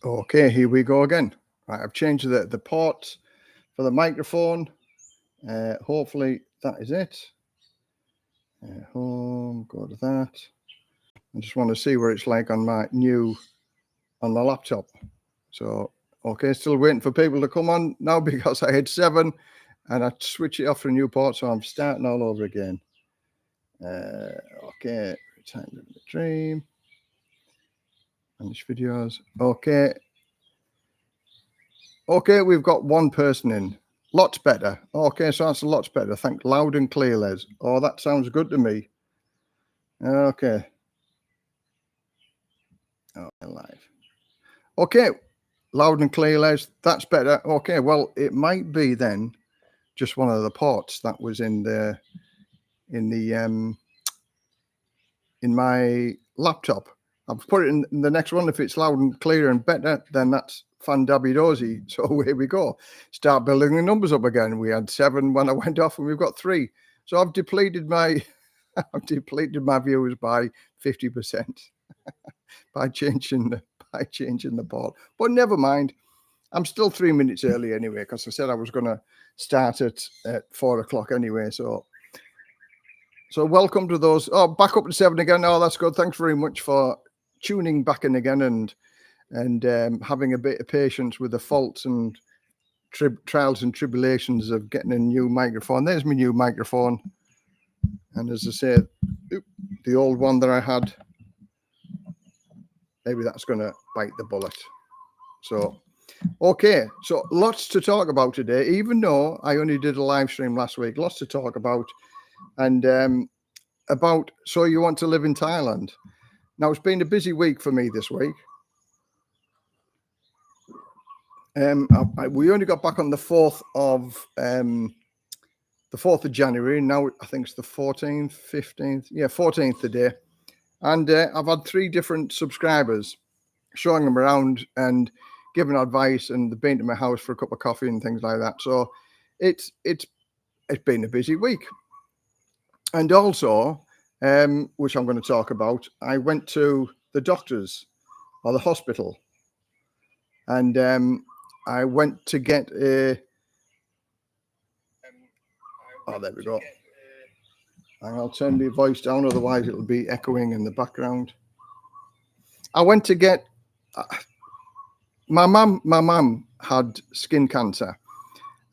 Okay, here we go again. Right, I've changed the port for the microphone. Hopefully that is it. Home, go to that. I just want to see what it's like on on the laptop. So, okay, still waiting for people to come on now because I had 7 and I switch it off for a new port, so I'm starting all over again. Okay, Return to the Dream. Manage videos. Okay. Okay, we've got one person in. Lots better. Okay, so that's lots better. Thank loud and clear, Les. Oh, that sounds good to me. Okay. Oh, live. Okay, loud and clear, Les. That's better. Okay, well, it might be then just one of the ports that was in my laptop. I've put it in the next one. If it's loud and clear and better, then that's fan-dabby dozy. So here we go. Start building the numbers up again. We had 7 when I went off, and we've got 3. So I've depleted my viewers by 50% by changing the port. But never mind. I'm still 3 minutes early anyway, because I said I was going to start at 4 o'clock anyway. So welcome to those. Oh, back up to 7 again. Oh, that's good. Thanks very much for tuning back in again and having a bit of patience with the faults and trials and tribulations of getting a new microphone. There's my new microphone. And as I said, the old one that I had, maybe that's going to bite the bullet. So, okay. So lots to talk about today, even though I only did a live stream last week. Lots to talk about. And so you want to live in Thailand. Now, it's been a busy week for me this week. We only got back on the 4th of January. Now I think it's the 14th, 15th. Yeah, 14th today. And I've had 3 different subscribers showing them around and giving advice, and they've been to my house for a cup of coffee and things like that. So it's been a busy week. And also, which I'm going to talk about, I went to the doctors or the hospital, and I went to get a. Oh, there we go. And I'll turn my voice down, otherwise it'll be echoing in the background. I went to get. My mum had skin cancer,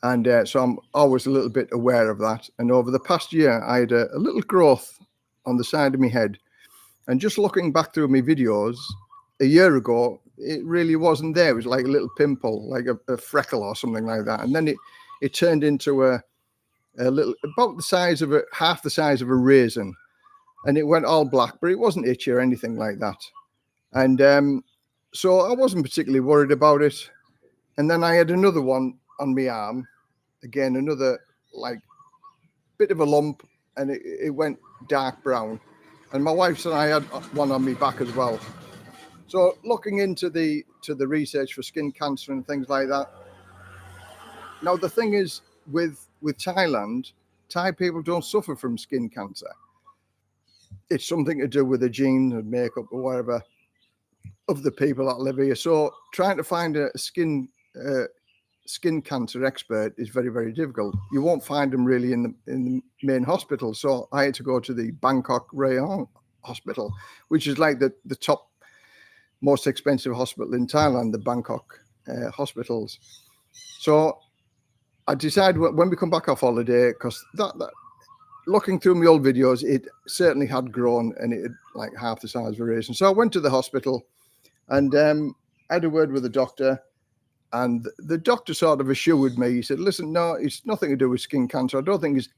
and so I'm always a little bit aware of that. And over the past year, I had a little growth on the side of my head. And just looking back through my videos, a year ago, it really wasn't there. It was like a little pimple, like a freckle or something like that. And then it turned into a little, about the size of half the size of a raisin. And it went all black, but it wasn't itchy or anything like that. And so I wasn't particularly worried about it. And then I had another one on my arm. Again, another like bit of a lump, and it went dark brown. And my wife said I had one on my back as well. So looking into the research for skin cancer and things like that. Now the thing is with Thailand, Thai people don't suffer from skin cancer. It's something to do with the genes and makeup or whatever of the people that live here. So trying to find a skin cancer expert is very, very difficult. You won't find them really in the main hospital. So I had to go to the Bangkok Rayon Hospital, which is like the top most expensive hospital in Thailand, the Bangkok hospitals. So I decided when we come back off holiday, because that looking through my old videos, it certainly had grown, and it had like half the size of a raisin. So I went to the hospital and I had a word with the doctor. And the doctor sort of assured me, he said, listen, no, it's nothing to do with skin cancer. I don't think it's,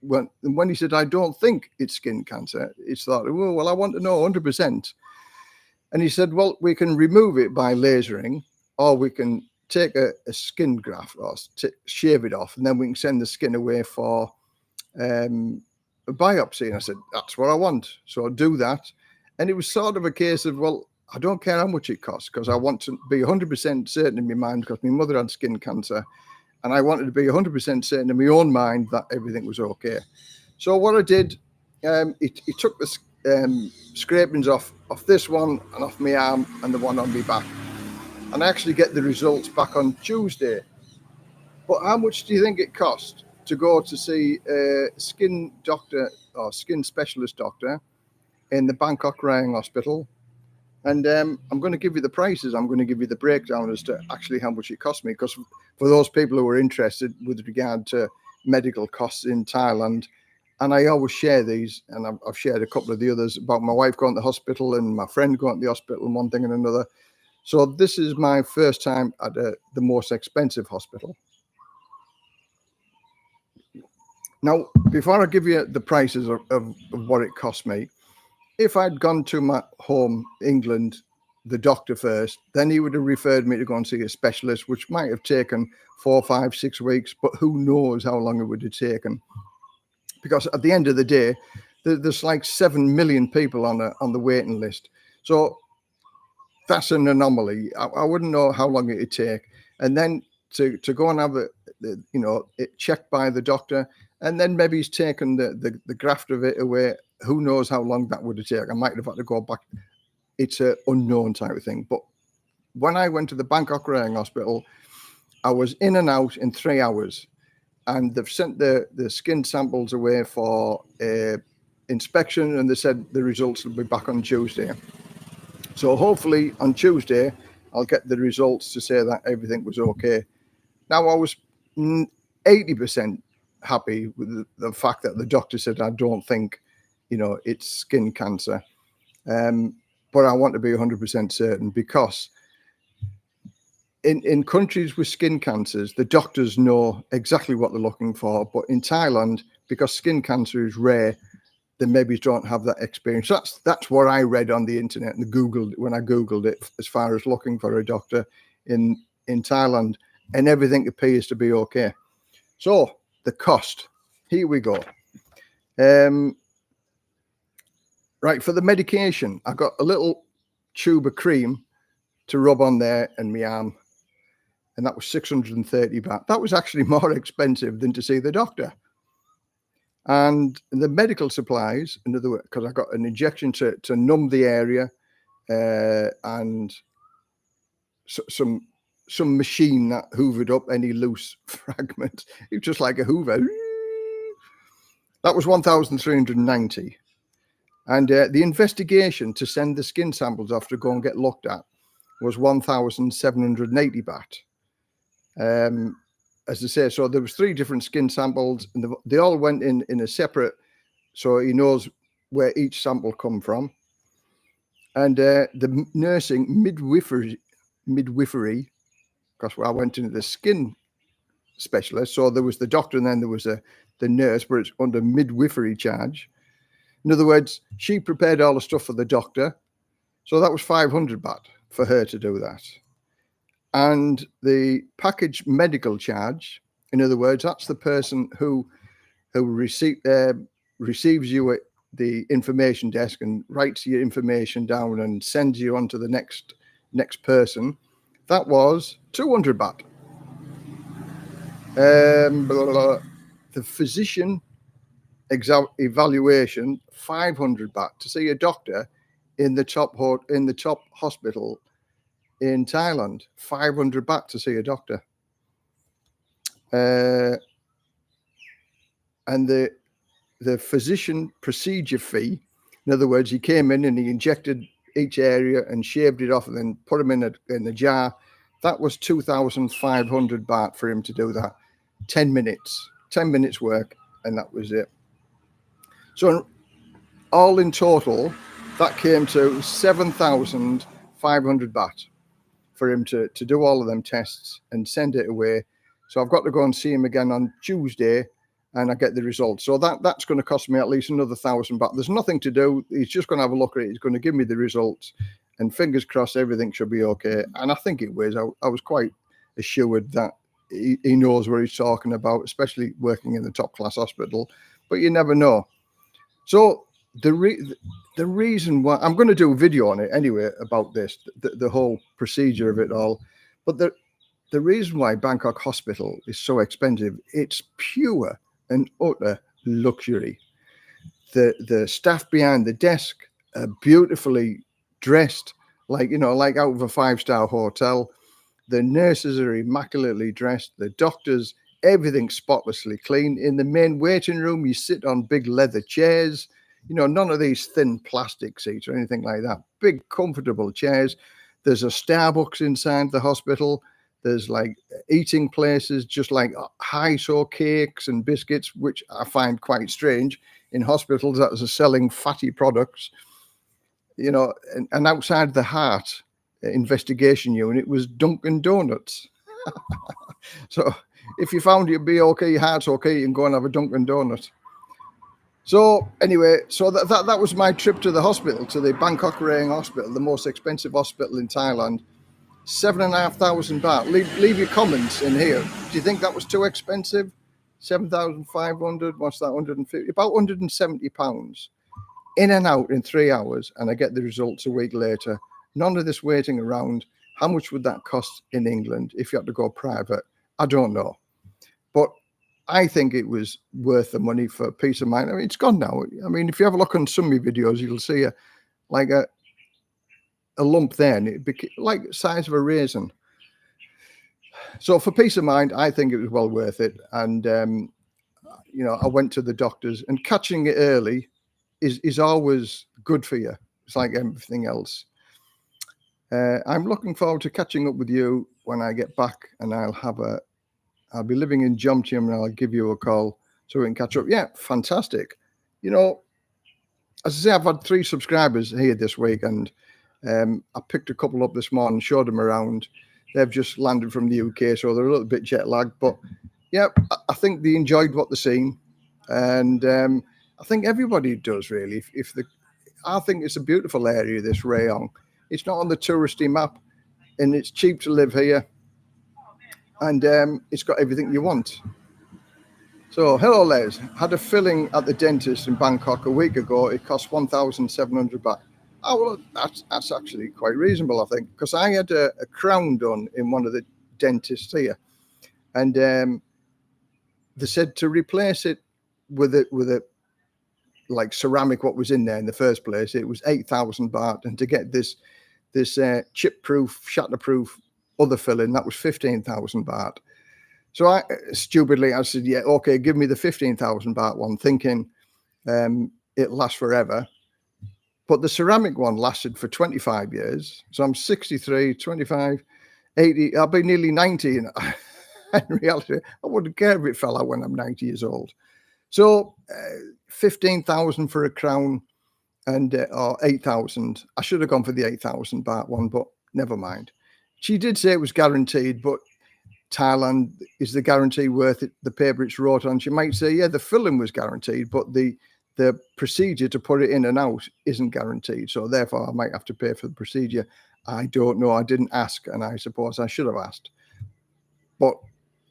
when he said, I don't think it's skin cancer, it's thought, well, I want to know 100%. And he said, well, we can remove it by lasering, or we can take a skin graft or shave it off, and then we can send the skin away for a biopsy. And I said, that's what I want. So I'll do that. And it was sort of a case of, well, I don't care how much it costs, because I want to be 100% certain in my mind, because my mother had skin cancer, and I wanted to be 100% certain in my own mind that everything was okay. So what I did, he took the scrapings off this one and off my arm and the one on my back. and I actually get the results back on Tuesday. But how much do you think it cost to go to see a skin doctor or skin specialist doctor in the Bangkok Rayong Hospital? And I'm going to give you the prices. I'm going to give you the breakdown as to actually how much it cost me. Because for those people who are interested with regard to medical costs in Thailand, and I always share these, and I've shared a couple of the others about my wife going to the hospital and my friend going to the hospital and one thing and another. So this is my first time at the most expensive hospital. Now, before I give you the prices of what it cost me, if I'd gone to my home, England, the doctor first, then he would have referred me to go and see a specialist, which might have taken 4, 5, 6 weeks, but who knows how long it would have taken. Because at the end of the day, there's like 7 million people on the waiting list. So that's an anomaly. I wouldn't know how long it'd take. And then to go and have it checked by the doctor, and then maybe he's taken the graft of it away. Who knows how long that would have taken? I might have had to go back. It's an unknown type of thing. But when I went to the Bangkok Rayong Hospital, I was in and out in 3 hours. And they've sent the skin samples away for inspection, and they said the results will be back on Tuesday. So hopefully on Tuesday, I'll get the results to say that everything was okay. Now, I was 80% happy with the fact that the doctor said, I don't think, it's skin cancer. But I want to be 100% certain, because in countries with skin cancers, the doctors know exactly what they're looking for. But in Thailand, because skin cancer is rare, they maybe don't have that experience. That's what I read on the internet and Googled when I Googled it, as far as looking for a doctor in Thailand, and everything appears to be okay. So the cost, here we go. Right, for the medication, I got a little tube of cream to rub on there and my arm, and that was 630 baht. That was actually more expensive than to see the doctor. And the medical supplies, in other words, because I got an injection to numb the area, and some machine that hoovered up any loose fragments. It was just like a hoover. That was 1,390. And the investigation to send the skin samples off to go and get looked at was 1,780 baht. As I say, so there was 3 different skin samples, and they all went in a separate, so he knows where each sample come from. And the nursing midwifery, because I went into the skin specialist, so there was the doctor and then there was the nurse, but it's under midwifery charge. In other words, she prepared all the stuff for the doctor, so that was 500 baht for her to do that. And the package medical charge, in other words, that's the person who receives you at the information desk and writes your information down and sends you on to the next person. That was 200 baht. The physician evaluation, 500 baht to see a doctor in the top hospital in Thailand. 500 baht to see a doctor. And the physician procedure fee, in other words, he came in and he injected each area and shaved it off and then put them in a jar. That was 2,500 baht for him to do that. 10 minutes work, and that was it. So all in total, that came to 7,500 baht for him to do all of them tests and send it away. So I've got to go and see him again on Tuesday, and I get the results. So that's going to cost me at least another 1,000 baht. There's nothing to do. He's just going to have a look at it. He's going to give me the results, and fingers crossed everything should be okay. And I think it was. I was quite assured that he knows what he's talking about, especially working in the top class hospital. But you never know. So the reason why I'm going to do a video on it anyway about this, the whole procedure of it all. But the reason why Bangkok Hospital is so expensive, it's pure and utter luxury. The staff behind the desk are beautifully dressed, like out of a 5-star hotel. The nurses are immaculately dressed. The doctors, everything's spotlessly clean. In the main waiting room, you sit on big leather chairs. You know, none of these thin plastic seats or anything like that. Big, comfortable chairs. There's a Starbucks inside the hospital. There's like eating places, just like high-so cakes and biscuits, which I find quite strange in hospitals that are selling fatty products. You know, and outside the heart investigation unit was Dunkin' Donuts. So if you found you'd be okay, your heart's okay, you can go and have a Dunkin' Donut. So anyway, so that was my trip to the hospital, to the Bangkok Rayong Hospital, the most expensive hospital in Thailand. 7,500 baht. Leave your comments in here. Do you think that was too expensive? 7,500. What's that? 150. About 170 pounds. In and out in 3 hours, and I get the results a week later. None of this waiting around. How much would that cost in England if you had to go private? I don't know. But I think it was worth the money for peace of mind. I mean, it's gone now. I mean, if you have a look on some of my videos, you'll see a lump there, and it became like the size of a raisin. So for peace of mind, I think it was well worth it. And, you know, I went to the doctors, and catching it early is always good for you. It's like everything else. I'm looking forward to catching up with you when I get back, and I'll be living in Jomtien, and I'll give you a call so we can catch up. Yeah, fantastic. You know, as I say, I've had 3 subscribers here this week, and I picked a couple up this morning, showed them around. They've just landed from the UK, so they're a little bit jet lagged, but yeah, I think they enjoyed what they're seeing, and I think everybody does really. I think it's a beautiful area, this Rayong. It's not on the touristy map, and it's cheap to live here, and it's got everything you want. So, hello Les, had a filling at the dentist in Bangkok a week ago. It cost 1,700 baht. Oh, well, that's actually quite reasonable, I think, because I had a crown done in one of the dentists here, and they said to replace it with a like ceramic, what was in there in the first place, it was 8,000 baht, and to get this chip-proof, shatter-proof other filling, that was 15,000 baht. So I stupidly said, yeah, okay, give me the 15,000 baht one, thinking it lasts forever. But the ceramic one lasted for 25 years. So I'm 63, 25, 80. I'll be nearly 90. And in reality, I wouldn't care if it fell out when I'm 90 years old. So 15,000 for a crown and or 8,000. I should have gone for the 8,000 baht one, but never mind. She did say it was guaranteed, but Thailand, is the guarantee worth it? The paper it's wrote on, she might say, yeah, the filling was guaranteed, but the procedure to put it in and out isn't guaranteed. So therefore, I might have to pay for the procedure. I don't know. I didn't ask, and I suppose I should have asked. But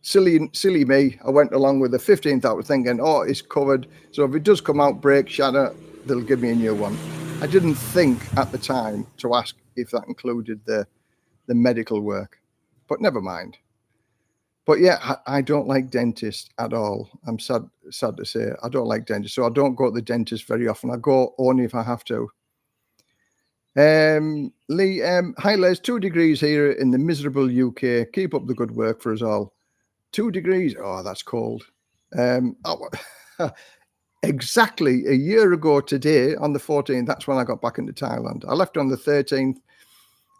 silly me, I went along with the 15,000 thinking, oh, it's covered. So if it does come out, break, shatter, they'll give me a new one. I didn't think at the time to ask if that included the medical work, but never mind. But yeah, I don't like dentists at all. I'm sad to say I don't like dentists, so I don't go to the dentist very often. I go only if I have to. Lee, hi Les, 2 degrees here in the miserable UK. Keep up the good work for us all. 2 degrees, oh, that's cold. Exactly a year ago today, on the 14th, that's when I got back into Thailand. I left on the 13th,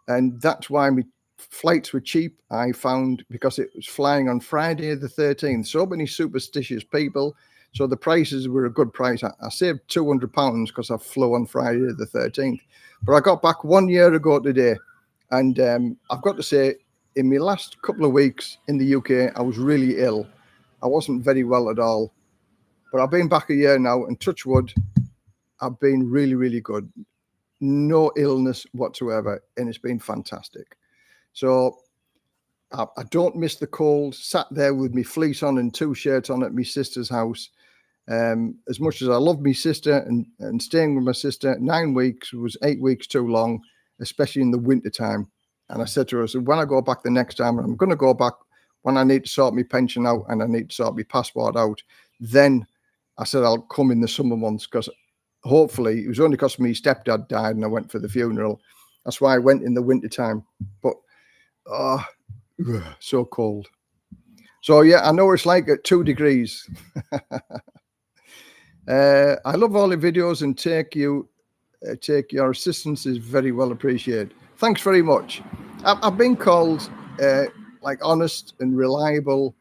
and that's why my flights were cheap, I found, because it was flying on Friday the 13th. So many superstitious people, so the prices were a good price. I saved £200 because I flew on Friday the 13th. But I got back 1 year ago today, and I've got to say, in my last couple of weeks in the UK, I was really ill. I wasn't very well at all. But I've been back a year now, and touch wood, I've been really, really good. No illness whatsoever, and it's been fantastic. So I don't miss the cold. Sat there with my fleece on and 2 shirts on at my sister's house. As much as I love my sister and staying with my sister, 9 weeks was 8 weeks too long, especially in the winter time. And I said to her, so when I go back the next time, and I'm going to go back when I need to sort my pension out and I need to sort my passport out, then I said I'll come in the summer months, because hopefully, it was only because my stepdad died and I went for the funeral. That's why I went in the winter time. But So cold. So yeah, I know it's like at 2 degrees. I love all the videos and take your assistance is very well appreciated. Thanks very much. I've been called like honest and reliable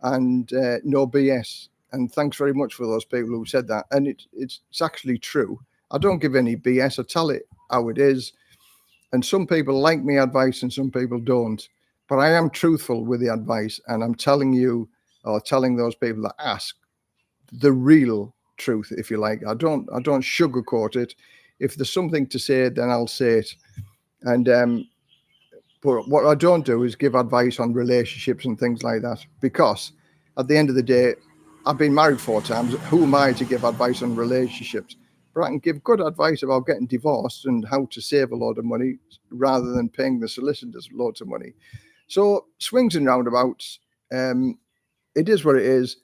and no BS. And thanks very much for those people who said that. And it's actually true. I don't give any BS. I tell it how it is. And some people like my advice and some people don't. But I am truthful with the advice, and I'm telling you, or telling those people that ask, the real truth, if you like. I don't sugarcoat it. If there's something to say, then I'll say it. And but what I don't do is give advice on relationships and things like that, because at the end of the day, I've been married 4 times. Who am I to give advice on relationships? But I can give good advice about getting divorced and how to save a lot of money rather than paying the solicitors loads of money. So swings and roundabouts. It is what it is.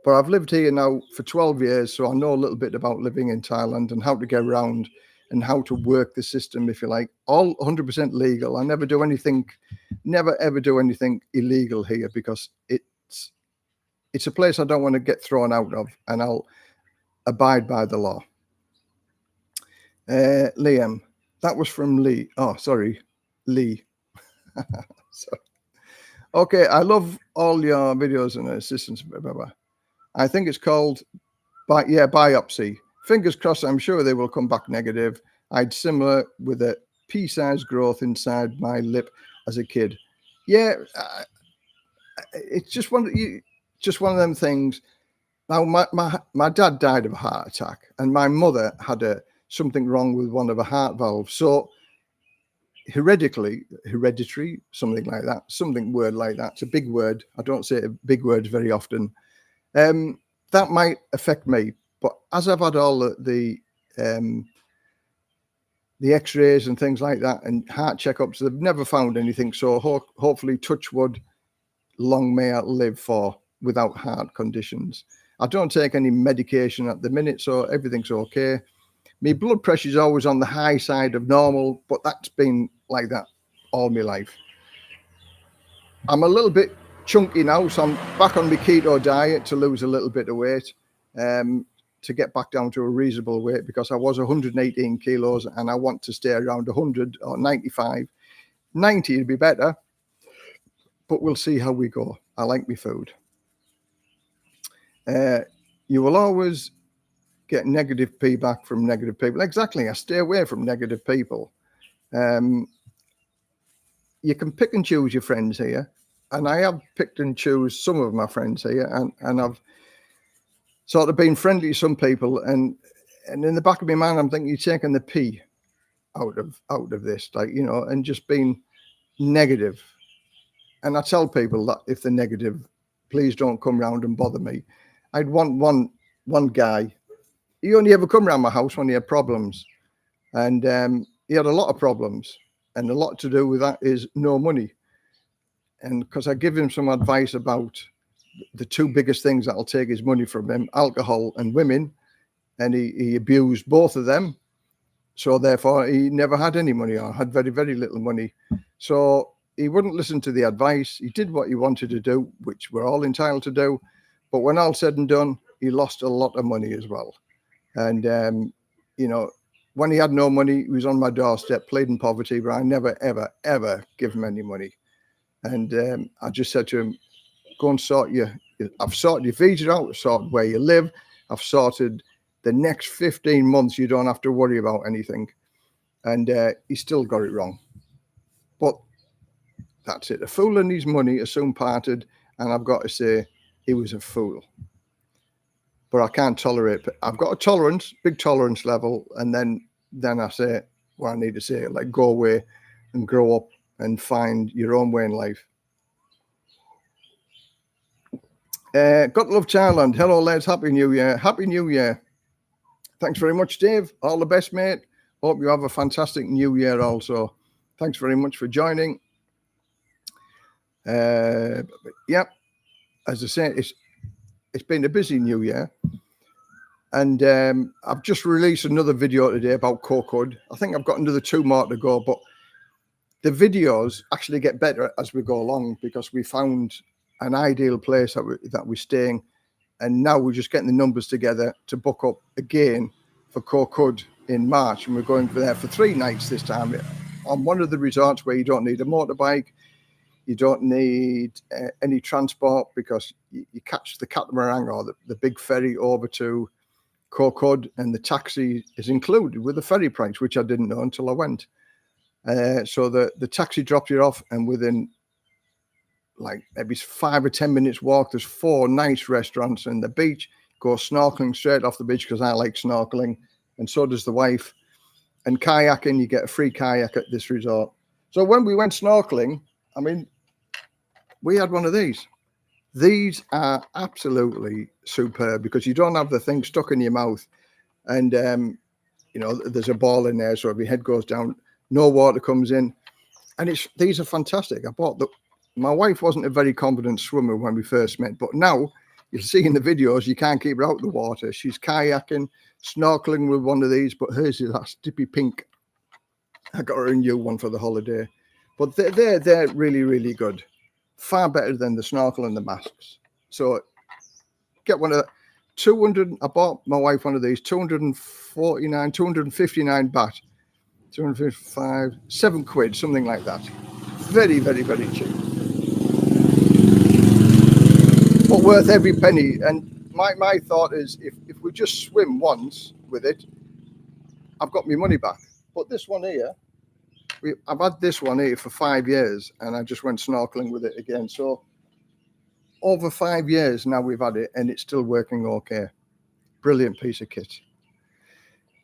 But I've lived here now for 12 years, so I know a little bit about living in Thailand and how to get around and how to work the system, if you like. All 100% legal. I never ever do anything illegal here, because it's a place I don't want to get thrown out of, and I'll abide by the law. Liam, that was from Lee. Oh, sorry, Lee. So, okay, I love all your videos and assistance. Blah, blah, blah. I think it's called biopsy. Fingers crossed, I'm sure they will come back negative. I had similar with a pea-sized growth inside my lip as a kid. Yeah, it's just one of them things. Now, my dad died of a heart attack, and my mother had something wrong with one of her heart valves. So hereditary, something like that, word like that. It's a big word. I don't say big words very often. That might affect me, but as I've had all the X-rays and things like that and heart checkups, they've never found anything. So hopefully, touch wood, long may I live for without heart conditions. I don't take any medication at the minute, so everything's okay. My blood pressure is always on the high side of normal, but that's been like that all my life. I'm a little bit chunky now, so I'm back on my keto diet to lose a little bit of weight, to get back down to a reasonable weight, because I was 118 kilos and I want to stay around 100 or 95. 90 would be better, but we'll see how we go. I like my food. You will always get negative feedback from negative people. Exactly. I stay away from negative people. You can pick and choose your friends here. And I have picked and choose some of my friends here, and I've sort of been friendly to some people, and in the back of my mind, I'm thinking, you're taking the P out of this, like, you know, and just being negative. And I tell people that if they're negative, please don't come round and bother me. I'd want one guy. He only ever come around my house when he had problems, and he had a lot of problems, and a lot to do with that is no money. And because I give him some advice about the 2 biggest things that'll take his money from him, alcohol and women, and he abused both of them. So therefore, he never had any money, or had very, very little money. So he wouldn't listen to the advice. He did what he wanted to do, which we're all entitled to do. But when all said and done, he lost a lot of money as well. And, you know, when he had no money, he was on my doorstep pleading poverty, but I never, ever, ever give him any money. And I just said to him, go and I've sorted your visa out, I've sorted where you live, I've sorted the next 15 months, you don't have to worry about anything. And he still got it wrong. But that's it. A fool and his money are soon parted, and I've got to say, he was a fool. But I can't tolerate it. I've got a tolerance, big tolerance level, and then I say what I need to say, like go away and grow up and find your own way in life. Got to love Thailand. Hello, lads. Happy New Year. Happy New Year. Thanks very much, Dave. All the best, mate. Hope you have a fantastic New Year also. Thanks very much for joining. Yeah, as I say, it's been a busy New Year. And I've just released another video today about cokehood. I think I've got another 2 more to go, but the videos actually get better as we go along because we found an ideal place that we're staying, and now we're just getting the numbers together to book up again for Kokud in March, and we're going there for 3 nights this time on one of the resorts where you don't need a motorbike, you don't need any transport because you catch the catamaran or the big ferry over to Kokud, and the taxi is included with the ferry price, which I didn't know until I went. So the taxi drops you off, and within like maybe 5 or 10 minutes walk, there's 4 nice restaurants and the beach. Go snorkeling straight off the beach because I like snorkeling, and so does the wife. And kayaking, you get a free kayak at this resort. So when we went snorkeling, I mean, we had one of these. These are absolutely superb because you don't have the thing stuck in your mouth, and you know, there's a ball in there, so if your head goes down, no water comes in, and these are fantastic. My wife wasn't a very confident swimmer when we first met, but now you'll see in the videos you can't keep her out of the water. She's kayaking, snorkeling with one of these, but hers is that dippy pink. I got her a new one for the holiday, but they're really, really good. Far better than the snorkel and the masks. So get one of the 200. I bought my wife one of these, 259 baht, 255, £7, something like that. Very, very, very cheap, but worth every penny. And my thought is, if we just swim once with it, I've got my money back. But this one here, I've had this one here for 5 years, and I just went snorkeling with it again. So over 5 years now we've had it, and it's still working okay. Brilliant piece of kit.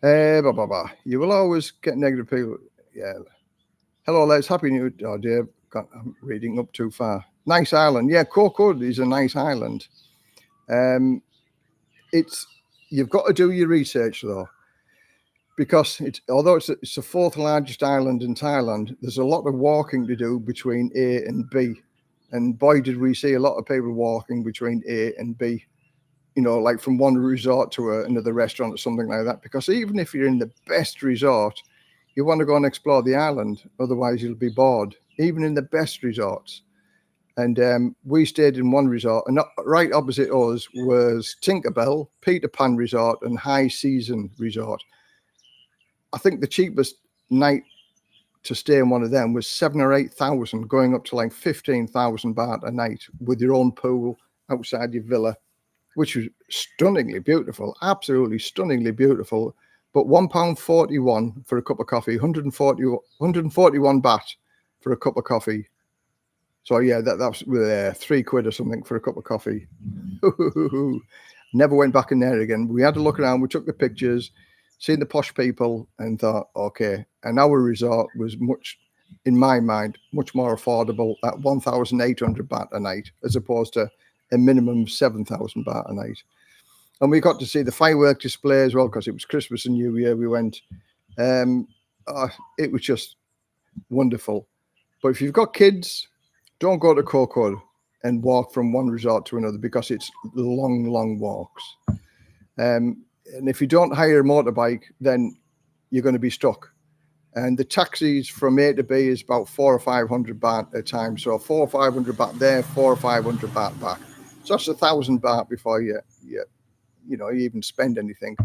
You will always get negative people. Yeah. Hello, Les. Happy New Year. Oh, dear. I'm reading up too far. Nice island. Yeah, Kokud is a nice island. You've got to do your research though, because although it's the 4th largest island in Thailand, there's a lot of walking to do between A and B. And boy, did we see a lot of people walking between A and B, you know, like from one resort to another restaurant or something like that. Because even if you're in the best resort, you want to go and explore the island. Otherwise, you'll be bored, even in the best resorts. And we stayed in one resort, and right opposite us was Tinkerbell, Peter Pan Resort, and High Season Resort. I think the cheapest night to stay in one of them was 7,000 or 8,000, going up to like 15,000 baht a night with your own pool outside your villa, which was stunningly beautiful, absolutely stunningly beautiful. But £1.41 for a cup of coffee, 141 baht for a cup of coffee. So yeah, that's £3 or something for a cup of coffee. Never went back in there again. We had to look around, we took the pictures, seen the posh people, and thought, okay. And our resort was in my mind, much more affordable at 1,800 baht a night, as opposed to a minimum of 7,000 baht a night. And we got to see the firework display as well, because it was Christmas and New Year. We went. It was just wonderful. But if you've got kids, don't go to Kokud and walk from one resort to another, because it's long, long walks. And if you don't hire a motorbike, then you're going to be stuck. And the taxis from A to B is about 400 or 500 baht a time. So 400 or 500 baht there, 400 or 500 baht back. So that's 1,000 baht before you even spend anything.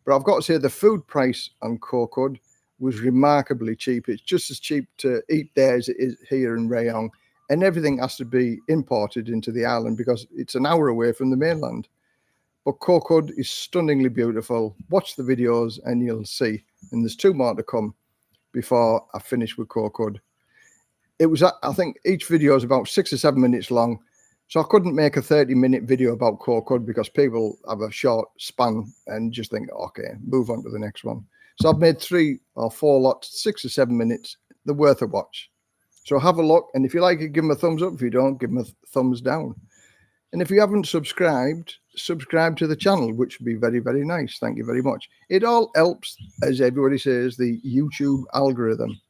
But I've got to say, the food price on Kokud was remarkably cheap. It's just as cheap to eat there as it is here in Rayong. And everything has to be imported into the island because it's an hour away from the mainland. But Kokud is stunningly beautiful. Watch the videos and you'll see. And there's 2 more to come before I finish with Kokud. It was, I think, each video is about 6 or 7 minutes long. So I couldn't make a 30-minute video about Kokud because people have a short span and just think, okay, move on to the next one. So I've made 3 or 4 lots, 6 or 7 minutes. They're worth a watch. So have a look. And if you like it, give them a thumbs up. If you don't, give them a thumbs down. And if you haven't subscribed, subscribe to the channel, which would be very, very nice. Thank you very much. It all helps, as everybody says, the YouTube algorithm.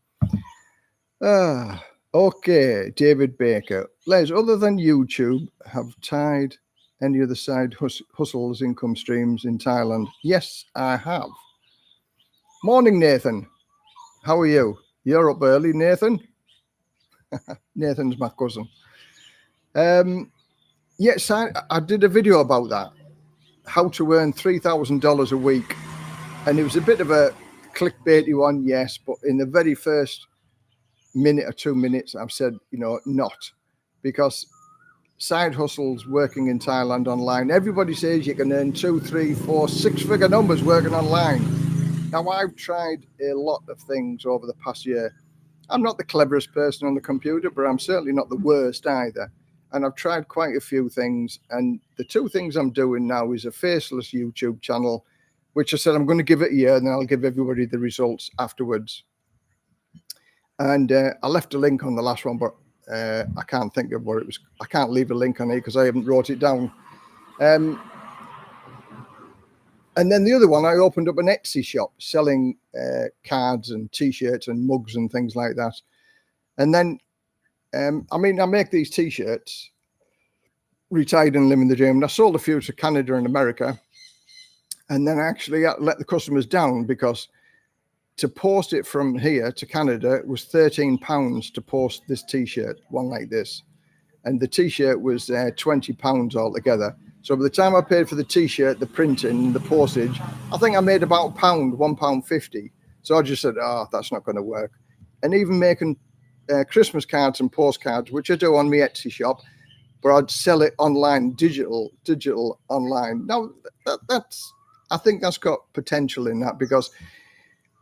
Okay, David Baker. Les, other than YouTube, have tied any other side hustles, income streams in Thailand? Yes, I have. Morning, Nathan. How are you? You're up early, Nathan. Nathan's my cousin. Yes, I did a video about that, how to earn $3,000 a week. And it was a bit of a clickbaity one, yes, but in the very first minute or 2 minutes, I've said, not, because side hustles working in Thailand online. Everybody says you can earn 2, 3, 4, 6-figure numbers working online. Now, I've tried a lot of things over the past year. I'm not the cleverest person on the computer, but I'm certainly not the worst either. And I've tried quite a few things. And the 2 things I'm doing now is a faceless YouTube channel, which I said I'm going to give it a year, and then I'll give everybody the results afterwards. And I left a link on the last one, but I can't think of what it was. I can't leave a link on it because I haven't wrote it down. And then the other one, I opened up an Etsy shop selling cards and T-shirts and mugs and things like that. And then, I make these T-shirts, retired and living the dream. And I sold a few to Canada and America. And then I actually let the customers down because to post it from here to Canada, it was £13 to post this T-shirt, one like this. And the T-shirt was £20 altogether. So by the time I paid for the T-shirt, the printing, the postage, I think I made about £1.50. So I just said, that's not going to work. And even making Christmas cards and postcards, which I do on my Etsy shop, but I'd sell it online, digital online. Now, I think that's got potential in that, because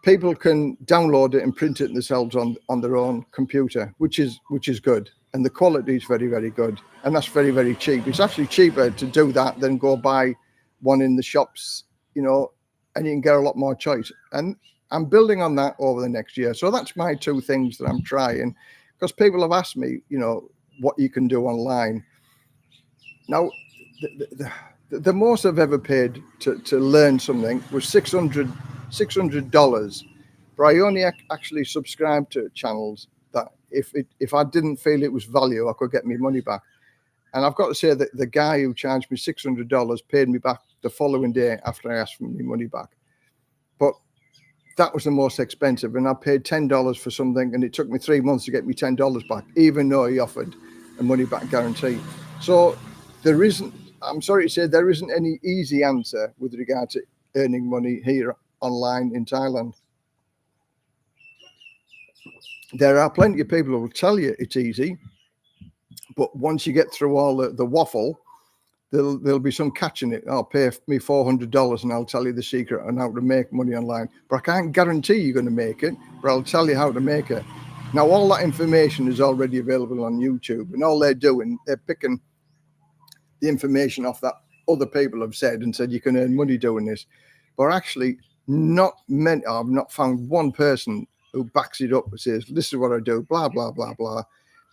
people can download it and print it themselves on their own computer, which is good. And the quality is very, very good. And that's very, very cheap. It's actually cheaper to do that than go buy one in the shops, and you can get a lot more choice. And I'm building on that over the next year. So that's my 2 things that I'm trying, because people have asked me, what you can do online. Now, the most I've ever paid to learn something was $600. But I only actually subscribed to channels that if I didn't feel it was value, I could get my money back. And I've got to say that the guy who charged me $600 paid me back the following day after I asked for my money back. But that was the most expensive. And I paid $10 for something, and it took me 3 months to get me $10 back, even though he offered a money back guarantee. So I'm sorry to say, there isn't any easy answer with regard to earning money here online in Thailand. There are plenty of people who will tell you it's easy, but once you get through all the waffle, there'll be some catch in it. I'll pay me $400 and I'll tell you the secret on how to make money online. But I can't guarantee you're going to make it, but I'll tell you how to make it. Now, all that information is already available on YouTube, and all they're doing, they're picking the information off that other people have said and said you can earn money doing this. But actually, I've not found one person who backs it up and says, this is what I do, blah, blah, blah, blah.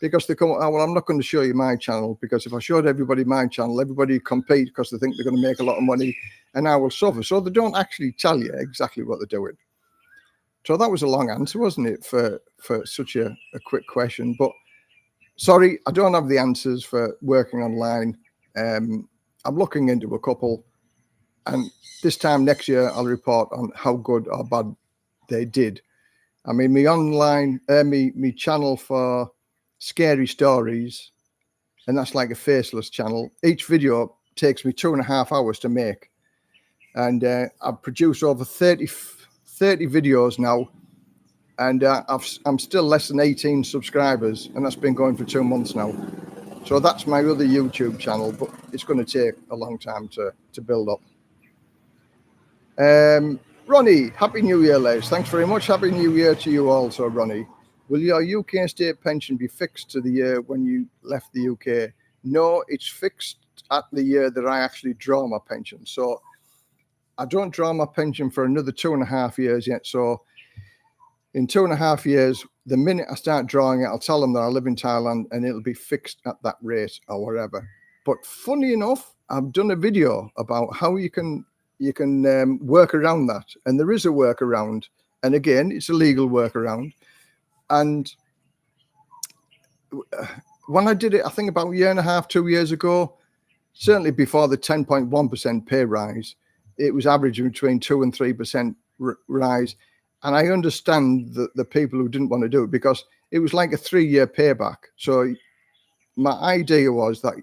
Because they come, well, I'm not going to show you my channel, because if I showed everybody my channel, everybody compete because they think they're going to make a lot of money, and I will suffer. So they don't actually tell you exactly what they're doing. So that was a long answer, wasn't it, for such a quick question. But sorry, I don't have the answers for working online. I'm looking into a couple, and this time next year I'll report on how good or bad they did. I mean, me channel for scary stories, and that's like a faceless channel. Each video takes me 2.5 hours to make, and I've produced over 30 videos now, and I'm still less than 18 subscribers, and that's been going for 2 months now. So that's my other YouTube channel, but it's going to take a long time to build up. Ronnie, Happy New Year, Les. Thanks very much. Happy New Year to you also, Ronnie. Will your UK state pension be fixed to the year when you left the UK? No, it's fixed at the year that I actually draw my pension. So I don't draw my pension for another 2.5 years yet. So in 2.5 years, the minute I start drawing it, I'll tell them that I live in Thailand, and it'll be fixed at that rate or whatever. But funny enough, I've done a video about how you can work around that. And there is a workaround. And again, it's a legal workaround. And when I did it, I think about 1.5 years, 2 years ago, certainly before the 10.1% pay rise, it was averaging between 2 and 3% rise. And I understand the people who didn't want to do it, because it was like a 3-year payback. So my idea was that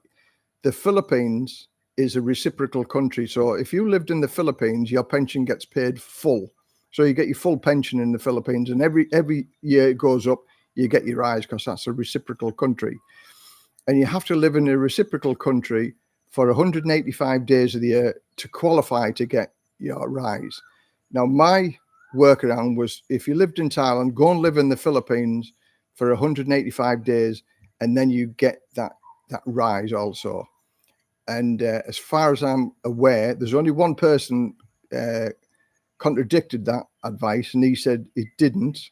the Philippines is a reciprocal country. So if you lived in the Philippines, your pension gets paid full. So you get your full pension in the Philippines, and every year it goes up, you get your rise, because that's a reciprocal country. And you have to live in a reciprocal country for 185 days of the year to qualify to get your rise. Now, my workaround was, if you lived in Thailand, go and live in the Philippines for 185 days, and then you get that rise also. And as far as I'm aware, there's only one person contradicted that advice, and he said it didn't.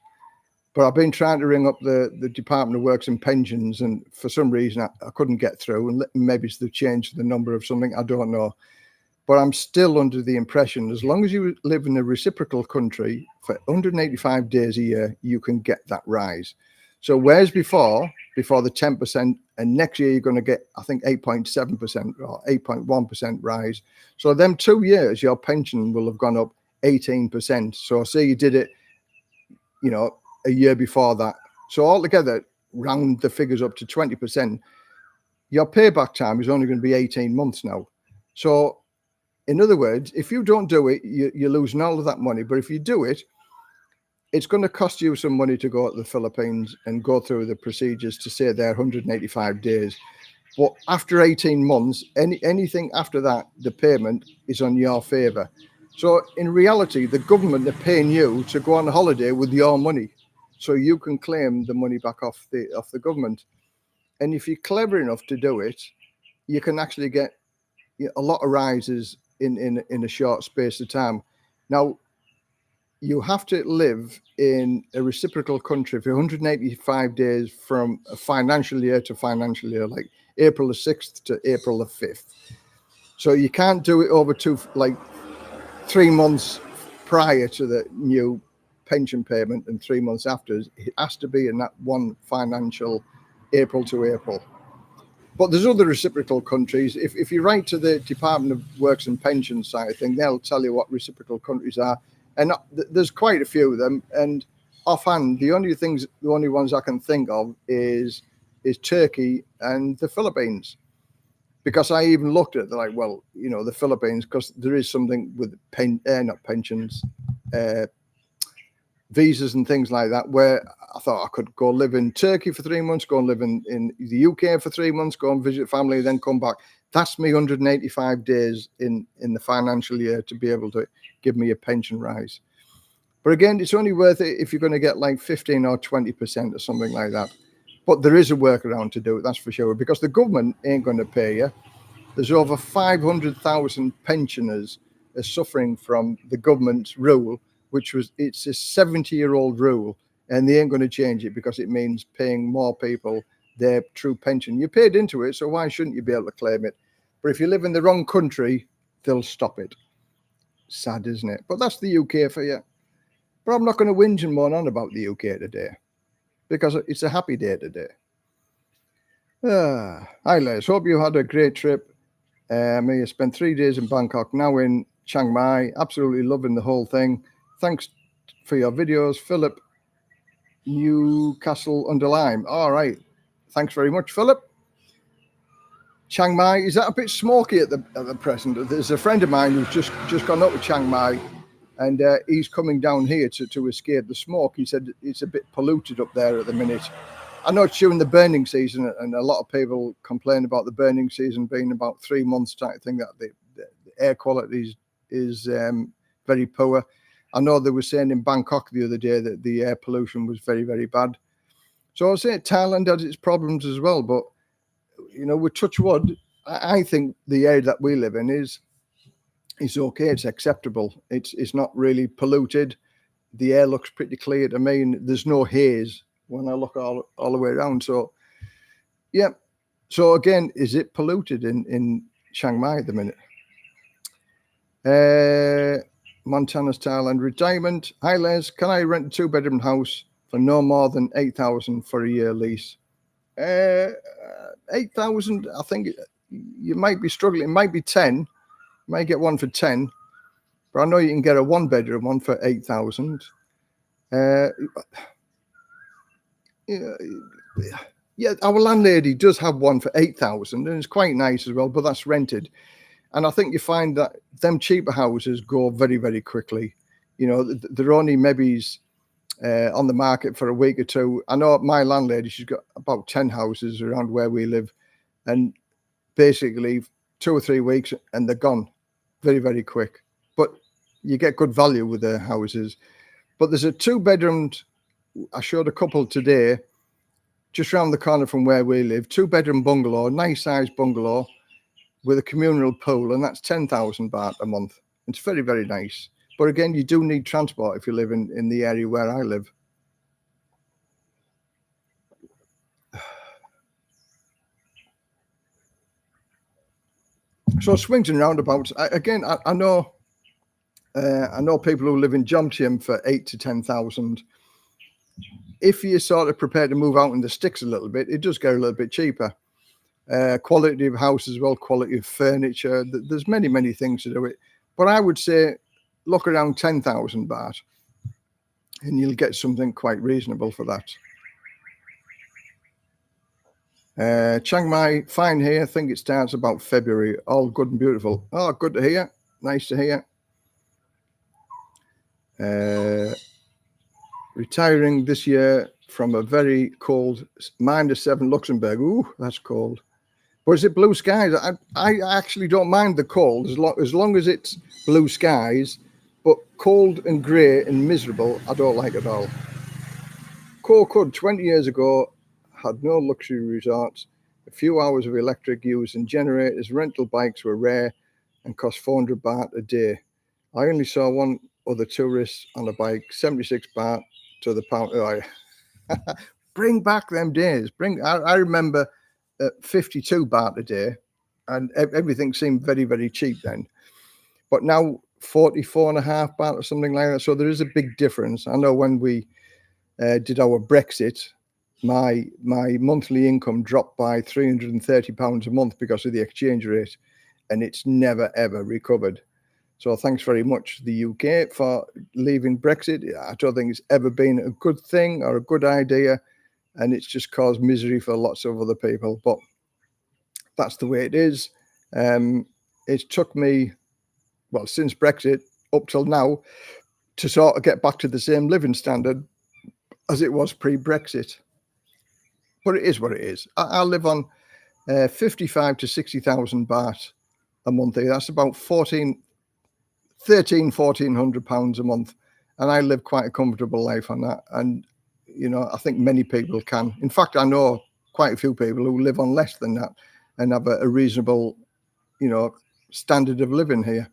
But I've been trying to ring up the Department of Works and Pensions, and for some reason I couldn't get through. And maybe it's the change the number of something, I don't know. But I'm still under the impression, as long as you live in a reciprocal country for 185 days a year, you can get that rise. So whereas before the 10%, and next year you're going to get, I think, 8.7% or 8.1% rise. So them 2 years, your pension will have gone up 18%. So say you did it, a year before that. So altogether, round the figures up to 20%, your payback time is only going to be 18 months now. So in other words, if you don't do it, you're losing all of that money. But if you do it, it's going to cost you some money to go to the Philippines and go through the procedures to stay there 185 days. But after 18 months, anything after that, the payment is on your favor. So in reality, the government are paying you to go on a holiday with your money, so you can claim the money back off the government. And if you're clever enough to do it, you can actually get a lot of rises in a short space of time. Now, you have to live in a reciprocal country for 185 days from a financial year to financial year, like April the 6th to April the 5th. So you can't do it over 3 months prior to the new pension payment and 3 months after. It has to be in that one financial April to April. But there's other reciprocal countries. If you write to the Department of Works and Pensions side of thing, they'll tell you what reciprocal countries are. And there's quite a few of them. And offhand, the only ones I can think of is Turkey and the Philippines. Because I even looked at it, like, well, the Philippines, because there is something with not pensions, visas and things like that, where I thought I could go live in Turkey for 3 months, go and live in the UK for 3 months, go and visit family, then come back. That's me 185 days in the financial year to be able to give me a pension rise. But again, it's only worth it if you're going to get like 15 or 20% or something like that. But there is a workaround to do it, that's for sure, because the government ain't going to pay you. There's over 500,000 pensioners are suffering from the government's rule, it's a 70-year-old rule, and they ain't going to change it because it means paying more people their true pension. You paid into it, so why shouldn't you be able to claim it? But if you live in the wrong country, they'll stop it. Sad, isn't it? But that's the UK for you. But I'm not going to whinge and moan on about the UK today, because it's a happy day today. Hi, Les. Hope you had a great trip. You spent 3 days in Bangkok, now in Chiang Mai. Absolutely loving the whole thing. Thanks for your videos, Philip. Newcastle-under-Lyme. All right. Thanks very much, Philip. Chiang Mai, is that a bit smoky at the present? There's a friend of mine who's just gone up to Chiang Mai, and he's coming down here to escape the smoke. He said it's a bit polluted up there at the minute. I know it's during the burning season, and a lot of people complain about the burning season being about 3 months type thing, that the air quality is very poor. I know they were saying in Bangkok the other day that the air pollution was very, very bad. So I say Thailand has its problems as well, but with touch wood, I think the area that we live in is okay. It's acceptable. It's not really polluted. The air looks pretty clear to me, and there's no haze when I look all the way around. So, yeah. So again, is it polluted in Chiang Mai at the minute? Montana's Thailand retirement. Hi, Les. Can I rent a 2-bedroom house for no more than 8,000 for a year lease? 8,000. I think you might be struggling. It might be 10. You might get one for 10, but I know you can get a 1-bedroom one for 8,000. Uh, yeah, our landlady does have one for 8,000, and it's quite nice as well, but that's rented. And I think you find that them cheaper houses go very, very quickly. You know, they're only maybe on the market for a week or two. I know my landlady, she's got about 10 houses around where we live, and basically 2 or 3 weeks and they're gone very, very quick. But you get good value with the houses. But there's a 2-bedroomed, I showed a couple today, just around the corner from where we live, 2-bedroom bungalow, nice sized bungalow with a communal pool, and that's 10,000 baht a month. It's very, very nice. But again, you do need transport if you live in the area where I live. So swings and roundabouts. I know people who live in Jomtien for 8 to 10,000. If you're sort of prepared to move out in the sticks a little bit, it does get a little bit cheaper. Quality of house as well, quality of furniture. There's many, many things to do it. But I would say look around 10,000 baht and you'll get something quite reasonable for that. Chiang Mai, fine here. I think it starts about February. All good and beautiful. Oh, good to hear. Nice to hear. Retiring this year from a very cold -7 Luxembourg. Ooh, that's cold. But is it blue skies? I actually don't mind the cold as long as it's blue skies, but cold and grey and miserable, I don't like at all. Koh Kud 20 years ago had no luxury resorts, a few hours of electric use and generators. Rental bikes were rare and cost 400 baht a day. I only saw one other tourist on a bike, 76 baht to the pound. Oh, bring back them days. I remember 52 baht a day, and everything seemed very, very cheap then. But now 44.5 baht or something like that. So there is a big difference. I know when we did our Brexit, my monthly income dropped by £330 a month because of the exchange rate, and it's never ever recovered. So thanks very much, the UK, for leaving Brexit. I don't think it's ever been a good thing or a good idea, and it's just caused misery for lots of other people. But that's the way it is. It took me, well, since Brexit up till now, to sort of get back to the same living standard as it was pre-Brexit. But it is what it is. I live on 55 to 60,000 baht a month. That's about £1,400 a month, and I live quite a comfortable life on that. And you know, I think many people can. In fact, I know quite a few people who live on less than that and have a reasonable, you know, standard of living here.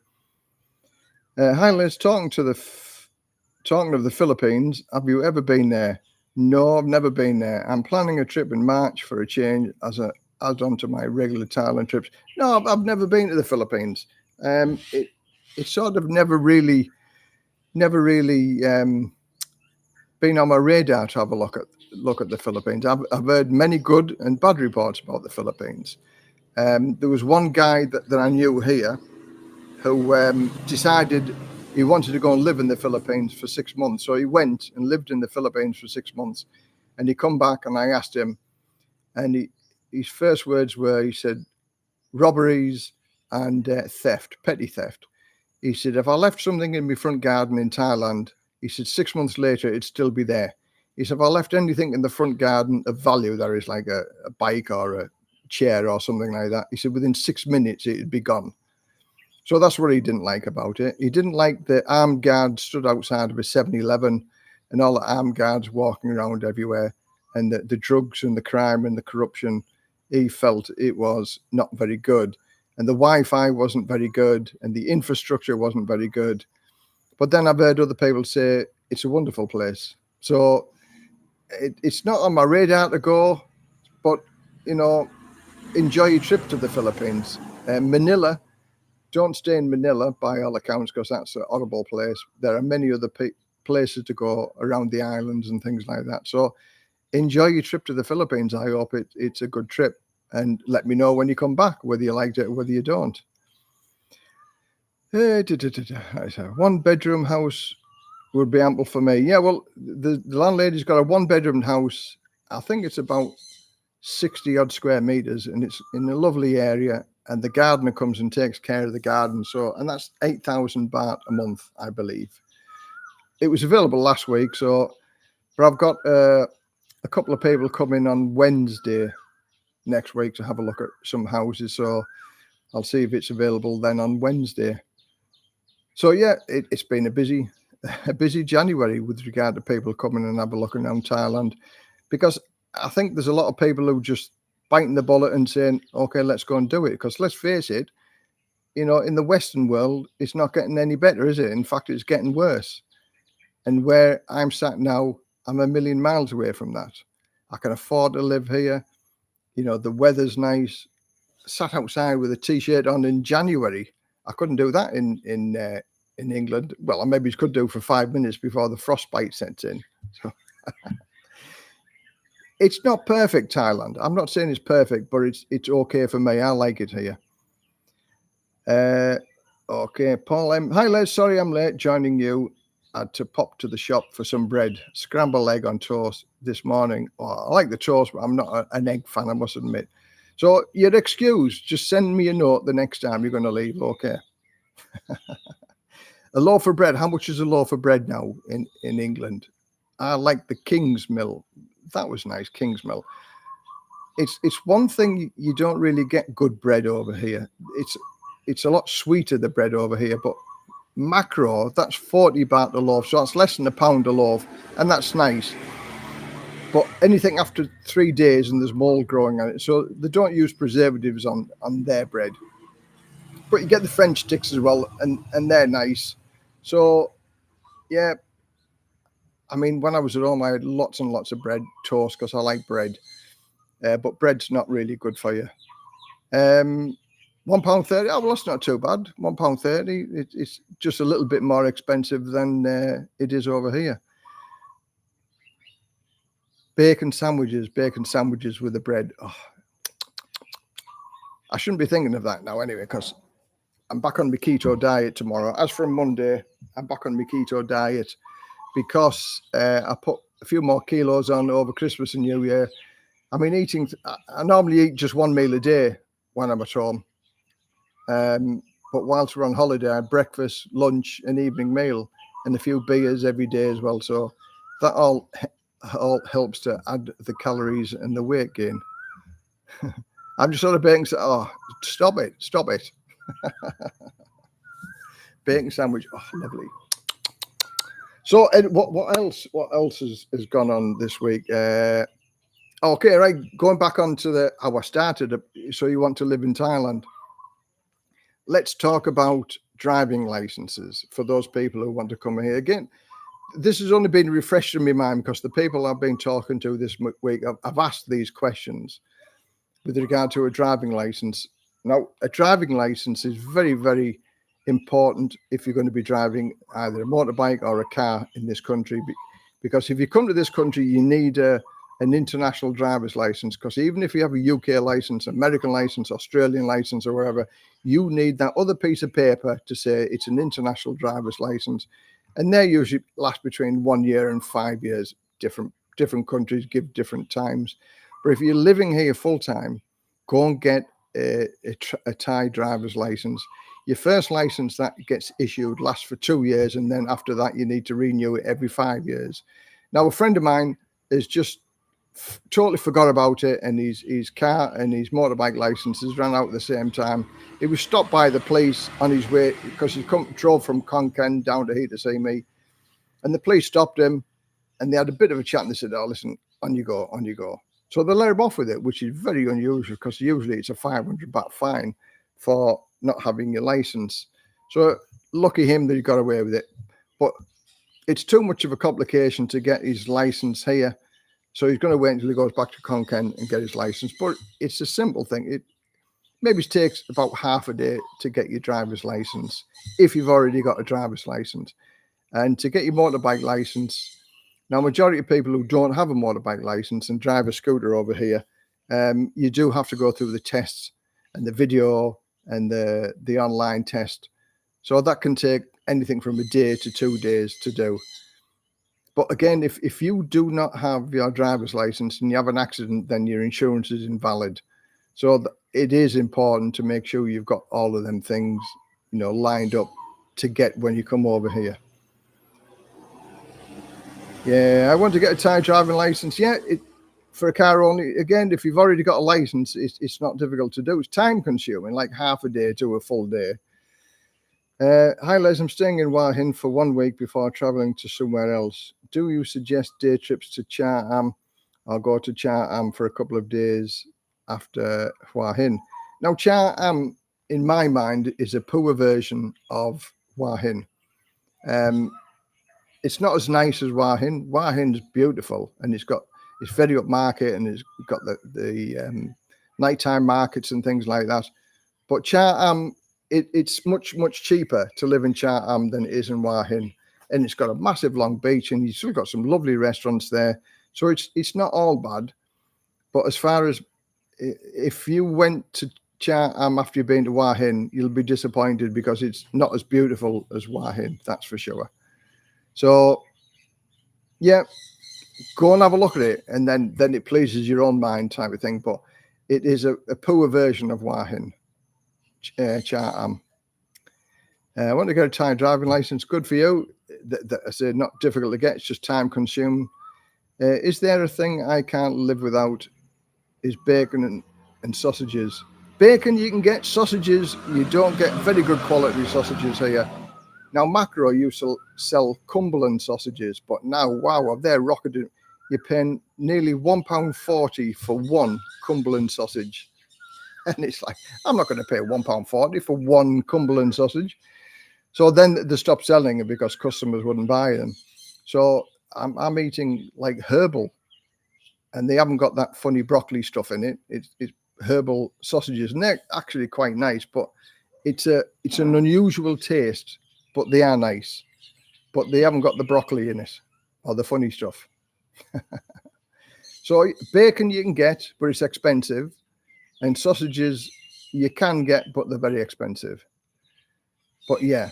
Hi, Liz. Talking of the Philippines, have you ever been there? No, I've never been there. I'm planning a trip in March for a change as on to my regular Thailand trips. No, I've never been to the Philippines. It's sort of never really been on my radar to have a look at the Philippines. I've heard many good and bad reports about the Philippines. There was one guy that I knew here who decided he wanted to go and live in the Philippines for 6 months. So he went and lived in the Philippines for 6 months, and he come back, and I asked him, and his first words were, he said, robberies and theft, petty theft. He said, if I left something in my front garden in Thailand, he said 6 months later, it'd still be there. He said, if I left anything in the front garden of value, that is like a bike or a chair or something like that, he said, within 6 minutes, it'd be gone. So that's what he didn't like about it. He didn't like the armed guards stood outside of a 7-Eleven and all the armed guards walking around everywhere, and the drugs and the crime and the corruption. He felt it was not very good. And the Wi-Fi wasn't very good, and the infrastructure wasn't very good. But then I've heard other people say it's a wonderful place. So it's not on my radar to go, but, you know, enjoy your trip to the Philippines. Manila, don't stay in Manila by all accounts, because that's a horrible place. There are many other places to go around the islands and things like that. So enjoy your trip to the Philippines. I hope it's a good trip. And let me know when you come back, whether you liked it or whether you don't. 1-bedroom house would be ample for me. Yeah, well, the landlady's got a 1-bedroom house. I think it's about 60 odd square meters, and it's in a lovely area. And the gardener comes and takes care of the garden. So, and that's 8,000 baht a month, I believe. It was available last week. So, but I've got a couple of people coming on Wednesday next week to have a look at some houses. So I'll see if it's available then on Wednesday. So yeah, it's been a busy January with regard to people coming and have a look around Thailand, because I think there's a lot of people who just biting the bullet and saying, okay, let's go and do it. Because let's face it, you know, in the Western world, it's not getting any better, is it? In fact, it's getting worse. And where I'm sat now, I'm a million miles away from that. I can afford to live here. You know, the weather's nice. Sat outside with a t-shirt on in January. I couldn't do that in England. Well, I maybe could do for 5 minutes before the frostbite sets in. So it's not perfect, Thailand. I'm not saying it's perfect, but it's okay for me. I like it here. Okay, Paul M. Hi, Les. Sorry I'm late joining you. I had to pop to the shop for some bread. Scrambled egg on toast this morning. Oh, I like the toast, but I'm not an egg fan, I must admit. So you're excused. Just send me a note the next time you're going to leave, okay? A loaf of bread. How much is a loaf of bread now in England? I like the King's Mill. That was nice, King's Mill. It's one thing you don't really get good bread over here. It's a lot sweeter, the bread over here, but macro, that's 40 baht a loaf, so that's less than £1 a loaf, and that's nice. But anything after 3 days and there's mold growing on it, so they don't use preservatives on their bread. But you get the French sticks as well, and they're nice. So, yeah, I mean, when I was at home, I had lots and lots of bread, toast, because I like bread. But bread's not really good for you. £1.30, oh, well, that's not too bad. £1.30, it's just a little bit more expensive than it is over here. Bacon sandwiches with the bread. Oh, I shouldn't be thinking of that now anyway, because I'm back on my keto diet tomorrow. As from Monday, I'm back on my keto diet because I put a few more kilos on over Christmas and New Year. I mean, I normally eat just one meal a day when I'm at home. But whilst we're on holiday, I have breakfast, lunch, and evening meal, and a few beers every day as well. So that all helps to add the calories and the weight gain. I'm just sort of bacon. Oh, stop it. Bacon sandwich. Oh, lovely. So, Ed, what else has gone on this week? Okay, right. Going back onto how I started. So you want to live in Thailand? Let's talk about driving licenses for those people who want to come here. Again, this has only been refreshed in my mind because the people I've been talking to this week, I've asked these questions with regard to a driving license. Now, a driving license is very, very important if you're going to be driving either a motorbike or a car in this country, because if you come to this country, you need an international driver's license, because even if you have a UK license, American license, Australian license, or whatever, you need that other piece of paper to say it's an international driver's license. And they usually last between 1 year and 5 years. Different countries give different times. But if you're living here full time, go and get a Thai driver's license. Your first license that gets issued lasts for 2 years, and then after that you need to renew it every 5 years. Now, a friend of mine has just totally forgot about it, and his car and his motorbike licenses ran out at the same time. He was stopped by the police on his way because he drove from Khon Kaen down to here to see me, and the police stopped him, and they had a bit of a chat, and they said, "Oh, listen, on you go." So they let him off with it, which is very unusual, because usually it's a 500 baht fine for not having your license. So lucky him that he got away with it. But it's too much of a complication to get his license here. So he's going to wait until he goes back to Khon Kaen and get his license. But it's a simple thing. It maybe takes about half a day to get your driver's license if you've already got a driver's license. And to get your motorbike license, now, majority of people who don't have a motorbike license and drive a scooter over here, you do have to go through the tests and the video and the online test. So that can take anything from a day to 2 days to do. But again, if you do not have your driver's license and you have an accident, then your insurance is invalid. So it is important to make sure you've got all of them things, lined up to get when you come over here. Yeah, I want to get a Thai driving license. Yeah, for a car only. Again, if you've already got a license, it's not difficult to do. It's time consuming, like half a day to a full day. Hi Les, I'm staying in Hua Hin for 1 week before traveling to somewhere else. Do you suggest day trips to Cha-Am? I'll go to Cha-Am for a couple of days after Hua Hin. Now, Cha-Am, in my mind, is a poor version of Hua Hin. It's not as nice as Hua Hin. Hua Hin's beautiful, and it's very upmarket, and it's got the nighttime markets and things like that. But Cha-Am, it's much cheaper to live in Cha-Am than it is in Hua Hin, and it's got a massive long beach, and you've still got some lovely restaurants there. So it's not all bad. But as far as if you went to Cha-Am after you've been to Hua Hin, you'll be disappointed because it's not as beautiful as Hua Hin, that's for sure. So yeah, go and have a look at it, and then it pleases your own mind type of thing. But it is a poor version of Hua Hin. Cha-Am. I want to get a Thai driving license. Good for you. I say not difficult to get. It's just time consuming. Is there a thing I can't live without? Is bacon and sausages. Bacon you can get. Sausages you don't get. Very good quality sausages here. Now Macro used to sell Cumberland sausages, but now wow, they're rocketed. You're paying nearly £1.40 for one Cumberland sausage. And it's like, I'm not going to pay £1.40 for one Cumberland sausage. So then they stopped selling it because customers wouldn't buy them. So I'm eating like herbal, and they haven't got that funny broccoli stuff in it. It's herbal sausages, and they're actually quite nice. But it's an unusual taste, but they are nice. But they haven't got the broccoli in it or the funny stuff. So bacon you can get, but it's expensive. And sausages you can get, but they're very expensive. But yeah,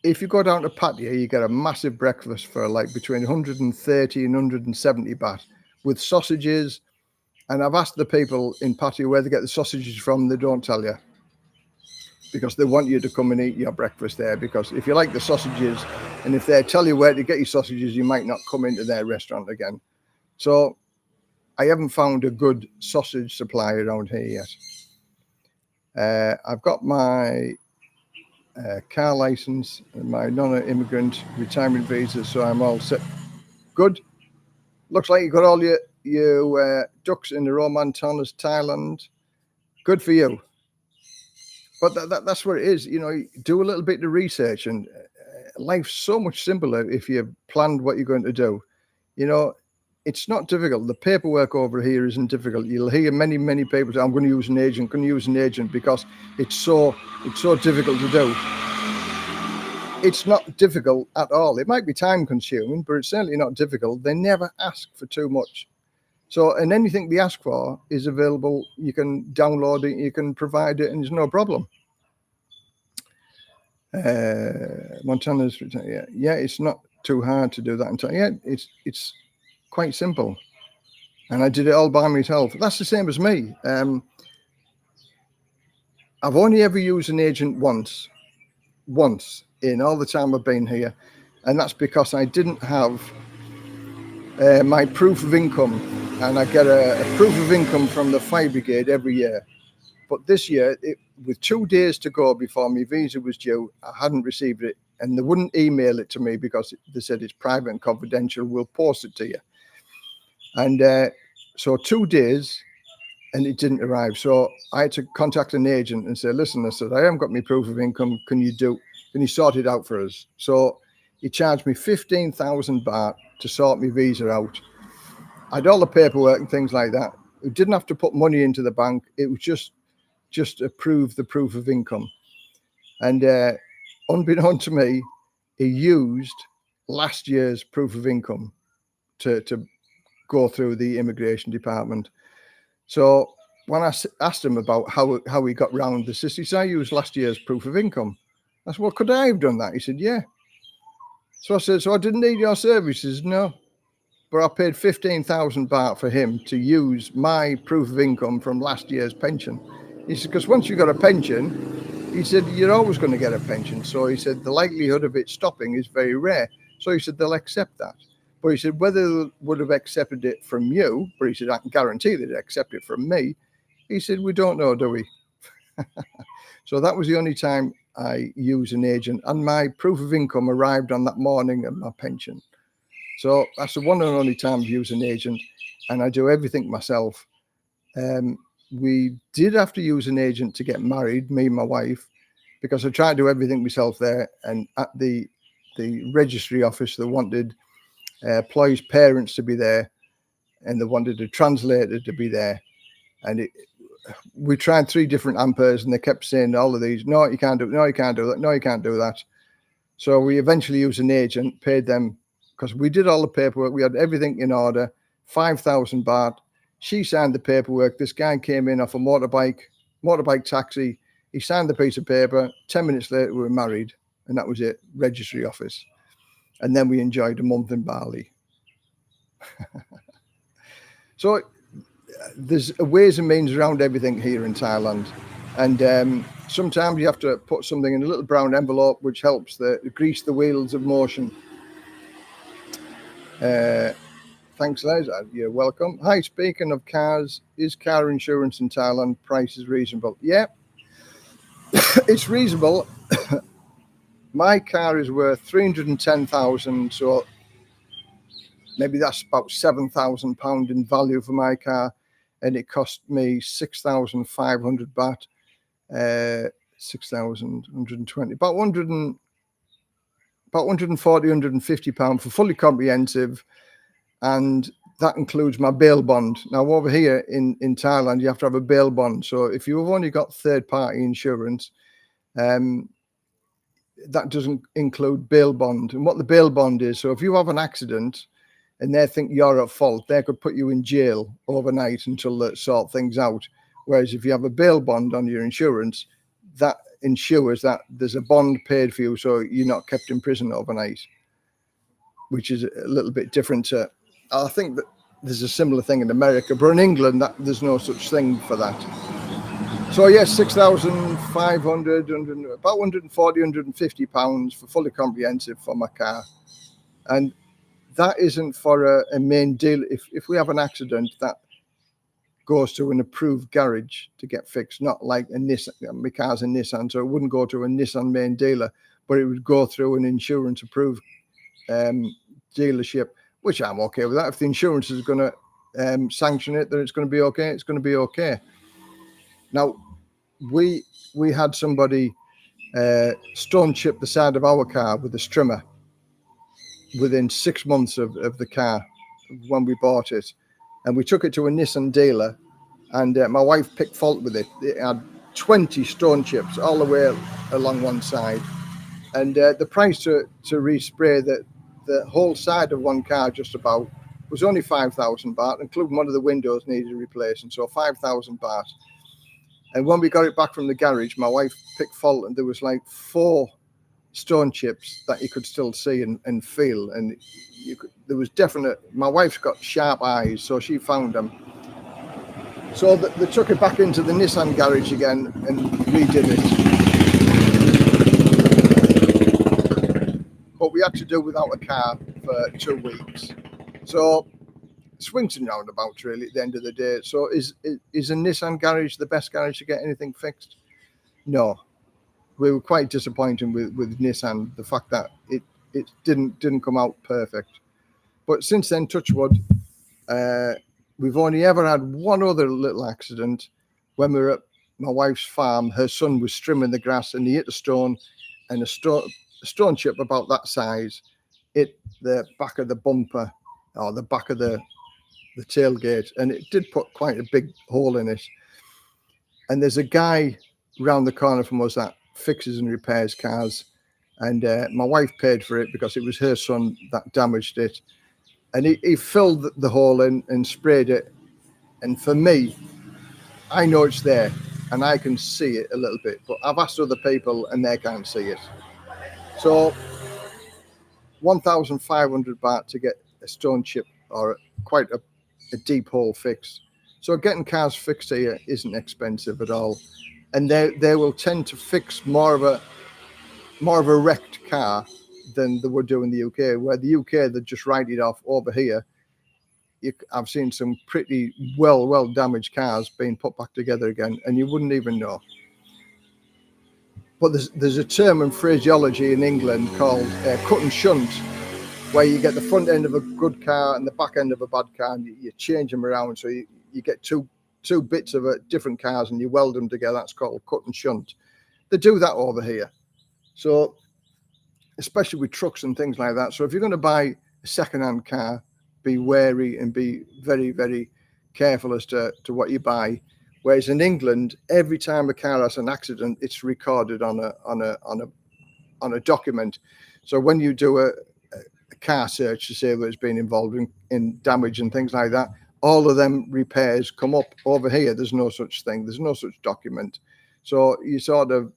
if you go down to Pattaya, you get a massive breakfast for like between 130 and 170 baht with sausages. And I've asked the people in Pattaya where they get the sausages from. They don't tell you because they want you to come and eat your breakfast there. Because if you like the sausages, and if they tell you where to get your sausages, you might not come into their restaurant again. So I haven't found a good sausage supply around here yet. I've got my car license and my non-immigrant retirement visa, so I'm all set. Good. Looks like you got all your ducks in the row, Montana's Thailand. Good for you. But that's what it is. Do a little bit of research, and life's so much simpler if you've planned what you're going to do. It's not difficult. The paperwork over here isn't difficult. You'll hear many people say, I'm going to use an agent, because it's so difficult to do. It's not difficult at all. It might be time consuming, but it's certainly not difficult. They never ask for too much. So, and anything they ask for is available. You can download it, you can provide it, and there's no problem. Montana's, yeah, it's not too hard to do that. Yeah, it's quite simple, and I did it all by myself. That's the same as me. I've only ever used an agent once in all the time I've been here, and that's because I didn't have my proof of income, and I get a proof of income from the fire brigade every year. But this year, with 2 days to go before my visa was due, I hadn't received it, and they wouldn't email it to me because they said it's private and confidential. We'll post it to you. And so 2 days, and it didn't arrive. So I had to contact an agent and say, listen, I said, I haven't got my proof of income. Can you sort it out for us? So he charged me 15,000 baht to sort my visa out. I had all the paperwork and things like that. We didn't have to put money into the bank. It was just approve the proof of income. And unbeknown to me, he used last year's proof of income to go through the immigration department. So when I asked him about how he got round the system, he said, I used last year's proof of income. I said, well, could I have done that? He said, yeah. So I said, so I didn't need your services? No. But I paid 15,000 baht for him to use my proof of income from last year's pension. He said, because once you got a pension, he said, you're always going to get a pension. So he said, the likelihood of it stopping is very rare. So he said, they'll accept that. But he said, whether they would have accepted it from you, but he said, I can guarantee they'd accept it from me. He said, we don't know, do we? So that was the only time I used an agent, and my proof of income arrived on that morning and my pension. So that's the one and only time I've used an agent, and I do everything myself. We did have to use an agent to get married, me and my wife, because I tried to do everything myself there. And at the registry office, they wanted Ploy's parents to be there, and they wanted a translator to be there. And we tried 3 different ampers, and they kept saying all of these, no, you can't do it, no, you can't do that, no, you can't do that. So we eventually used an agent, paid them, because we did all the paperwork. We had everything in order, 5,000 baht. She signed the paperwork. This guy came in off a motorbike taxi. He signed the piece of paper. 10 minutes later, we were married, and that was it, registry office. And then we enjoyed a month in Bali. So there's ways and means around everything here in Thailand. And sometimes you have to put something in a little brown envelope, which helps grease the wheels of motion. Thanks, Les. You're welcome. Hi, speaking of cars, is car insurance in Thailand prices reasonable? Yeah, it's reasonable. My car is worth 310,000, so maybe that's about £7,000 in value for my car, and it cost me 6,500 baht, 6,120, about 140, 150 pounds for fully comprehensive, and that includes my bail bond. Now over here in Thailand, you have to have a bail bond. So if you've only got third-party insurance, that doesn't include bail bond. And what the bail bond is, so if you have an accident and they think you're at fault, they could put you in jail overnight until they sort things out. Whereas if you have a bail bond on your insurance, that ensures that there's a bond paid for you, so you're not kept in prison overnight, which is a little bit different to, I think that there's a similar thing in America, but in England, there's no such thing for that. So yes, 6,500, about 140, 150 pounds for fully comprehensive for my car. And that isn't for a main deal. If we have an accident, that goes to an approved garage to get fixed, not like a Nissan. My car's a Nissan, so it wouldn't go to a Nissan main dealer, but it would go through an insurance approved dealership, which I'm okay with that. If the insurance is going to sanction it, then it's going to be okay. It's going to be okay. Now, we had somebody stone chip the side of our car with a strimmer within 6 months of the car when we bought it. And we took it to a Nissan dealer, and my wife picked fault with it. It had 20 stone chips all the way along one side. And the price to respray the whole side of one car just about was only 5,000 baht, including one of the windows needed replacing. So 5,000 baht. And when we got it back from the garage, my wife picked fault, and there was like 4 stone chips that you could still see and feel. And there was definite, my wife's got sharp eyes, so she found them. So they took it back into the Nissan garage again and redid it. But we had to do without a car for 2 weeks. So swings and roundabouts really at the end of the day. So is a Nissan garage the best garage to get anything fixed? No. We were quite disappointed with Nissan, the fact that it didn't come out perfect. But since then, touch wood, we've only ever had one other little accident when we were at my wife's farm. Her son was trimming the grass, and he hit a stone, and a stone chip about that size hit the back of the bumper or the back of the tailgate, and it did put quite a big hole in it. And there's a guy round the corner from us that fixes and repairs cars, and my wife paid for it because it was her son that damaged it, and he filled the hole in and sprayed it. And for me, I know it's there. and I can see it a little bit, but I've asked other people and they can't see it. So 1,500 baht to get a stone chip or quite a deep hole fixed. So getting cars fixed here isn't expensive at all, and they will tend to fix more of a wrecked car than they would do in the UK. Where the UK they just write it off. Over here, I've seen some pretty well damaged cars being put back together again, and you wouldn't even know. But there's a term and phraseology in England called cut and shunt, where you get the front end of a good car and the back end of a bad car, and you change them around. So you get two bits of different cars and you weld them together. That's called cut and shunt. They do that over here. So especially with trucks and things like that. So if you're going to buy a second-hand car, be wary and be very, very careful as to what you buy. Whereas in England, every time a car has an accident, it's recorded on a document. So when you do a car search to say that it's been involved in damage and things like that, all of them repairs come up. Over here. There's no such thing. There's no such document. So you sort of,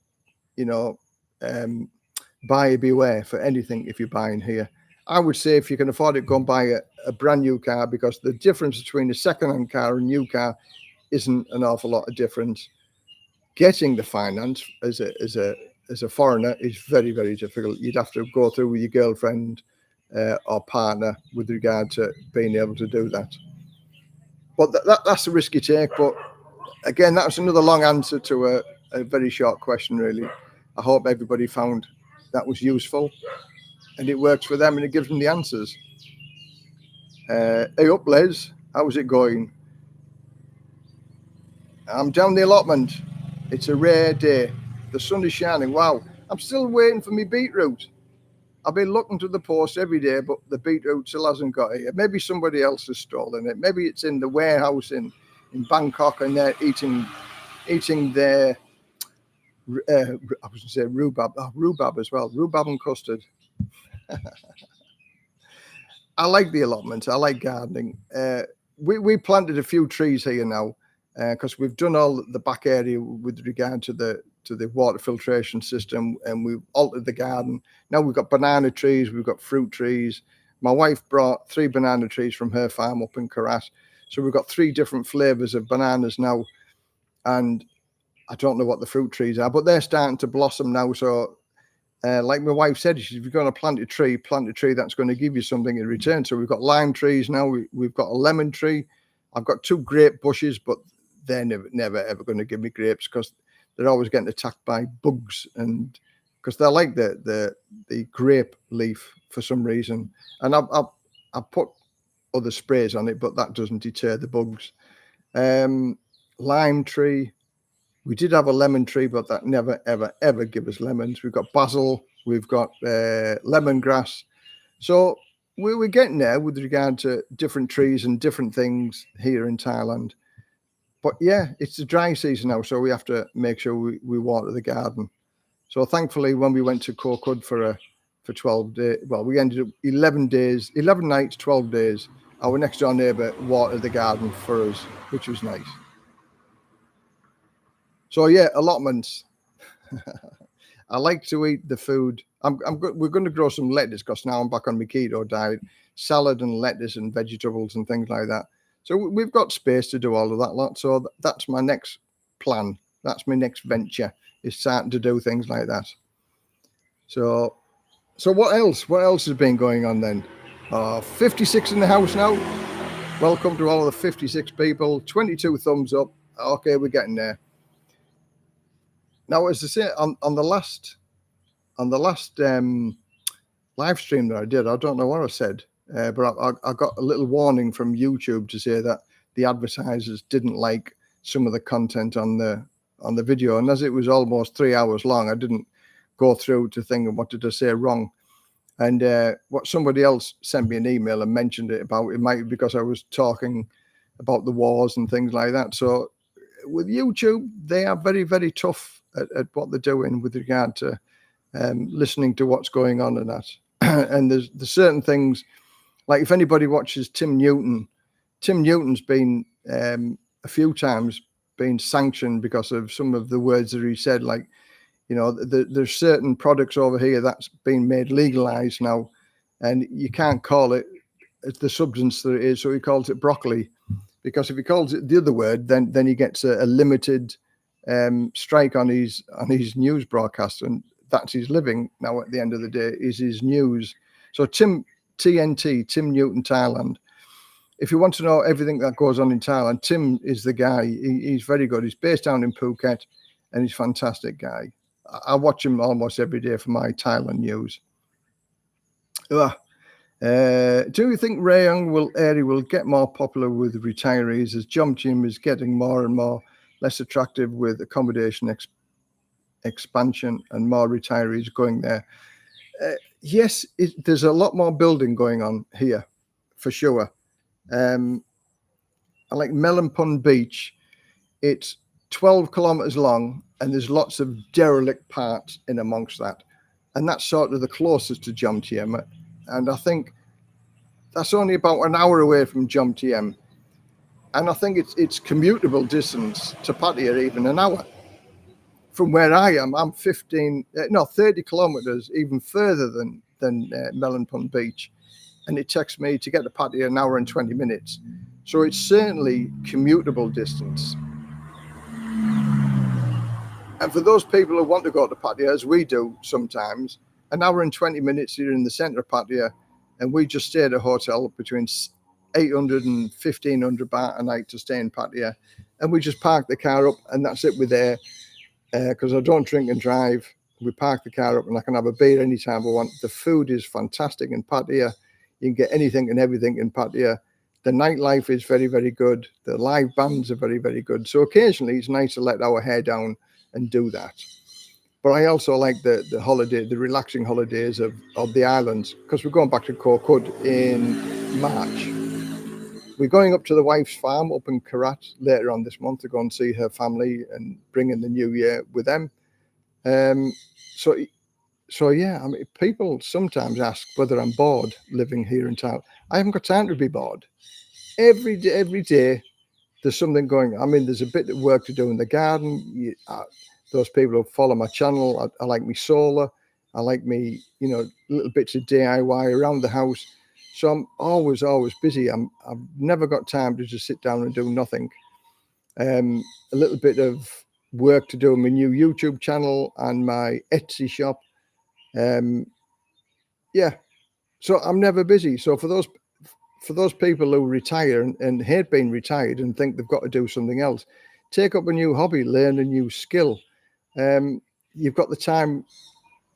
buyer beware for anything if you're buying here. I would say if you can afford it, go and buy a brand new car, because the difference between a second-hand car and a new car isn't an awful lot of difference. Getting the finance as a foreigner is very, very difficult. You'd have to go through with your girlfriend or partner with regard to being able to do that. But that's a risk you take. But again, that was another long answer to a very short question, really. I hope everybody found that was useful and it works for them and it gives them the answers. Hey up, Les. How's it going? I'm down the allotment. It's a rare day. The sun is shining. Wow. I'm still waiting for my beetroot. I've been looking to the post every day, but the beetroot still hasn't got here. Maybe somebody else has stolen it. Maybe it's in the warehouse in Bangkok and they're eating their, I was going to say rhubarb. Oh, rhubarb as well. Rhubarb and custard. I like the allotment. I like gardening. We planted a few trees here now because we've done all the back area with regard to the water filtration system, and we've altered the garden. Now we've got banana trees, we've got fruit trees. My wife brought 3 banana trees from her farm up in Karat. So we've got 3 different flavors of bananas now. And I don't know what the fruit trees are, but they're starting to blossom now. So like my wife said, if you're going to plant a tree that's going to give you something in return. So we've got lime trees now. We've got a lemon tree. I've got 2 grape bushes, but they're never ever going to give me grapes because they're always getting attacked by bugs, and because they're like the grape leaf for some reason. And I've put other sprays on it, but that doesn't deter the bugs. Lime tree. We did have a lemon tree, but that never, ever give us lemons. We've got basil. We've got lemongrass. So we're getting there with regard to different trees and different things here in Thailand. But yeah, it's the dry season now, so we have to make sure we water the garden. So thankfully, when we went to Koh Kud for 12 days, well, we ended up 11 nights, 12 days. Our next door neighbour watered the garden for us, which was nice. So yeah, allotments. I like to eat the food. We're going to grow some lettuce because now I'm back on my keto diet. Salad and lettuce and vegetables and things like that. So we've got space to do all of that lot. So that's my next plan. That's my next venture, is starting to do things like that. So what else? What else has been going on then? 56 in the house now. Welcome to all of the 56 people. 22 thumbs up. Okay, we're getting there. Now, as I say, on the last live stream that I did, I don't know what I said, but I got a little warning from YouTube to say that the advertisers didn't like some of the content on the video, and as it was almost 3 hours long, I didn't go through to think of what did I say wrong. And what somebody else sent me an email and mentioned it about, it might be because I was talking about the wars and things like that. So with YouTube, they are very, very tough at what they're doing with regard to listening to what's going on and that. And there's certain things, like if anybody watches Tim Newton's been a few times been sanctioned because of some of the words that he said. Like, you know, there's certain products over here that's been made legalized now, and you can't call it the substance that it is. So he calls it broccoli, because if he calls it the other word, then he gets a limited strike on his news broadcast, and that's his living now. At the end of the day, is his news. So Tim Newton, Thailand. If you want to know everything that goes on in Thailand, Tim is the guy. He's very good. He's based down in Phuket, and he's a fantastic guy. I watch him almost every day for my Thailand news. Do you think Rayong area will get more popular with retirees as Jom Jim is getting more and more less attractive with accommodation expansion and more retirees going there? Yes, there's a lot more building going on here, for sure. I like Melonpun Beach. It's 12 kilometers long, and there's lots of derelict parts in amongst that. And that's sort of the closest to Jom Tiem. And I think that's only about an hour away from Jom Tiem. And I think it's commutable distance to Pattaya, even an hour. From where I am, I'm 30 kilometers, even further than Melonpun Beach. And it takes me to get to Pattaya an hour and 20 minutes. So it's certainly commutable distance. And for those people who want to go to Pattaya, as we do sometimes, an hour and 20 minutes you're in the centre of Pattaya, and we just stay at a hotel between 800 and 1,500 baht a night to stay in Pattaya. And we just park the car up, and that's it. We're there. Because I don't drink and drive. We park the car up, and I can have a beer anytime I want. The food is fantastic in Pattaya. You can get anything and everything in Pattaya. The nightlife is very, very good. The live bands are very, very good. So occasionally it's nice to let our hair down and do that. But I also like the relaxing holidays of the islands, because we're going back to Koh Kud in March. We're going up to the wife's farm up in Karat later on this month to go and see her family and bring in the new year with them. So yeah, I mean, people sometimes ask whether I'm bored living here in town. I haven't got time to be bored. Every day there's something going on. I mean, there's a bit of work to do in the garden. Those people who follow my channel, I like me solar. I like me, little bits of DIY around the house. So I'm always busy. I've never got time to just sit down and do nothing. A little bit of work to do on my new YouTube channel and my Etsy shop. So I'm never busy. So for those people who retire and hate being retired and think they've got to do something else, take up a new hobby, learn a new skill. You've got the time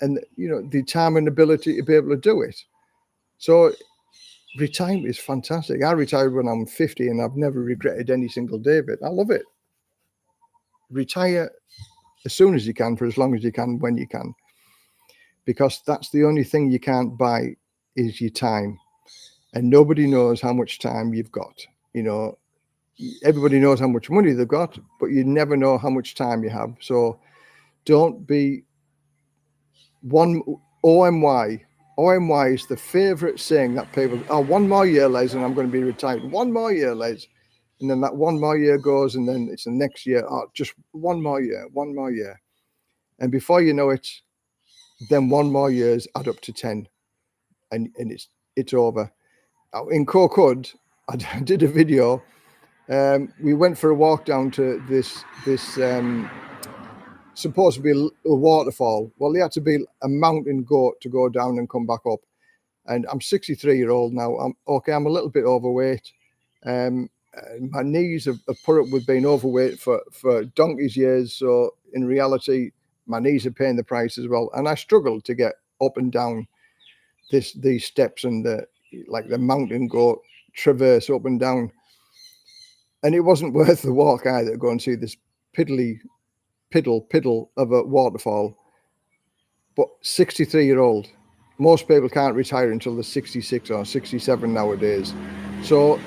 and the time and ability to be able to do it. So retirement is fantastic. I retired when I'm 50 and I've never regretted any single day of it. I love it. Retire as soon as you can, for as long as you can, when you can, because that's the only thing you can't buy is your time. And nobody knows how much time you've got. Everybody knows how much money they've got, but you never know how much time you have. So don't be OMY. OMY is the favorite saying that people, one more year, Les, and I'm going to be retired. One more year, Les. And then that one more year goes, and then it's the next year. Just one more year. And before you know it, then one more years add up to 10, and it's over. In Koh Kud, I did a video. We went for a walk down to this supposed to be a waterfall. Well, there had to be a mountain goat to go down and come back up. And I'm 63-year-old now. I'm a little bit overweight. My knees have put up with being overweight for donkey's years. So in reality, my knees are paying the price as well. And I struggled to get up and down these steps and the mountain goat traverse up and down. And it wasn't worth the walk either to go and see this piddle of a waterfall. But 63-year-old, most people can't retire until they're 66 or 67 nowadays. So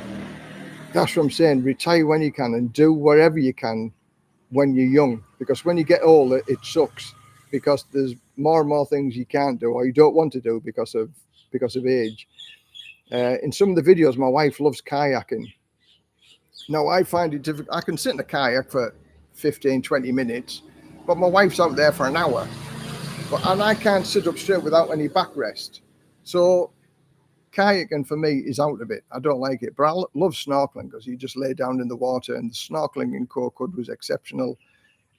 that's what I'm saying. Retire when you can and do whatever you can when you're young, because when you get older, it sucks, because there's more and more things you can't do or you don't want to do because of age. In some of the videos, my wife loves kayaking. Now, I find it difficult. I can sit in a kayak for 15, 20 minutes, but my wife's out there for an hour. And I can't sit up straight without any backrest. So kayaking for me is out of it. I don't like it, but I love snorkeling because you just lay down in the water, and the snorkeling in Kokud was exceptional,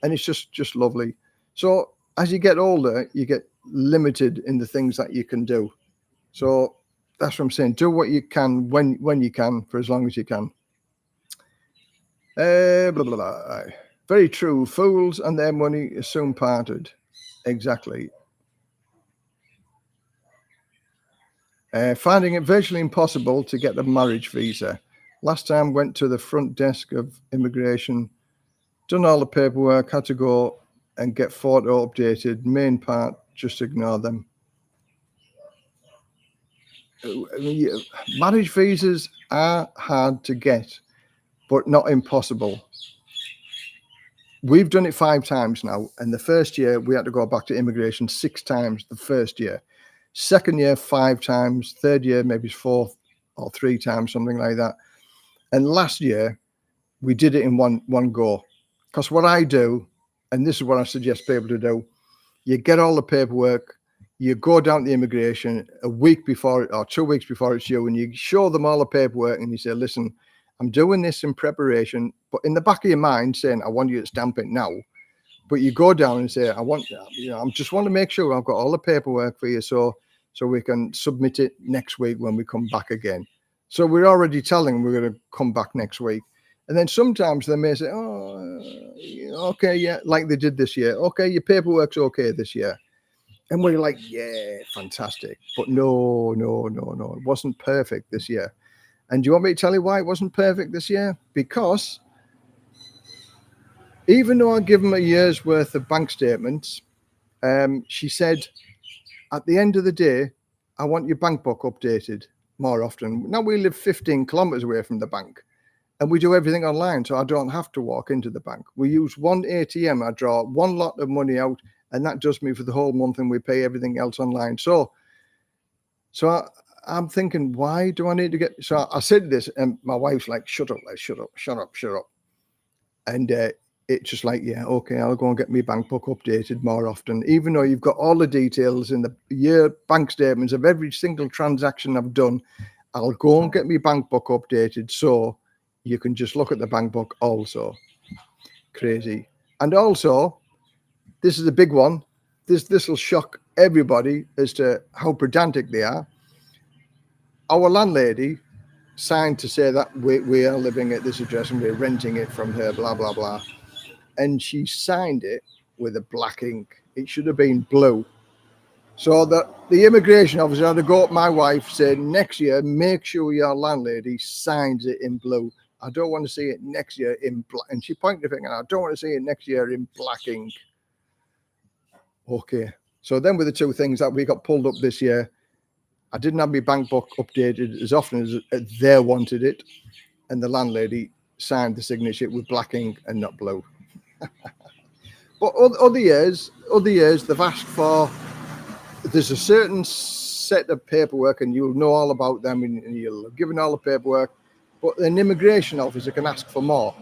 and it's just lovely. So as you get older, you get limited in the things that you can do. So that's what I'm saying. Do what you can when you can, for as long as you can. Blah, blah, blah. Very true. Fools and their money is soon parted. Exactly. Finding it virtually impossible to get a marriage visa. Last time went to the front desk of immigration, done all the paperwork, had to go and get photo updated. Main part, just ignore them. Marriage visas are hard to get, but not impossible. We've done it 5 times now, and the first year we had to go back to immigration 6 times the first year. Second year, 5 times. Third year, maybe 4 or 3 times, something like that. And last year, we did it in one go. Because what I do, and this is what I suggest people to do, you get all the paperwork, you go down to immigration a week before or 2 weeks before it's due, and you show them all the paperwork, and you say, listen, I'm doing this in preparation, but in the back of your mind saying, I want you to stamp it now. But you go down and say, I just want to make sure I've got all the paperwork for you so we can submit it next week when we come back again. So we're already telling them we're going to come back next week. And then sometimes they may say, oh, okay, yeah, like they did this year. Okay, your paperwork's okay this year. And we're like, yeah, fantastic. But no, it wasn't perfect this year. And do you want me to tell you why it wasn't perfect this year? Because even though I give them a year's worth of bank statements, she said, at the end of the day, I want your bank book updated more often. Now we live 15 kilometers away from the bank, and we do everything online, so I don't have to walk into the bank. We use one ATM. I draw one lot of money out, and that does me for the whole month, and we pay everything else online. So I'm thinking, why do I need to get... So I said this, and my wife's like, shut up. And it's just like, yeah, okay, I'll go and get my bank book updated more often, even though you've got all the details in the year bank statements of every single transaction I've done. I'll go and get my bank book updated so you can just look at the bank book also. Crazy. And also, this is a big one. This will shock everybody as to how pedantic they are. Our landlady signed to say that we are living at this address and we're renting it from her, blah, blah, blah. And she signed it with a black ink. It should have been blue. So the immigration officer had to go up my wife saying, next year, make sure your landlady signs it in blue. I don't want to see it next year in black. And she pointed the finger, I don't want to see it next year in black ink. Okay. So then with the 2 things that we got pulled up this year, I didn't have my bank book updated as often as they wanted it. And the landlady signed the signature with black ink and not blue. But other years, they've asked for, there's a certain set of paperwork and you'll know all about them and you'll have given all the paperwork, but an immigration officer can ask for more.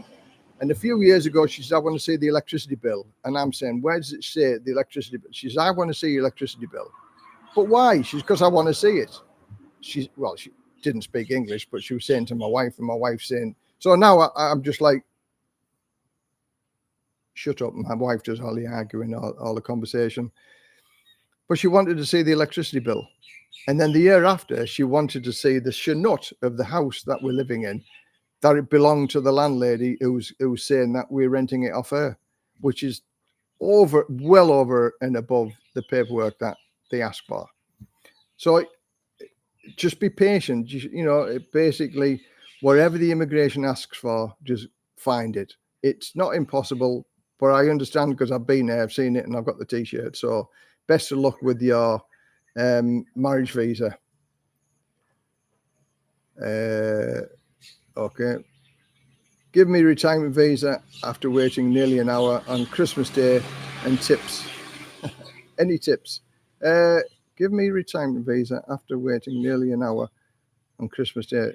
And a few years ago, she said, I want to see the electricity bill. And I'm saying, where does it say the electricity bill? She says, I want to see your electricity bill. But why? She's because I want to see it. She didn't speak English, but she was saying to my wife, and my wife's saying, so now I'm just like, shut up. My wife does all the arguing, all the conversation. But she wanted to see the electricity bill. And then the year after, she wanted to see the shenut of the house that we're living in, that it belonged to the landlady who was saying that we're renting it off her, which is well over and above the paperwork that they asked for. So just be patient. Basically, whatever the immigration asks for, just find it. It's not impossible, but I understand because I've been there, I've seen it, and I've got the T-shirt. So best of luck with your marriage visa. Okay. Give me retirement visa after waiting nearly an hour on Christmas Day and tips. Any tips? Give me retirement visa after waiting nearly an hour on Christmas Day.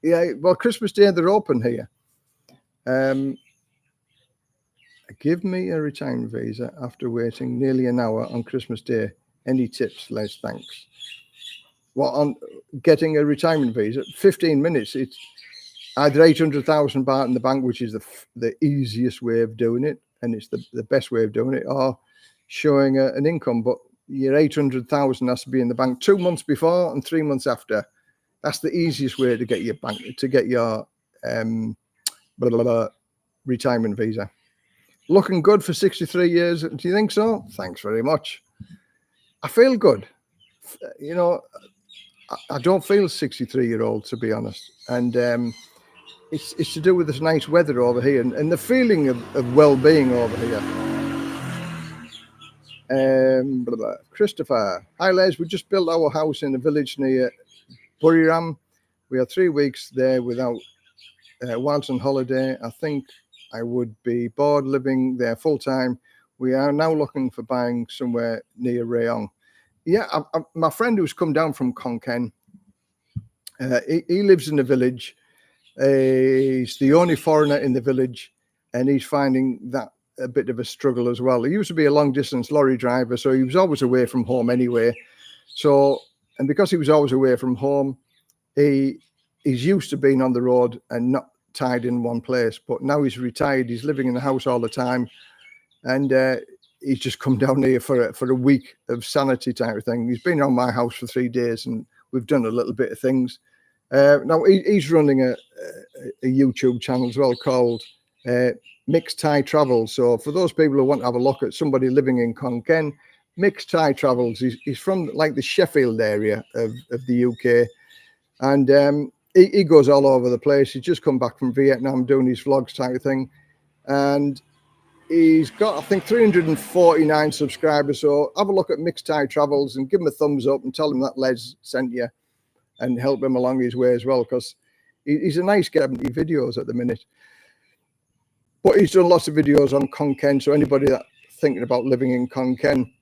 Yeah, well, Christmas Day, they're open here. Give me a retirement visa after waiting nearly an hour on Christmas Day. Any tips, Les? Thanks. Well, on getting a retirement visa, 15 minutes. It's either 800,000 baht in the bank, which is the easiest way of doing it, and it's the best way of doing it, or showing an income. But your 800,000 has to be in the bank 2 months before and 3 months after. That's the easiest way to get your retirement visa. Looking good for 63 years. Do you think so? Thanks very much. I feel good. You know, I don't feel 63-year-old, to be honest. And it's to do with this nice weather over here and the feeling of well-being over here. Christopher, hi Les, we just built our house in a village near Buriram. We are 3 weeks there without whilst on holiday. I think I would be bored living there full time. We are now looking for buying somewhere near Rayong. Yeah, my friend who's come down from Khon Kaen, he lives in the village. He's the only foreigner in the village, and he's finding that a bit of a struggle as well. He used to be a long distance lorry driver, so he was always away from home anyway. So, and because he was always away from home, he's used to being on the road and not tied in one place. But now he's retired, he's living in the house all the time, and he's just come down here for a week of sanity type of thing. He's been around my house for 3 days, and we've done a little bit of things. Now he's running a YouTube channel as well called Mixed Thai Travels. So for those people who want to have a look at somebody living in Khon Kaen, Mixed Thai Travels. He's from like the Sheffield area of the UK, and he goes all over the place. He's just come back from Vietnam doing his vlogs type of thing, and he's got, I think, 349 subscribers. So have a look at Mixed Thai Travels and give him a thumbs up and tell him that Les sent you, and help him along his way as well, because he's a nice guy. Videos at the minute, but he's done lots of videos on Khon Kaen. So anybody that's thinking about living in Khon Kaen,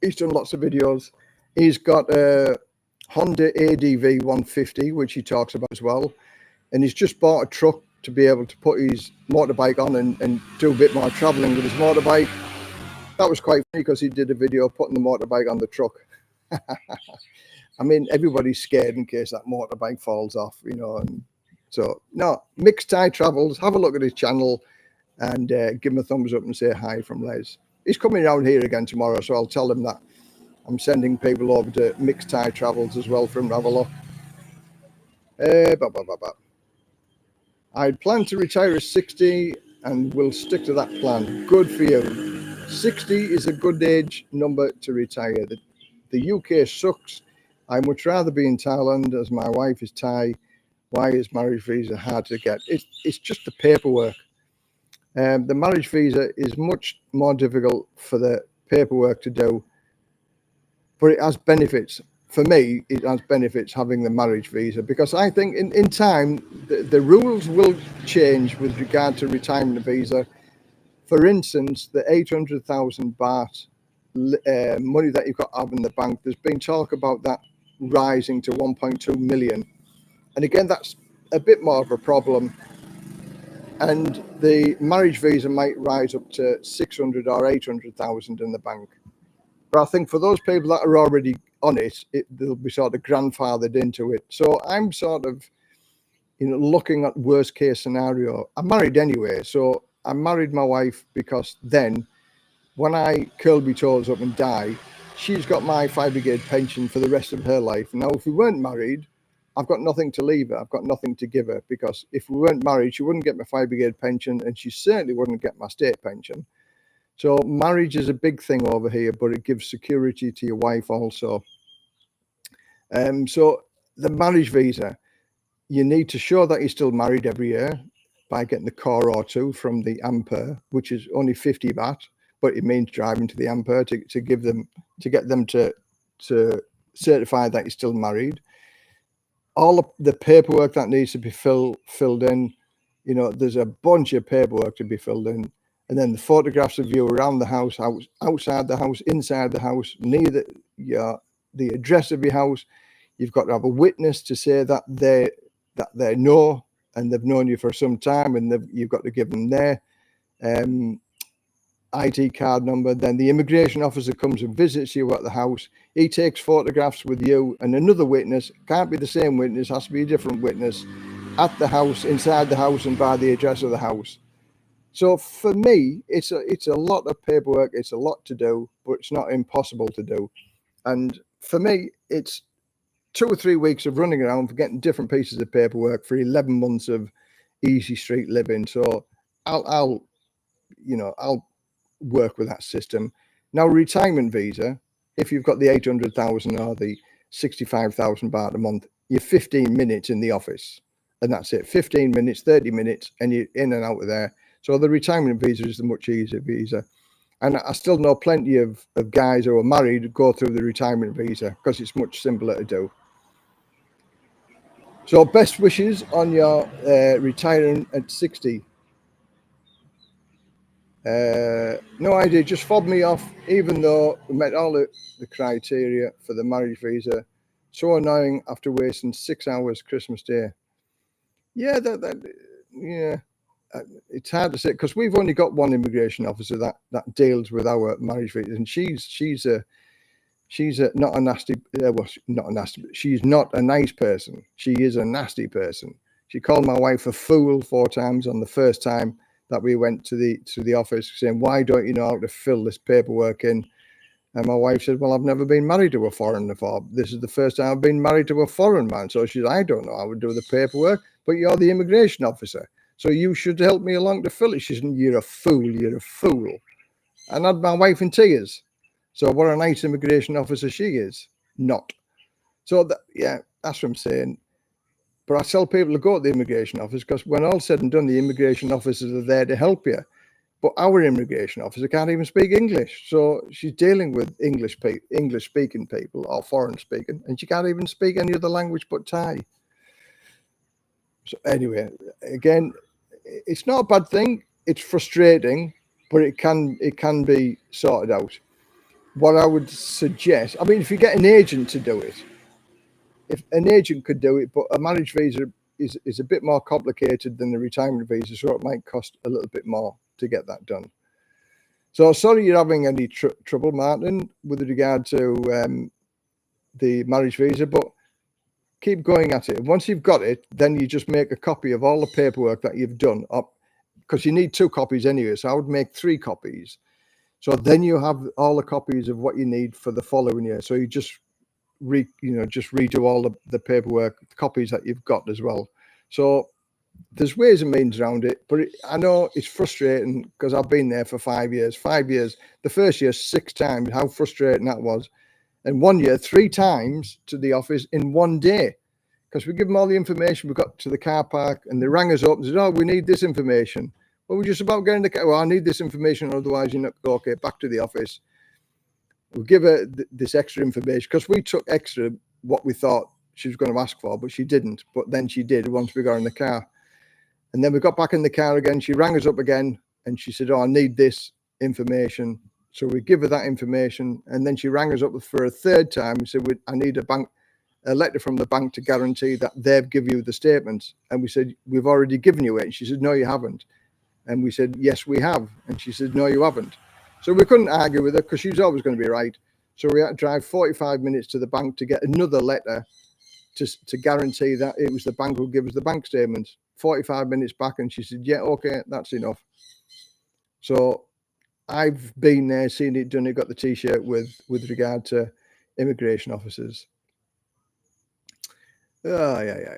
he's done lots of videos. He's got a Honda ADV 150, which he talks about as well, and he's just bought a truck to be able to put his motorbike on and do a bit more traveling with his motorbike. That was quite funny because he did a video putting the motorbike on the truck. I mean, everybody's scared in case that motorbike falls off, you know. And so, no, Mixed Thai Travels, have a look at his channel and give him a thumbs up and say hi from Les. He's coming around here again tomorrow, so I'll tell him that I'm sending people over to Mixed Thai Travels as well for him to have a look. I'd plan to retire at 60 and will stick to that plan. Good for you. 60 is a good age number to retire. The UK sucks. I'd much rather be in Thailand as my wife is Thai. Why is marriage visa hard to get? It's just the paperwork. The marriage visa is much more difficult for the paperwork to do, but it has benefits. For me, it has benefits having the marriage visa, because I think in time, the rules will change with regard to retirement visa. For instance, the 800,000 baht money that you've got to have in the bank, there's been talk about that rising to 1.2 million. And again, that's a bit more of a problem. And the marriage visa might rise up to 600 or 800,000 in the bank. But I think for those people that are already on it, they'll be sort of grandfathered into it. So I'm sort of, looking at worst case scenario. I'm married anyway, so I married my wife because then when I curl my toes up and die, she's got my fire brigade pension for the rest of her life. Now, if we weren't married, I've got nothing to leave her. I've got nothing to give her, because if we weren't married, she wouldn't get my fire brigade pension, and she certainly wouldn't get my state pension. So marriage is a big thing over here, but it gives security to your wife also. So the marriage visa, you need to show that you're still married every year by getting the car or two from the Ampere, which is only 50 baht, but it means driving to the Ampere to get them to certify that you're still married. All of the paperwork that needs to be filled in, there's a bunch of paperwork to be filled in. And then the photographs of you around the house, outside the house, inside the house, near the address of your house. You've got to have a witness to say that they know, and they've known you for some time, and you've got to give them their ID card number. Then the immigration officer comes and visits you at the house. He takes photographs with you and another witness. Can't be the same witness, has to be a different witness at the house, inside the house, and by the address of the house. So for me, it's a lot of paperwork. It's a lot to do, but it's not impossible to do. And for me, it's 2 or 3 weeks of running around for getting different pieces of paperwork for 11 months of easy street living. So I'll work with that system. Now, retirement visa, if you've got the 800,000 or the 65,000 baht a month, you're 15 minutes in the office, and that's it. 15 minutes, 30 minutes, and you're in and out of there. So the retirement visa is a much easier visa. And I still know plenty of guys who are married who go through the retirement visa because it's much simpler to do. So best wishes on your retiring at 60. No idea, just fob me off, even though we met all the criteria for the marriage visa. So annoying after wasting 6 hours Christmas Day. Yeah, yeah. It's hard to say because we've only got one immigration officer that deals with our marriage visa, and she's not a nasty. Well, not a nasty. She's not a nice person. She is a nasty person. She called my wife a fool 4 times on the first time that we went to the office, saying, "Why don't you know how to fill this paperwork in?" And my wife said, "Well, I've never been married to a foreigner before. This is the first time I've been married to a foreign man." So she said, "I don't know how to do the paperwork, but you're the immigration officer, so you should help me along to fill it." She said, "You're a fool. You're a fool." And I had my wife in tears. So what a nice immigration officer she is. Not. So that's what I'm saying. But I tell people to go to the immigration office because when all said and done, the immigration officers are there to help you. But our immigration officer can't even speak English. So she's dealing with English-speaking people or foreign-speaking, and she can't even speak any other language but Thai. So anyway, again, it's not a bad thing. It's frustrating, but it can be sorted out. What I would suggest, I mean, if you get an agent to do it, if an agent could do it, but a marriage visa is a bit more complicated than the retirement visa, so it might cost a little bit more to get that done. So sorry you're having any trouble, Martin, with regard to the marriage visa, but keep going at it. Once you've got it, then you just make a copy of all the paperwork that you've done up, because you need 2 copies anyway. So I would make 3 copies. So then you have all the copies of what you need for the following year. So you just redo all the paperwork, the copies that you've got as well. So there's ways and means around it, but I know it's frustrating because I've been there for 5 years. 5 years, the first year 6 times, how frustrating that was. And 1 year, 3 times to the office in 1 day, because we give them all the information. We got to the car park and they rang us up and said, "Oh, we need this information." Well, we're just about getting the car. "Well, I need this information, otherwise you're not go okay, back to the office." We'll give her this extra information because we took extra what we thought she was going to ask for, but she didn't. But then she did once we got in the car. And then we got back in the car again. She rang us up again and she said, "Oh, I need this information." So we give her that information. And then she rang us up for a 3rd time and said, "I need a letter from the bank to guarantee that they've given you the statements." And we said, "We've already given you it." And she said, "No, you haven't." And we said, "Yes, we have." And she said, "No, you haven't." So we couldn't argue with her because she was always going to be right. So we had to drive 45 minutes to the bank to get another letter to guarantee that it was the bank who give us the bank statements. 45 minutes back, and she said, "Yeah, okay, that's enough." So I've been there, seen it done it, got the T-shirt with regard to immigration officers. Oh, yeah.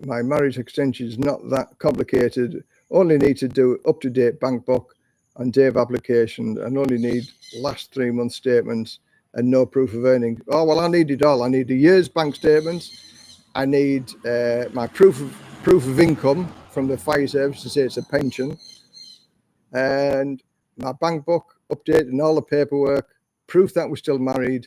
My marriage extension is not that complicated. Only need to do up-to-date bank book and day of application, and only need last 3 months statements and no proof of earnings. Oh, well, I need it all. I need a year's bank statements. I need my proof of income from the fire service to say it's a pension, and my bank book update and all the paperwork, proof that we're still married.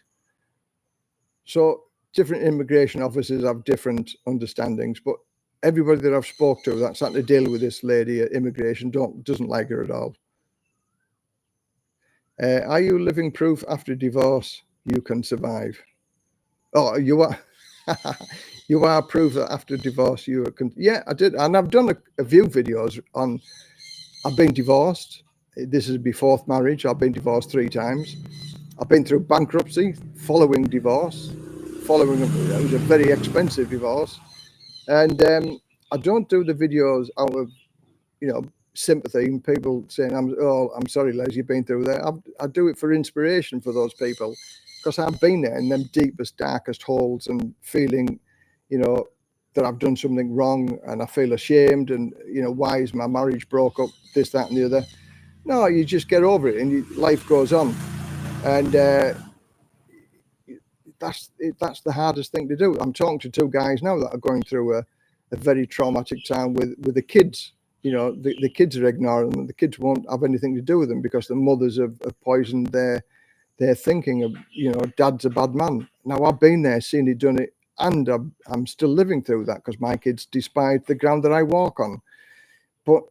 So different immigration officers have different understandings, but everybody that I've spoke to that's had to deal with this lady at immigration doesn't like her at all. Are you living proof after divorce you can survive? Oh, you are. You are proof that after divorce you can. Yeah, I did, and I've done a few videos on I've been divorced. This is my fourth marriage. I've been divorced 3 times. I've been through bankruptcy following divorce. It was a very expensive divorce. And I don't do the videos out of, sympathy and people saying, I'm sorry, Les, you've been through that. I do it for inspiration for those people, because I've been there in them deepest, darkest holes and feeling, that I've done something wrong, and I feel ashamed, and, why is my marriage broke up, this, that, and the other. No, you just get over it and life goes on. And that's the hardest thing to do. I'm talking to 2 guys now that are going through a very traumatic time with the kids. The kids are ignoring them. The kids won't have anything to do with them because the mothers have poisoned their thinking of, dad's a bad man. Now, I've been there, seen it, done it, and I'm still living through that because my kids despise the ground that I walk on. But,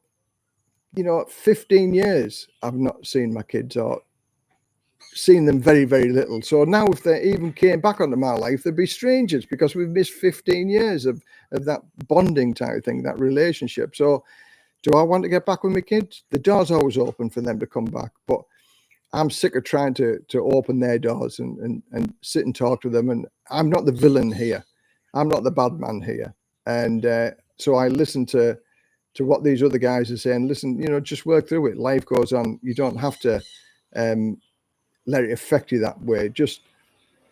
15 years I've not seen my kids or seen them very, very little. So now if they even came back onto my life, they'd be strangers because we've missed 15 years of that bonding type thing, that relationship. So do I want to get back with my kids? The door's always open for them to come back. But I'm sick of trying to open their doors and sit and talk to them. And I'm not the villain here. I'm not the bad man here. And so I listen to what these other guys are saying. Listen, just work through it. Life goes on. You don't have to let it affect you that way.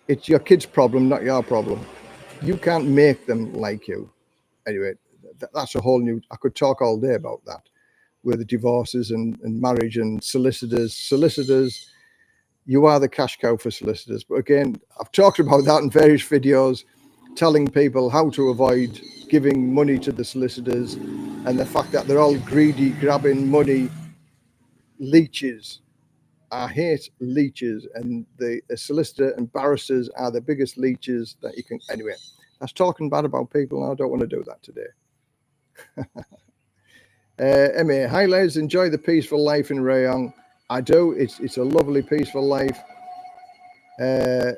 It's your kid's problem, not your problem. You can't make them like you. Anyway, that's a whole new, I could talk all day about that, with the divorces and marriage and solicitors. You are the cash cow for solicitors. But again, I've talked about that in various videos, telling people how to avoid giving money to the solicitors and the fact that they're all greedy, grabbing money, leeches. I hate leeches, and the solicitor and barristers are the biggest leeches that you can. Anyway, that's talking bad about people. I don't want to do that today. Emma, hi Les, enjoy the peaceful life in Rayong. I do. It's a lovely, peaceful life.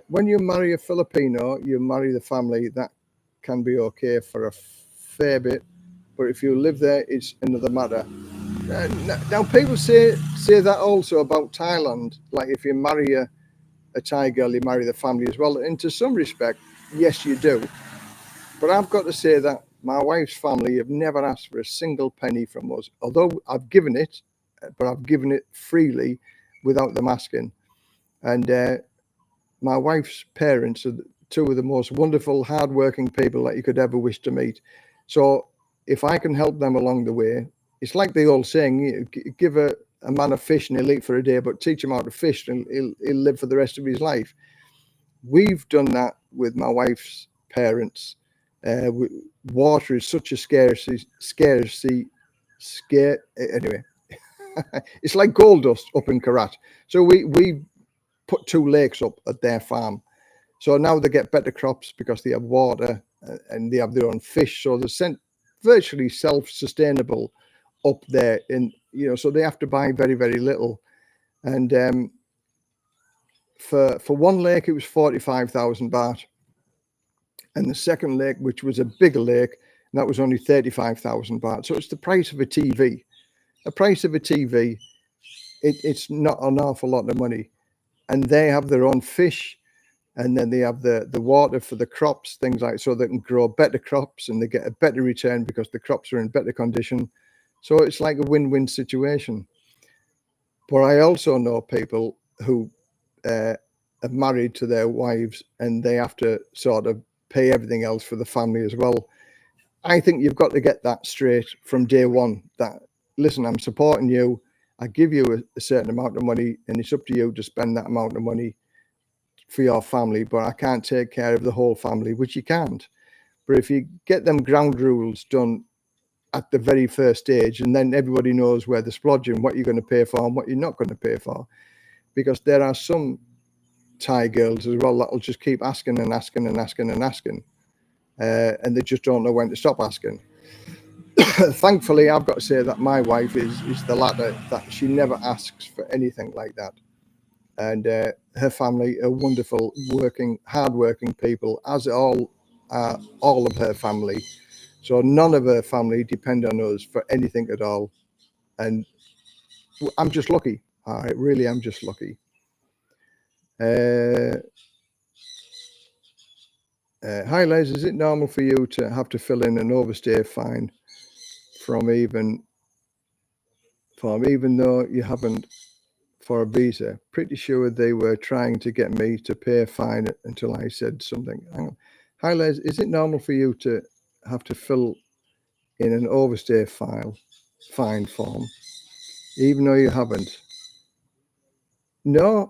When you marry a Filipino, you marry the family. That can be okay for a fair bit, but if you live there, it's another matter. Now people say that also about Thailand. Like if you marry a Thai girl, you marry the family as well. And to some respect, yes, you do. But I've got to say that my wife's family have never asked for a single penny from us. Although I've given it, but I've given it freely without them asking. And my wife's parents are 2 of the most wonderful, hardworking people that you could ever wish to meet. So if I can help them along the way, it's like the old saying, give a man a fish and he'll eat for a day, but teach him how to fish and he'll live for the rest of his life. We've done that with my wife's parents. Water is such a anyway. It's like gold dust up in Karat. So we put 2 lakes up at their farm. So now they get better crops because they have water and they have their own fish. So they're virtually self-sustainable up there. So they have to buy very, very little. And for 1 lake, it was 45,000 baht. And the second lake, which was a bigger lake, that was only 35,000 baht. So it's the price of a TV. The price of a TV, it's not an awful lot of money. And they have their own fish, and then they have the water for the crops, things like, so they can grow better crops and they get a better return because the crops are in better condition. So it's like a win-win situation. But I also know people who are married to their wives and they have to sort of pay everything else for the family as well. I think you've got to get that straight from day one, that, listen, I'm supporting you. I give you a certain amount of money and it's up to you to spend that amount of money for your family, but I can't take care of the whole family, which you can't. But if you get them ground rules done at the very first stage, and then everybody knows where they're splodging, what you're going to pay for and what you're not going to pay for, because there are some Thai girls as well that'll just keep asking and asking and asking and asking, and they just don't know when to stop asking. Thankfully, I've got to say that my wife is the latter, that she never asks for anything like that. And her family are wonderful, hard-working people, as all of her family. So none of her family depend on us for anything at all. And I'm just lucky. I really am just lucky. Hi Les, is it normal for you to have to fill in an overstay fine from even though you haven't for a visa? Pretty sure they were trying to get me to pay a fine until I said something. Hang on. Hi Les, is it normal for you to have to fill in an overstay fine form even though you haven't? No.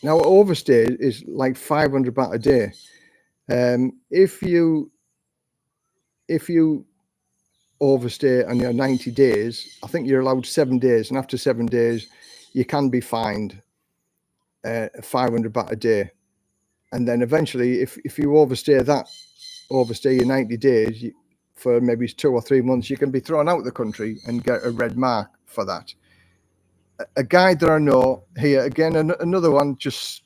Now overstay is like 500 baht a day. If you overstay on your 90 days, I think you're allowed 7 days, and after 7 days, you can be fined 500 baht a day. And then eventually, if you overstay your 90 days for maybe 2 or 3 months, you can be thrown out of the country and get a red mark for that. A guy that I know here, again, another one just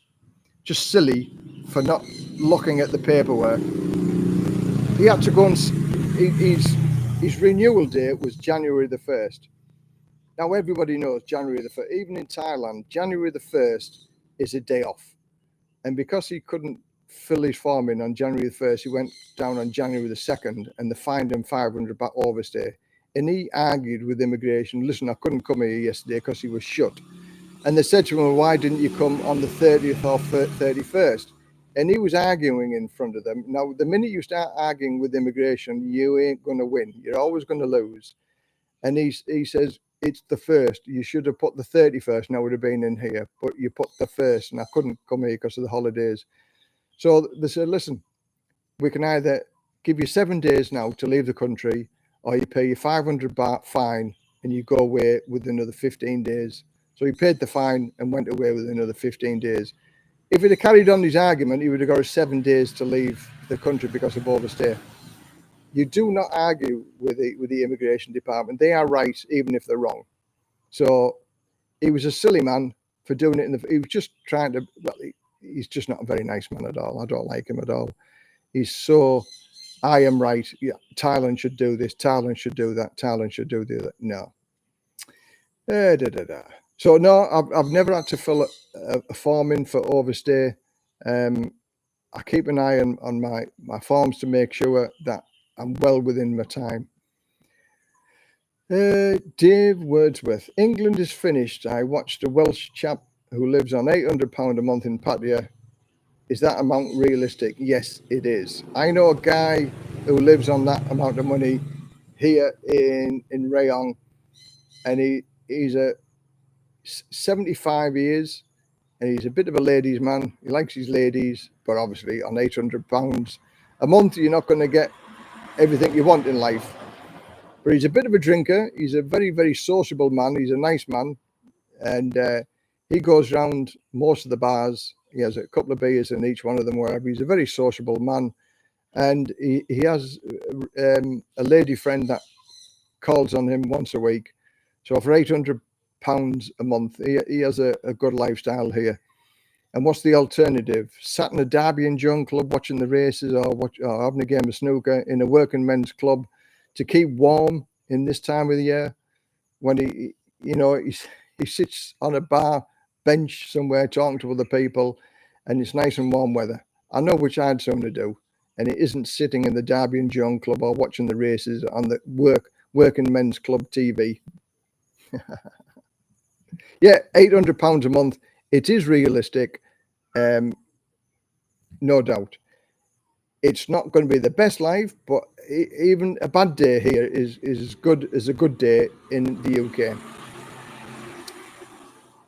silly for not looking at the paperwork. He had to go and his renewal date was January the 1st. Now everybody knows January the 1st. Even in Thailand, January the 1st is a day off. And because he couldn't fill his form in on January the 1st, he went down on January the 2nd, and they fined him 500 baht overstay. And he argued with immigration, listen, I couldn't come here yesterday because he was shut. And they said to him, well, why didn't you come on the 30th or 31st? And he was arguing in front of them. Now, the minute you start arguing with immigration, you ain't going to win. You're always going to lose. And he says, it's the 1st. You should have put the 31st, and I would have been in here. But you put the 1st, and I couldn't come here because of the holidays. So they said, listen, we can either give you 7 days now to leave the country, or you pay your 500 baht fine, and you go away with another 15 days. So he paid the fine and went away with another 15 days. If he'd have carried on his argument, he would have got 7 days to leave the country because of overstay. You do not argue with the immigration department. They are right, even if they're wrong. So he was a silly man for doing it. He was just trying to, well, he's just not a very nice man at all. I don't like him at all. He's so, I am right. Yeah, Thailand should do this. Thailand should do that. Thailand should do that. No. So no, I've never had to fill a form in for overstay. I keep an eye on my forms to make sure that I'm well within my time. Dave Wordsworth, England is finished. I watched a Welsh chap who lives on £800 a month in Pattaya. Is that amount realistic? Yes, it is. I know a guy who lives on that amount of money here in Rayong, and he's a 75 years, and he's a bit of a ladies' man. He likes his ladies, but obviously on £800 a month, you're not going to get everything you want in life. But he's a bit of a drinker. He's a very, very sociable man. He's a nice man, and he goes around most of the bars. He has a couple of beers in each one of them, wherever. He's a very sociable man, and he has a lady friend that calls on him once a week. So for £800 a month, he has a good lifestyle here. And what's the alternative? Sat in a Derby and Joan club watching the races, or having a game of snooker in a working men's club to keep warm in this time of the year, when he sits on a bar bench somewhere talking to other people, and it's nice and warm weather. I know which I had something to do, and it isn't sitting in the Derby and Joan club or watching the races on the working men's club TV. Yeah, £800 a month. It is realistic, no doubt. It's not going to be the best life, but even a bad day here is as good as a good day in the UK.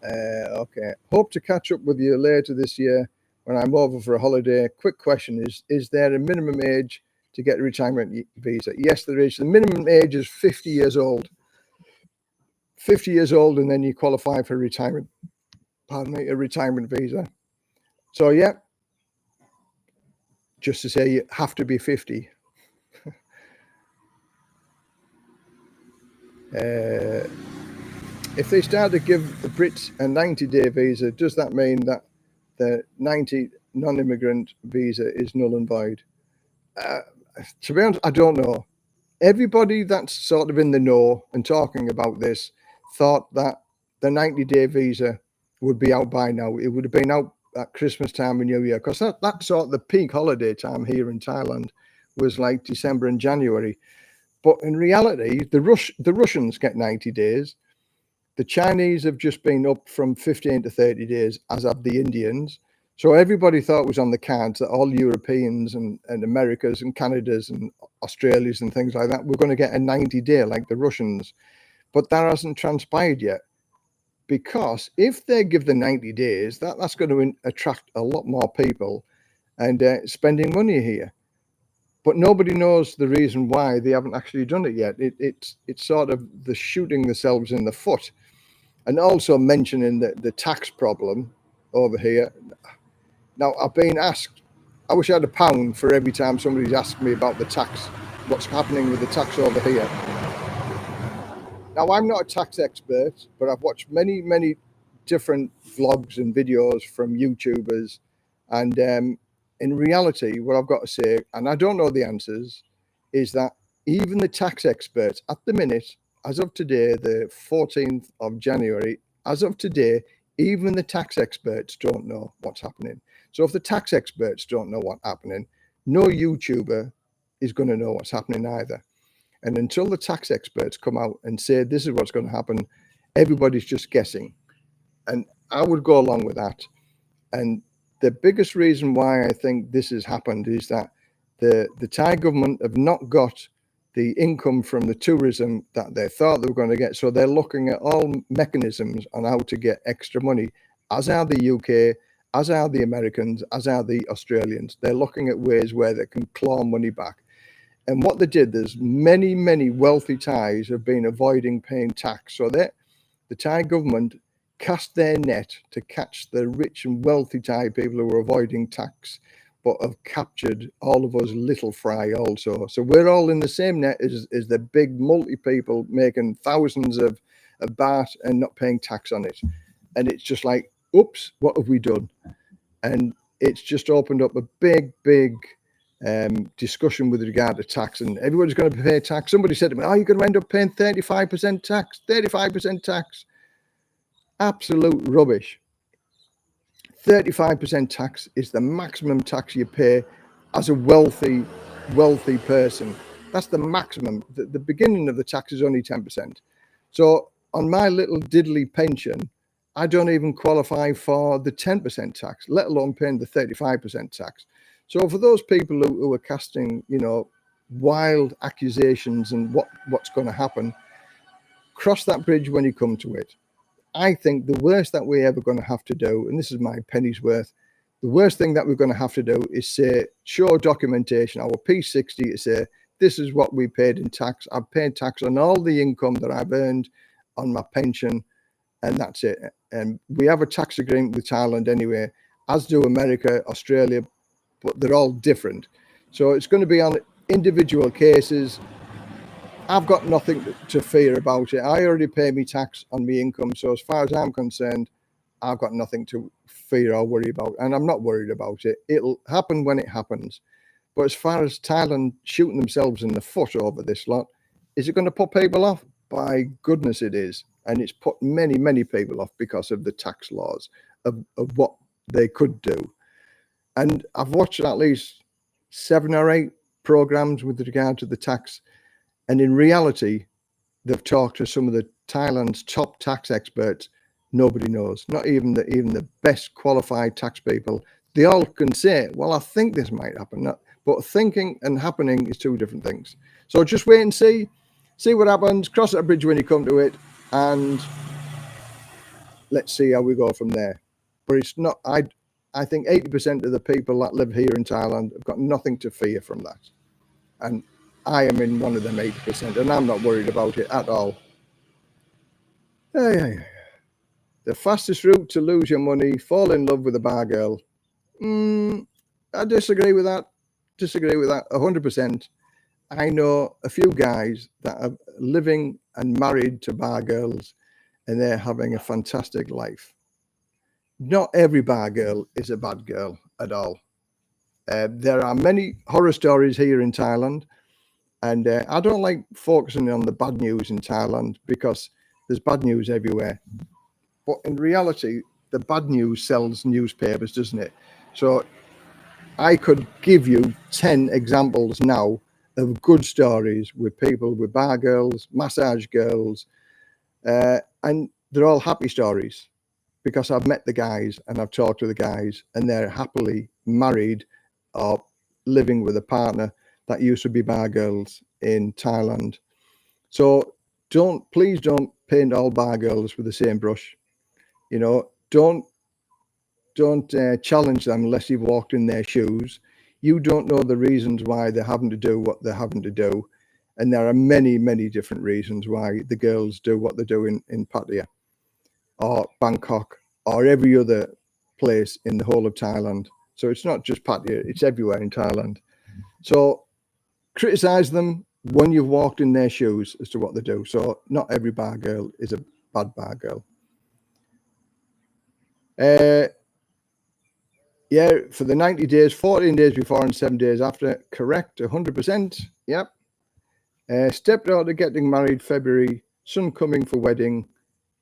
Okay. Hope to catch up with you later this year when I'm over for a holiday. Quick question is there a minimum age to get a retirement visa? Yes, there is. The minimum age is 50 years old. 50 years old, and then you qualify for a retirement visa. So, yeah, just to say, you have to be 50. If they start to give the Brits a 90-day visa, does that mean that the 90 non-immigrant visa is null and void? To be honest, I don't know. Everybody that's sort of in the know and talking about this, thought that the 90-day visa would be out by now. It would have been out at Christmas time and New Year, because that sort of the peak holiday time here in Thailand was like December and January. But in reality, the Russians get 90 days. The Chinese have just been up from 15 to 30 days, as have the Indians. So everybody thought it was on the cards that all Europeans and Americas and Canadas and Australias and things like that were going to get a 90-day like the Russians. But that hasn't transpired yet. Because if they give the 90 days, that's going to attract a lot more people and spending money here. But nobody knows the reason why they haven't actually done it yet. It's sort of the shooting themselves in the foot. And also mentioning the tax problem over here. Now, I've been asked, I wish I had £1 for every time somebody's asked me about the tax, what's happening with the tax over here. Now, I'm not a tax expert, but I've watched many, many different vlogs and videos from YouTubers. And in reality, what I've got to say, and I don't know the answers, is that even the tax experts at the minute, as of today, the 14th of January, as of today, even the tax experts don't know what's happening. So if the tax experts don't know what's happening, no YouTuber is going to know what's happening either. And until the tax experts come out and say this is what's going to happen, everybody's just guessing. And I would go along with that. And the biggest reason why I think this has happened is that the Thai government have not got the income from the tourism that they thought they were going to get. So they're looking at all mechanisms on how to get extra money, as are the UK, as are the Americans, as are the Australians. They're looking at ways where they can claw money back. And what they did, there's many, many wealthy Thais have been avoiding paying tax. So that the Thai government cast their net to catch the rich and wealthy Thai people who are avoiding tax, but have captured all of us little fry also. So we're all in the same net as the big multi-people making thousands of baht and not paying tax on it. And it's just like, oops, what have we done? And it's just opened up a big, big discussion with regard to tax, and everybody's going to pay tax. Somebody said to me, you're going to end up paying 35% tax, 35% tax. Absolute rubbish. 35% tax is the maximum tax you pay as a wealthy person. That's the maximum. The beginning of the tax is only 10%. So on my little diddly pension, I don't even qualify for the 10% tax, let alone paying the 35% tax. So for those people who are casting, wild accusations and what's going to happen, cross that bridge when you come to it. I think the worst that we're ever going to have to do, and this is my penny's worth, the worst thing that we're going to have to do is show documentation, our P60, to say, this is what we paid in tax. I've paid tax on all the income that I've earned on my pension, and that's it. And we have a tax agreement with Thailand anyway, as do America, Australia, but they're all different. So it's going to be on individual cases. I've got nothing to fear about it. I already pay me tax on my income. So as far as I'm concerned, I've got nothing to fear or worry about. And I'm not worried about it. It'll happen when it happens. But as far as Thailand shooting themselves in the foot over this lot, is it going to put people off? By goodness it is. And it's put many, many people off because of the tax laws of what they could do. And I've watched at least 7 or 8 programs with regard to the tax. And in reality, they've talked to some of the Thailand's top tax experts. Nobody knows, not even the best qualified tax people. They all can say, well, I think this might happen. But thinking and happening is 2 different things. So just wait and see what happens, cross that bridge when you come to it, and let's see how we go from there. But it's not, I think 80% of the people that live here in Thailand have got nothing to fear from that. And I am in one of them 80%, and I'm not worried about it at all. The fastest route to lose your money, fall in love with a bar girl. I disagree with that. 100%. I know a few guys that are living and married to bar girls, and they're having a fantastic life. Not every bar girl is a bad girl at all. There are many horror stories here in Thailand, and I don't like focusing on the bad news in Thailand, because there's bad news everywhere. But in reality, the bad news sells newspapers, doesn't it? So I could give you 10 examples now of good stories with people, with bar girls, massage girls, and they're all happy stories because I've met the guys and I've talked to the guys and they're happily married or living with a partner that used to be bar girls in Thailand. So please don't paint all bar girls with the same brush. You know, don't challenge them unless you've walked in their shoes. You don't know the reasons why they're having to do what they're having to do. And there are many, many different reasons why the girls do what they're doing in Pattaya or Bangkok or every other place in the whole of Thailand. So it's not just Pattaya, it's everywhere in Thailand. So criticize them when you've walked in their shoes as to what they do. So not every bar girl is a bad bar girl. Yeah, for the 90 days, 14 days before and 7 days after. Correct, 100%. Yep. Stepdaughter getting married February. Son coming for wedding.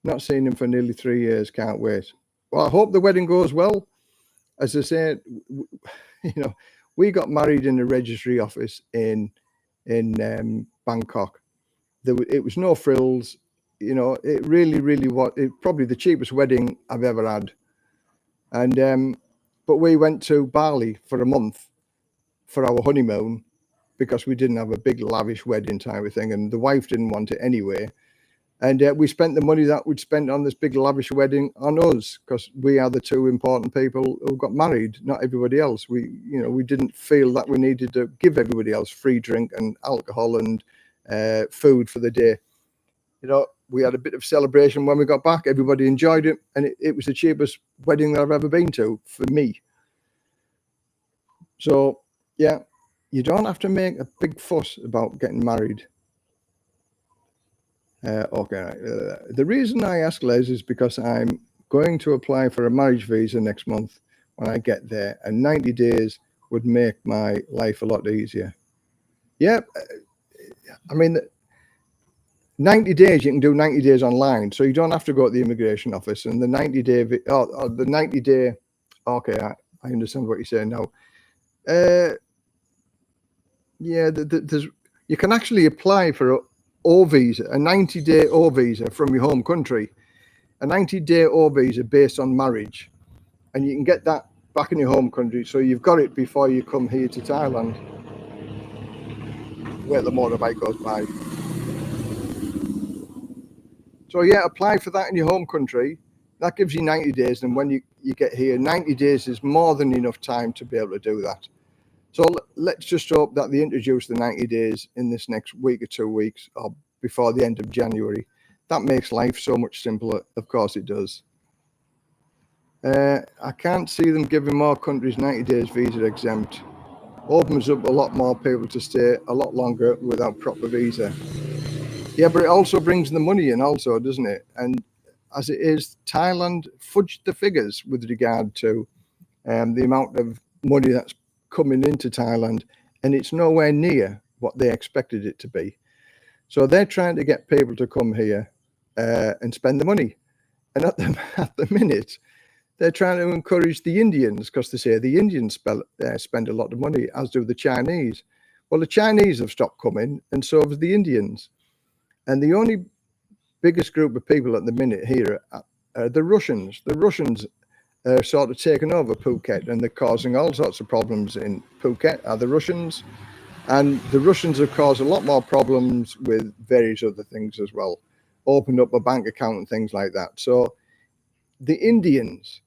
Not seen him for nearly 3 years. Can't wait. Well, I hope the wedding goes well. As I said, you know, we got married in a registry office in Bangkok. It was no frills. You know, it really was. Probably the cheapest wedding I've ever had. And but we went to Bali for a month for our honeymoon because we didn't have a big lavish wedding type of thing, and the wife didn't want it anyway. And we spent the money that we'd spent on this big lavish wedding on us because we are the two important people who got married, not everybody else. We didn't feel that we needed to give everybody else free drink and alcohol and food for the day. You know, we had a bit of celebration when we got back. Everybody enjoyed it, and it was the cheapest wedding that I've ever been to for me. So, yeah, you don't have to make a big fuss about getting married. The reason I ask Les is because I'm going to apply for a marriage visa next month when I get there, and 90 days would make my life a lot easier. Yeah, I mean, 90 days, you can do 90 days online, so you don't have to go to the immigration office. And the 90 day, okay, I understand what you're saying now. Yeah, you can actually apply for O visa, a 90-day O visa from your home country, a 90-day O visa based on marriage, and you can get that back in your home country. So you've got it before you come here to Thailand. Where the motorbike goes by. So yeah, apply for that in your home country. That gives you 90 days, and when you get here, 90 days is more than enough time to be able to do that. So let's just hope that they introduce the 90 days in this next week or 2 weeks, or before the end of January. That makes life so much simpler. Of course it does. I can't see them giving more countries 90 days visa exempt. Opens up a lot more people to stay a lot longer without proper visa. Yeah, but it also brings the money in also, doesn't it? And as it is, Thailand fudged the figures with regard to the amount of money that's coming into Thailand, and it's nowhere near what they expected it to be. So they're trying to get people to come here and spend the money. And at the minute, they're trying to encourage the Indians because they say the Indians spend a lot of money, as do the Chinese. Well, the Chinese have stopped coming, and so have the Indians. And the only biggest group of people at the minute here are the Russians. The Russians are sort of taking over Phuket, and they're causing all sorts of problems in Phuket, are the Russians. And the Russians have caused a lot more problems with various other things as well. Opened up a bank account and things like that. So the Indians,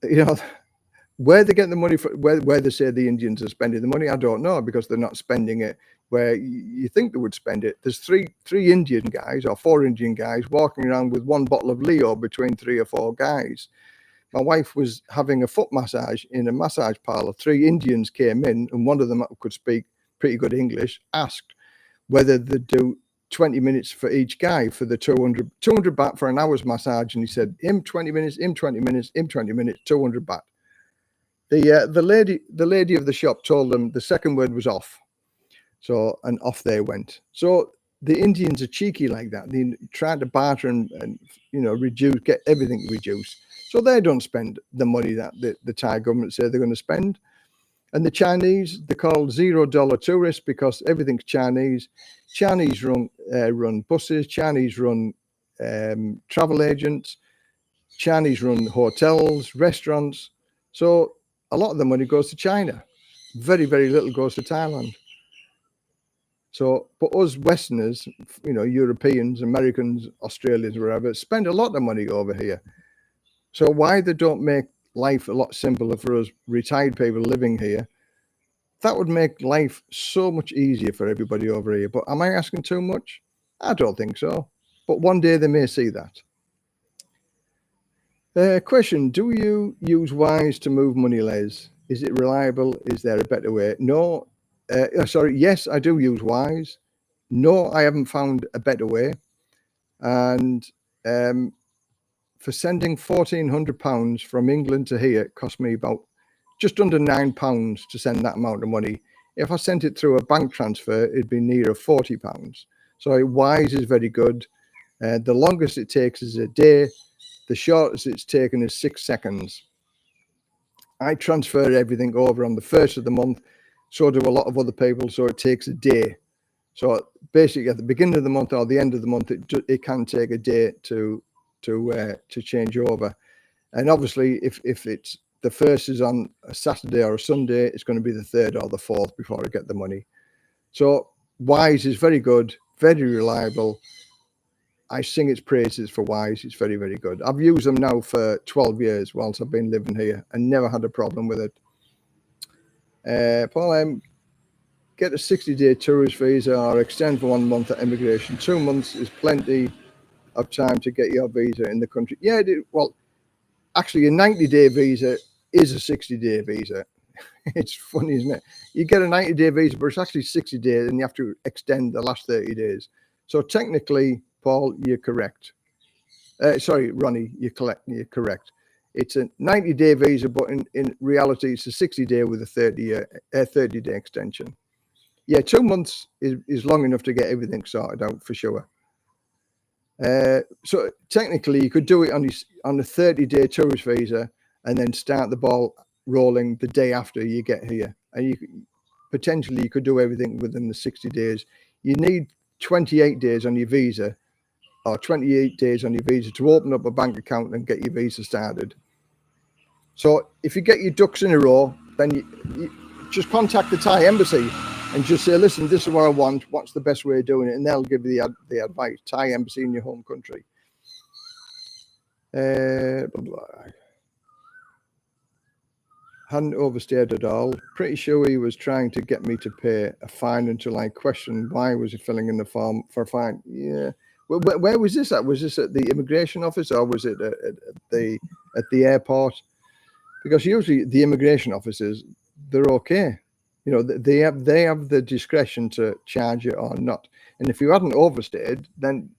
you know, where they get the money for, where they say the Indians are spending the money, I don't know, because they're not spending it where you think they would spend it. There's three Indian guys or 4 Indian guys walking around with 1 bottle of Leo between 3 or 4 guys. My wife was having a foot massage in a massage parlor. 3 Indians came in, and one of them could speak pretty good English, asked whether they'd do 20 minutes for each guy for the 200 baht for an hour's massage. And he said, him 20 minutes, him 20 minutes, him 20 minutes, 200 baht. The lady of the shop told them the second word was off. So, and off they went. So the Indians are cheeky like that. They try to barter and reduce, get everything reduced. So they don't spend the money that the Thai government say they're going to spend. And the Chinese, they're called $0 tourists because everything's Chinese. Chinese run buses, Chinese run travel agents, Chinese run hotels, restaurants. So a lot of the money goes to China. Very, very little goes to Thailand. So, but us Westerners, Europeans, Americans, Australians, wherever, spend a lot of money over here. So why they don't make life a lot simpler for us retired people living here? That would make life so much easier for everybody over here. But am I asking too much? I don't think so. But one day they may see that. Question, do you use Wise to move money, Les? Is it reliable? Is there a better way? No. Yes, I do use Wise. No, I haven't found a better way. And for sending £1,400 from England to here, it cost me about just under £9 to send that amount of money. If I sent it through a bank transfer, it'd be near £40. So Wise is very good. The longest it takes is a day. The shortest it's taken is 6 seconds. I transfer everything over on the first of the month. So do a lot of other people. So it takes a day. So basically, at the beginning of the month or the end of the month, it can take a day to change over. And obviously, if it's the first is on a Saturday or a Sunday, it's going to be the third or the fourth before I get the money. So Wise is very good, very reliable. I sing its praises for Wise. It's very, very good. I've used them now for 12 years whilst I've been living here and never had a problem with it. Paul, get a 60-day tourist visa or extend for 1 month at immigration. 2 months is plenty of time to get your visa in the country. Yeah, well, actually, a 90-day visa is a 60-day visa. It's funny, isn't it? You get a 90-day visa, but it's actually 60 days, and you have to extend the last 30 days. So technically, Paul, you're correct. Sorry, Ronnie, you're correct. It's a 90-day visa, but in reality, it's a 60-day with a 30-day extension. Yeah, 2 months is long enough to get everything sorted out for sure. So technically, you could do it on a 30-day tourist visa and then start the ball rolling the day after you get here. And you could do everything within the 60 days. You need 28 days on your visa or 28 days on your visa to open up a bank account and get your visa started. So if you get your ducks in a row, then you just contact the Thai embassy and just say, listen, this is what I want. What's the best way of doing it? And they'll give you the advice. Thai embassy in your home country. Hadn't overstayed at all. Pretty sure he was trying to get me to pay a fine until I questioned why was he filling in the form for a fine. Yeah. Well, where was this at? Was this at the immigration office or was it at the airport? Because usually the immigration officers, they're okay. You know, they have the discretion to charge it or not. And if you hadn't overstayed, then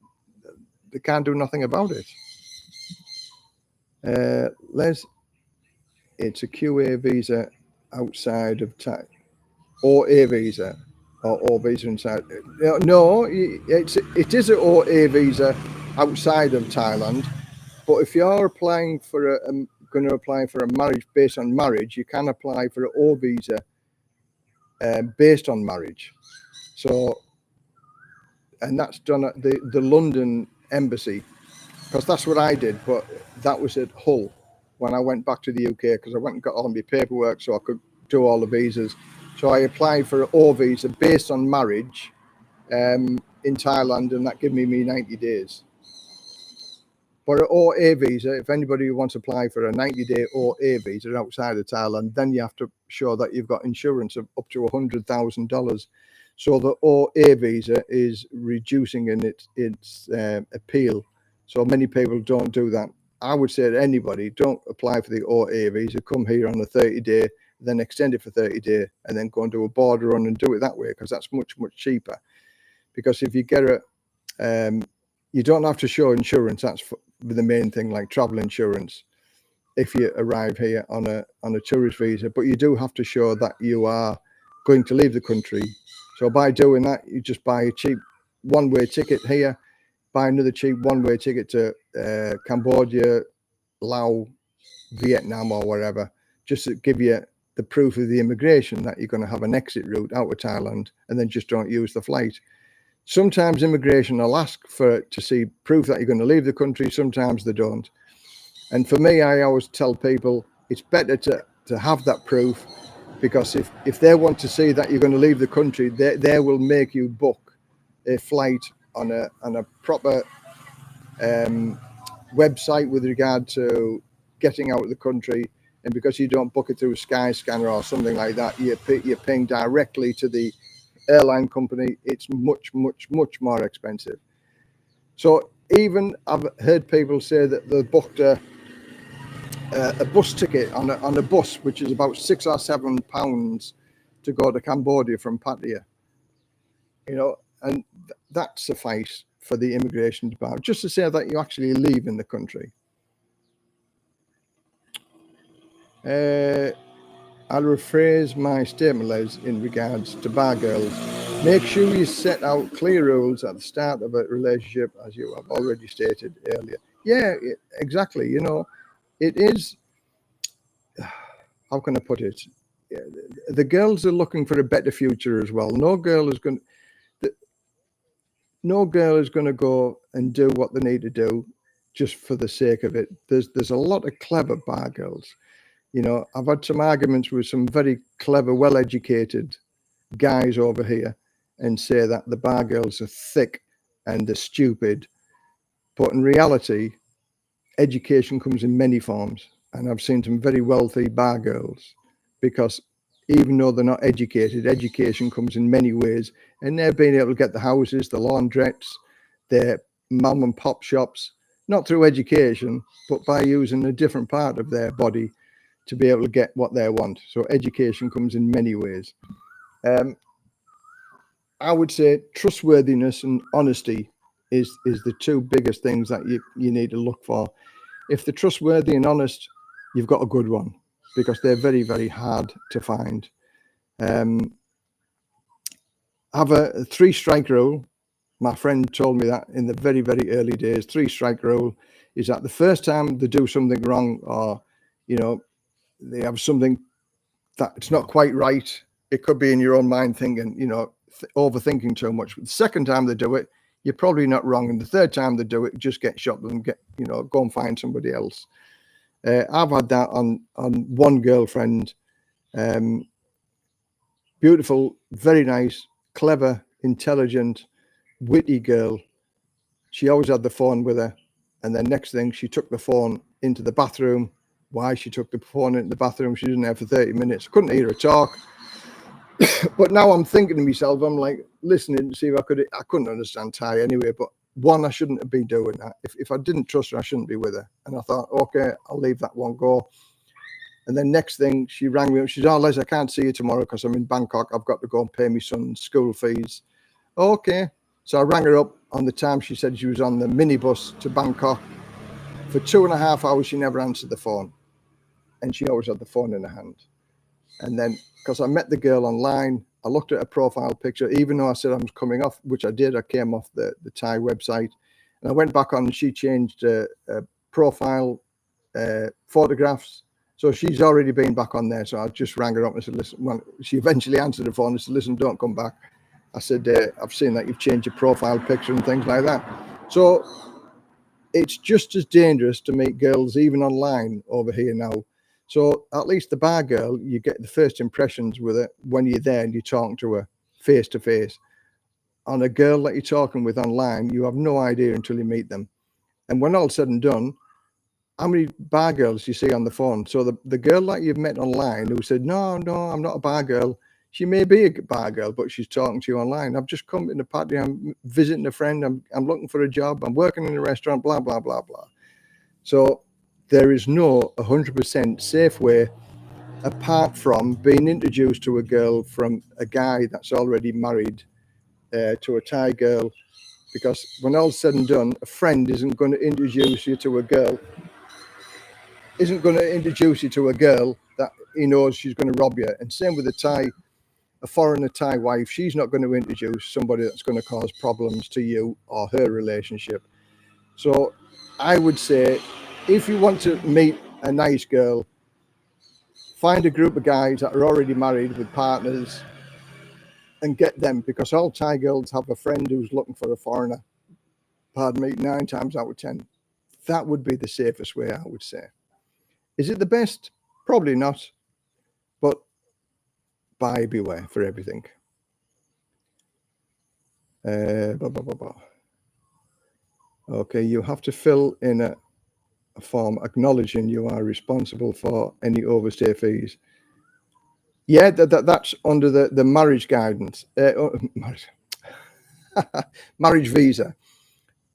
they can't do nothing about it. Les, it's a QA visa outside of Thailand, or a visa, or visa inside. No, it is an OA visa outside of Thailand. But if you're applying for going to apply for a marriage based on marriage, you can apply for an O visa based on marriage. So, and that's done at the London embassy, because that's what I did. But that was at Hull when I went back to the UK, because I went and got all my paperwork so I could do all the visas. So I applied for an O visa based on marriage in Thailand, and that gave me 90 days. For an OA visa, if anybody wants to apply for a 90-day OA visa outside of Thailand, then you have to show that you've got insurance of up to $100,000. So the OA visa is reducing in its appeal. So many people don't do that. I would say to anybody, don't apply for the OA visa. Come here on a 30-day, then extend it for 30 days, and then go and do a border run and do it that way, because that's much, much cheaper. Because if you get you don't have to show insurance. That's the main thing, like travel insurance, if you arrive here on a tourist visa. But you do have to show that you are going to leave the country. So by doing that, you just buy a cheap one-way ticket here, buy another cheap one-way ticket to Cambodia, Laos, Vietnam, or wherever, just to give you the proof of the immigration that you're going to have an exit route out of Thailand, and then just don't use the flight. Sometimes immigration will ask to see proof that you're going to leave the country. Sometimes they don't. And for me, I always tell people it's better to have that proof, because if they want to see that you're going to leave the country, they will make you book a flight on a proper website with regard to getting out of the country. And because you don't book it through Skyscanner or something like that, you're paying directly to the airline company. It's much, much, much more expensive. So even I've heard people say that they booked a bus ticket on a bus, which is about £6 or £7 to go to Cambodia from Pattaya, and that suffice for the immigration department, just to say that you actually leave in the country. I'll rephrase my statement, Les, in regards to bar girls. Make sure you set out clear rules at the start of a relationship, as you have already stated earlier. Yeah, exactly. It is, how can I put it? The girls are looking for a better future as well. No girl is going to go and do what they need to do just for the sake of it. There's a lot of clever bar girls. I've had some arguments with some very clever, well-educated guys over here, and say that the bar girls are thick and they're stupid. But in reality, education comes in many forms. And I've seen some very wealthy bar girls, because even though they're not educated, education comes in many ways. And they're being able to get the houses, the laundrettes, their mum and pop shops, not through education, but by using a different part of their body to be able to get what they want. So education comes in many ways. I would say trustworthiness and honesty is the two biggest things that you need to look for. If they're trustworthy and honest, you've got a good one, because they're very, very hard to find. Have a 3-strike rule. My friend told me that in the very, very early days. 3-strike rule is that the first time they do something wrong, or they have something that it's not quite right, it could be in your own mind thinking, overthinking too much. But the second time they do it, you're probably not wrong. And the third time they do it, just get shot and go and find somebody else. I've had that on one girlfriend. Beautiful, very nice, clever, intelligent, witty girl. She always had the phone with her. And then next thing, she took the phone into the bathroom. Why she took the phone into the bathroom? She was in there for 30 minutes. Couldn't hear her talk. But now I'm thinking to myself, I'm like listening to see if I couldn't understand Thai anyway. But one, I shouldn't have been doing that. If I didn't trust her, I shouldn't be with her. And I thought, okay, I'll leave that one go. And then next thing, she rang me up. She said, "Oh, Les, I can't see you tomorrow because I'm in Bangkok. I've got to go and pay my son's school fees." Okay. So I rang her up on the time she said she was on the minibus to Bangkok. For 2.5 hours, she never answered the phone. And she always had the phone in her hand. And then, because I met the girl online, I looked at her profile picture, even though I said I was coming off, which I did. I came off the Thai website. And I went back on and she changed profile photographs. So she's already been back on there. So I just rang her up and said, listen, when she eventually answered the phone and said, listen, don't come back. I said, I've seen that you've changed your profile picture and things like that. So it's just as dangerous to meet girls, even online over here now. So at least the bar girl, you get the first impressions with her when you're there and you're talking to her face to face. On a girl that you're talking with online, you have no idea until you meet them. And when all's said and done, how many bar girls you see on the phone? So the girl that you've met online who said, no, I'm not a bar girl. She may be a bar girl, but she's talking to you online. I've just come in the party. I'm visiting a friend. I'm looking for a job. I'm working in a restaurant, blah, blah, blah, blah. So there is no 100% safe way apart from being introduced to a girl from a guy that's already married to a Thai girl. Because when all's said and done, a friend isn't going to introduce you to a girl that he knows she's going to rob you. And same with the Thai. a foreigner Thai wife, she's not going to introduce somebody that's going to cause problems to you or her relationship. So I would say, if you want to meet a nice girl, find a group of guys that are already married with partners and get them, because all Thai girls have a friend who's looking for a foreigner. Pardon me, 9 times out of 10. That would be the safest way, I would say. Is it the best? Probably not. But buyer beware for everything. Okay, you have to fill in a form acknowledging you are responsible for any overstay fees. Yeah, that's under the marriage guidance, marriage visa.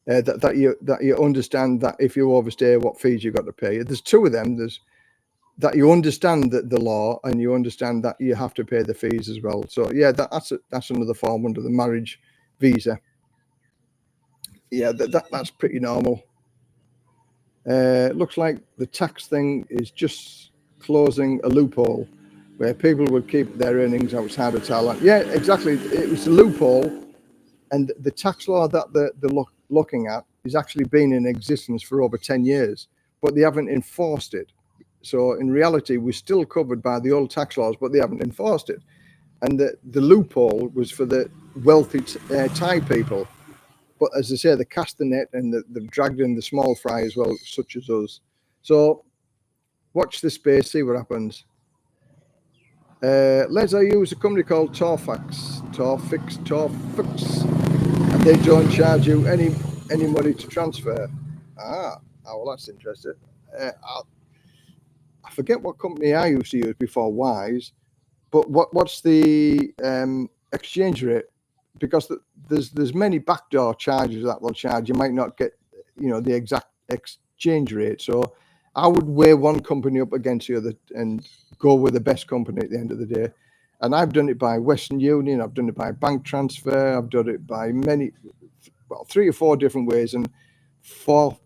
That you understand that if you overstay, what fees you got to pay. There's 2 of them. There's that you understand the law, and you understand that you have to pay the fees as well. So yeah, that's another form under the marriage visa. Yeah, that's pretty normal. Looks like the tax thing is just closing a loophole where people would keep their earnings outside of Thailand. Yeah, exactly. It was a loophole, and the tax law that they're looking at has actually been in existence for over 10 years, but they haven't enforced it. So in reality, we're still covered by the old tax laws, but they haven't enforced it. And the loophole was for the wealthy Thai people. But as I say, they cast the net and they've dragged in the small fry as well, such as us. So watch the space, see what happens. Let's use a company called Torfix, and they don't charge you any money to transfer. Well, that's interesting. I forget what company I used to use before Wise, but what's the exchange rate? Because there's many backdoor charges that will charge. You might not get, the exact exchange rate. So I would weigh one company up against the other and go with the best company at the end of the day. And I've done it by Western Union. I've done it by bank transfer. I've done it by 3 or 4 different ways. And Forex,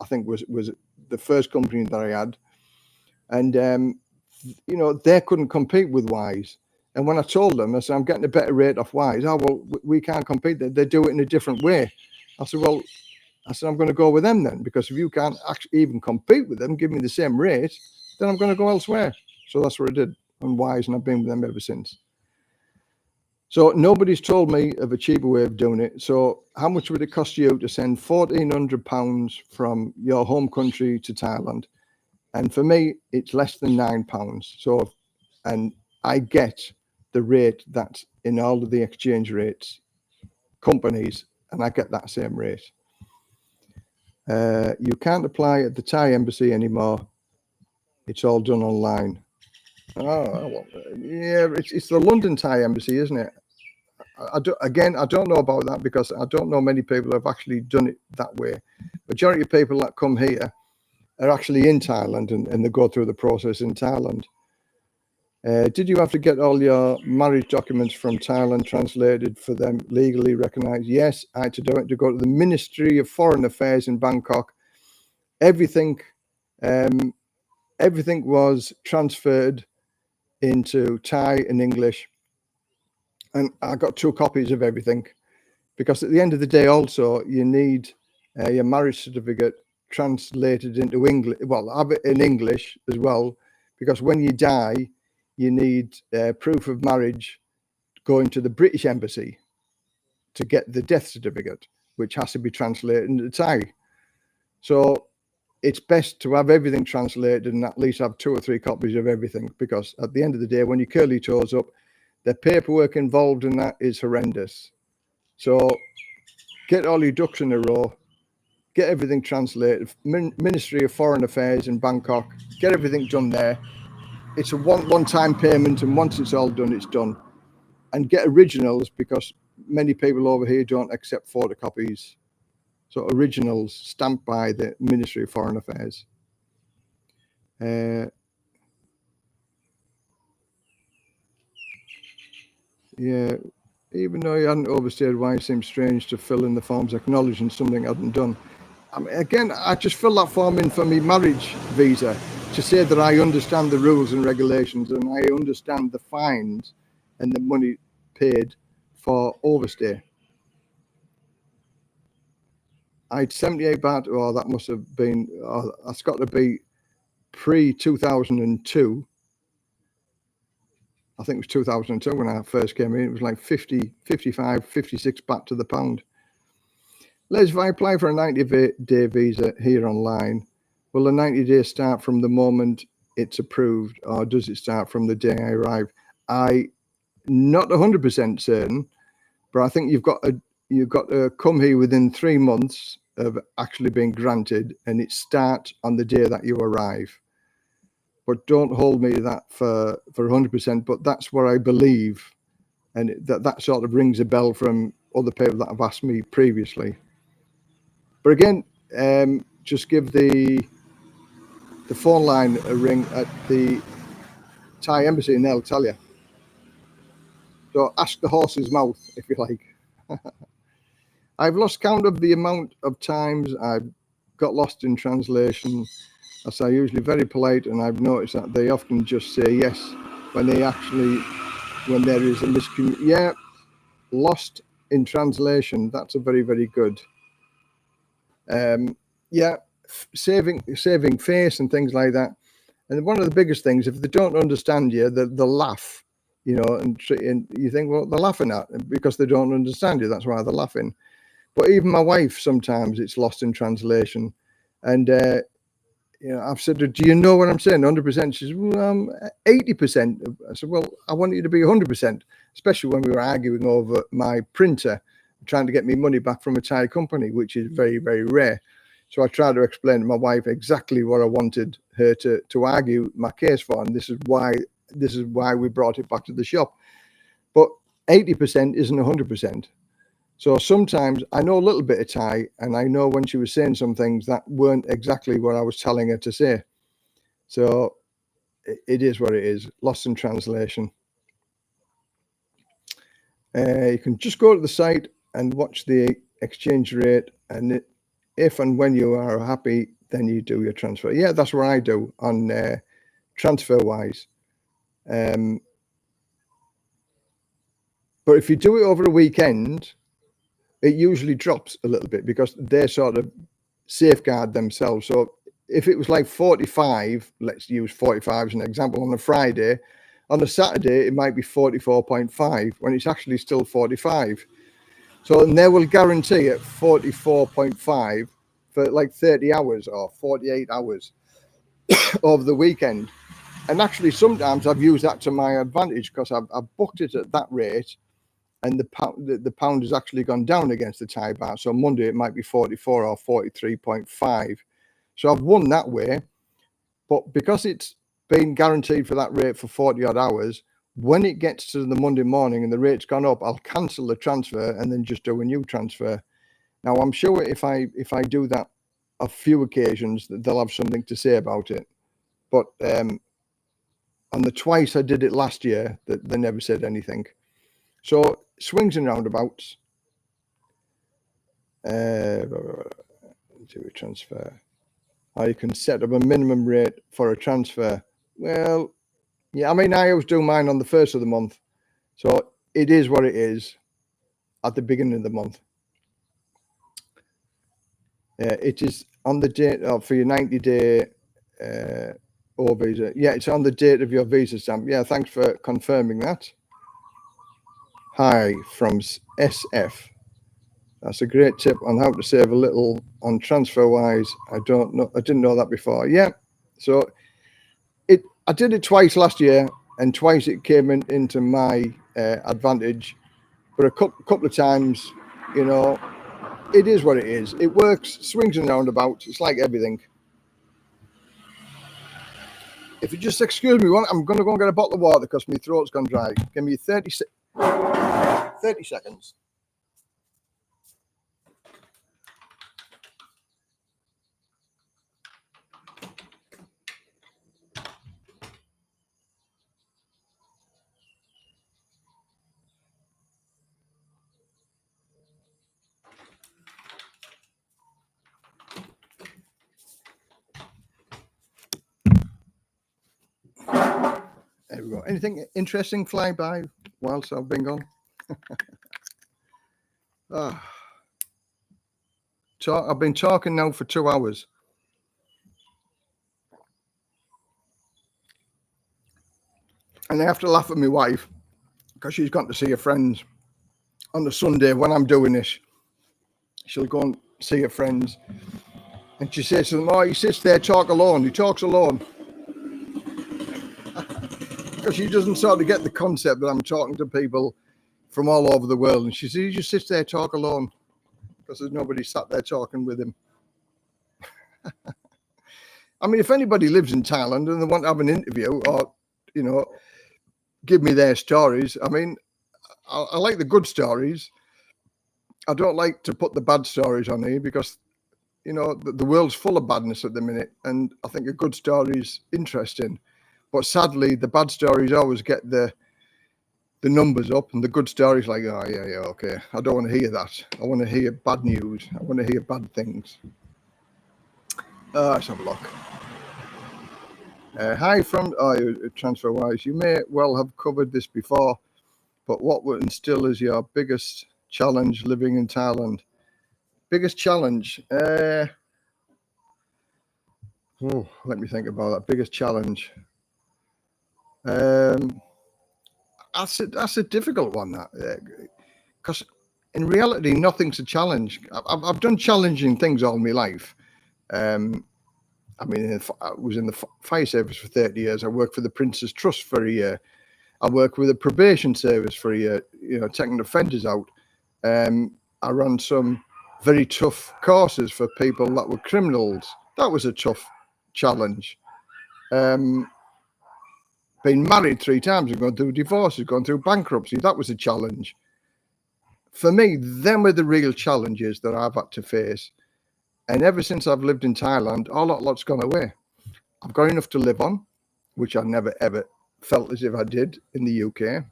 I think, was the first company that I had. And, they couldn't compete with Wise. And when I told them, I said, I'm getting a better rate off Wise. Oh, well, we can't compete. They do it in a different way. I said, I'm going to go with them then, because if you can't actually even compete with them, give me the same rate, then I'm going to go elsewhere. So that's what I did on Wise, and I've been with them ever since. So nobody's told me of a cheaper way of doing it. So how much would it cost you to send £1,400 from your home country to Thailand? And for me, it's less than £9. So, and I get the rate that's in all of the exchange rates companies, and I get that same rate. You can't apply at the Thai embassy anymore. It's all done online. Oh, yeah, it's the London Thai embassy, isn't it? I don't know about that, because I don't know many people who have actually done it that way. Majority of people that come here are actually in Thailand, and they go through the process in Thailand. Did you have to get all your marriage documents from Thailand translated for them legally recognized? Yes, I had to do it, to go to the Ministry of Foreign Affairs in Bangkok. Everything was transferred into Thai and English. And I got 2 copies of everything, because at the end of the day, also, you need your marriage certificate translated into English. Well, I have it in English as well, because when you die, you need proof of marriage going to the British embassy to get the death certificate, which has to be translated into Thai. So it's best to have everything translated and at least have 2 or 3 copies of everything, because at the end of the day, when you curl your toes up, the paperwork involved in that is horrendous. So get all your ducks in a row, get everything translated. Ministry of Foreign Affairs in Bangkok, get everything done there. It's a one-time payment, and once it's all done, it's done. And get originals, because many people over here don't accept photocopies. So originals stamped by the Ministry of Foreign Affairs. Yeah, even though you hadn't overstayed, why it seems strange to fill in the forms acknowledging something I hadn't done. I mean, again, I just fill that form in for my marriage visa. to say that I understand the rules and regulations and I understand the fines and the money paid for overstay. I had 78 baht. Oh, that must have been, that's got to be pre-2002. I think it was 2002 when I first came in. It was like 50, 55, 56 baht to the pound. Les, if I apply for a 90-day visa here online, will the 90 days start from the moment it's approved, or does it start from the day I arrive? I'm not 100% certain, but I think you've got to come here within 3 months of actually being granted, and it starts on the day that you arrive. But don't hold me to that for 100%, but that's what I believe, and that sort of rings a bell from other people that have asked me previously. But again, just give the phone line a ring at the Thai embassy and they'll tell you. So ask the horse's mouth, if you like. I've lost count of the amount of times I've got lost in translation, as I'm usually very polite, and I've noticed that they often just say yes when there is a miscommunication. Yeah, lost in translation, that's a very, very good. Yeah, saving face and things like that. And one of the biggest things, if they don't understand you, they'll laugh, you know, and you think, well, they're laughing at because they don't understand you. That's why they're laughing. But even my wife, sometimes it's lost in translation. And, you know, I've said to her, do you know what I'm saying? 100%. She says, well, 80%. I said, well, I want you to be 100%, especially when we were arguing over my printer, trying to get me money back from a Thai company, which is very, very rare. So I tried to explain to my wife exactly what I wanted her to argue my case for, and this is why we brought it back to the shop. But 80% isn't 100%. So sometimes I know a little bit of Thai, and I know when she was saying some things that weren't exactly what I was telling her to say. So it is what it is. Lost in translation. You can just go to the site and watch the exchange rate, and if and when you are happy, then you do your transfer. Yeah, that's what I do on TransferWise. But if you do it over a weekend, it usually drops a little bit because they sort of safeguard themselves. So if it was like 45, let's use 45 as an example, on a Friday, on a Saturday, it might be 44.5 when it's actually still 45. So, and they will guarantee at 44.5 for like 30 hours or 48 hours over the weekend. And actually, sometimes I've used that to my advantage because I've booked it at that rate, and the pound has actually gone down against the Thai baht. So Monday it might be 44 or 43.5. So I've won that way. But because it's been guaranteed for that rate for 40 odd hours, when it gets to the Monday morning and the rate's gone up, I'll cancel the transfer and then just do a new transfer. Now, I'm sure if I do that a few occasions, that they'll have something to say about it. But on the twice I did it last year, that they never said anything. So swings and roundabouts. Do a transfer. Or you can set up a minimum rate for a transfer. Well, yeah, I mean, I always do mine on the first of the month. So it is what it is at the beginning of the month. It is on the date for your 90-day O visa. Yeah, it's on the date of your visa stamp. Yeah, thanks for confirming that. Hi from SF. That's a great tip on how to save a little on TransferWise. I didn't know that before. Yeah, so I did it twice last year, and twice it came into my advantage. But a couple of times, you know, it is what it is. It works, swings and roundabouts. It's like everything. If you just excuse me, I'm going to go and get a bottle of water because my throat's gone dry. Give me 30 seconds. we go. Anything interesting fly by whilst I've been gone? I've been talking now for 2 hours. And I have to laugh at my wife because she's gone to see her friends on the Sunday when I'm doing this. She'll go and see her friends. And she says to them, oh, he sits there, talk alone. He talks alone. Because she doesn't sort of get the concept that I'm talking to people from all over the world. And she says, he just sits there, talk alone. Because there's nobody sat there talking with him. I mean, if anybody lives in Thailand and they want to have an interview or, you know, give me their stories, I mean, I like the good stories. I don't like to put the bad stories on here because, you know, the world's full of badness at the minute. And I think a good story is interesting. But sadly, the bad stories always get the numbers up, and the good stories like, oh, yeah, okay. I don't want to hear that. I want to hear bad news. I want to hear bad things. Let's have a look. Hi from TransferWise. You may well have covered this before, but what would still is your biggest challenge living in Thailand? Biggest challenge? Let me think about that. Biggest challenge. That's a difficult one, that, because in reality, nothing's a challenge. I've done challenging things all my life. I mean, I was in the fire service for 30 years. I worked for the Prince's Trust for a year. I worked with the probation service for a year, you know, taking offenders out. I ran some very tough courses for people that were criminals. That was a tough challenge. Been married 3 times and gone through divorces, gone through bankruptcy. That was a challenge. For me, them were the real challenges that I've had to face. And ever since I've lived in Thailand, a lot's gone away. I've got enough to live on, which I never, ever felt as if I did in the UK.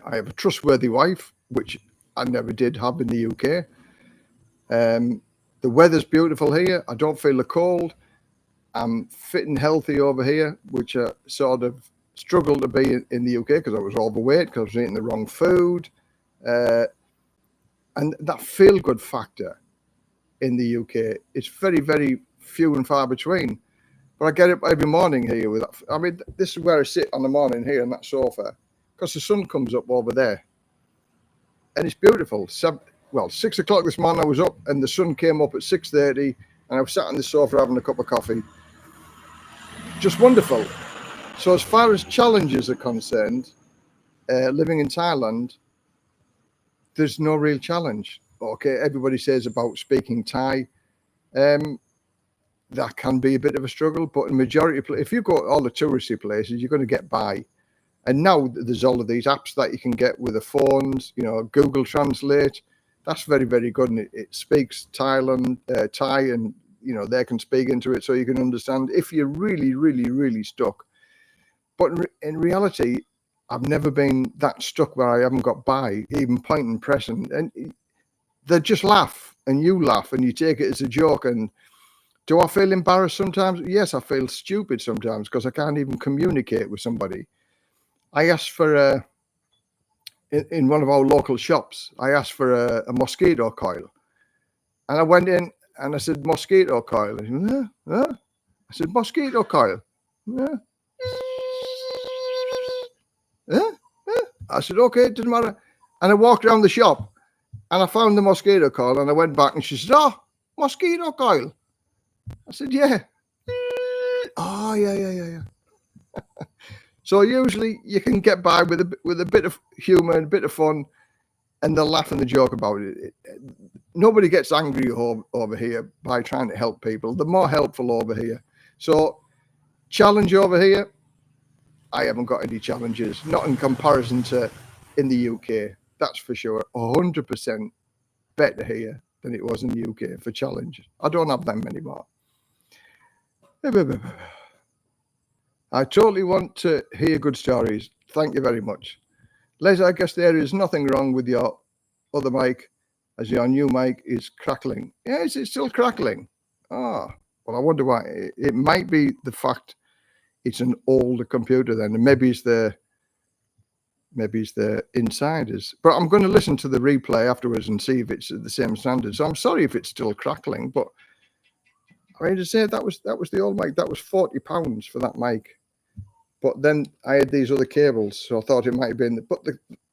I have a trustworthy wife, which I never did have in the UK. The weather's beautiful here. I don't feel the cold. I'm fit and healthy over here, which I sort of struggled to be in the UK because I was overweight, because I was eating the wrong food. And that feel-good factor in the UK is very, very few and far between. But I get up every morning here with that. I mean, this is where I sit on the morning here on that sofa, because the sun comes up over there. And it's beautiful. 6 o'clock this morning I was up and the sun came up at 6:30 and I was sat on the sofa having a cup of coffee. Just wonderful. So as far as challenges are concerned, living in Thailand, there's no real challenge. Okay, everybody says about speaking Thai. That can be a bit of a struggle, but in majority of places, if you go to all the touristy places, you're going to get by. And now there's all of these apps that you can get with the phones, you know, Google Translate. That's very, very good. And it speaks Thai, and, you know, they can speak into it so you can understand if you're really, really, really stuck. But in reality, I've never been that stuck where I haven't got by, even pointing, pressing. And they just laugh and you laugh and you take it as a joke. And do I feel embarrassed sometimes? Yes, I feel stupid sometimes because I can't even communicate with somebody. I asked for in one of our local shops, I asked for a mosquito coil. And I went in and I said, mosquito coil. And he said, huh? I said, mosquito coil. Yeah. Huh? I said, okay, it doesn't matter. And I walked around the shop and I found the mosquito coil and I went back and she said, oh, mosquito coil. I said, yeah. Oh, yeah. So usually you can get by with a bit of humour and a bit of fun, and they'll laugh and they joke about it. Nobody gets angry over here by trying to help people. They're more helpful over here. So challenge over here, I haven't got any challenges, not in comparison to in the UK. That's for sure. 100% better here than it was in the UK for challenges. I don't have them anymore. I totally want to hear good stories. Thank you very much. Les, I guess there is nothing wrong with your other mic, as your new mic is crackling. Yes, it's still crackling. Well, I wonder why. It might be the fact it's an older computer then, and maybe it's the insiders. But I'm going to listen to the replay afterwards and see if it's at the same standard. So I'm sorry if it's still crackling, but I mean to say that was the old mic. That was £40 for that mic. But then I had these other cables, so I thought it might have been. But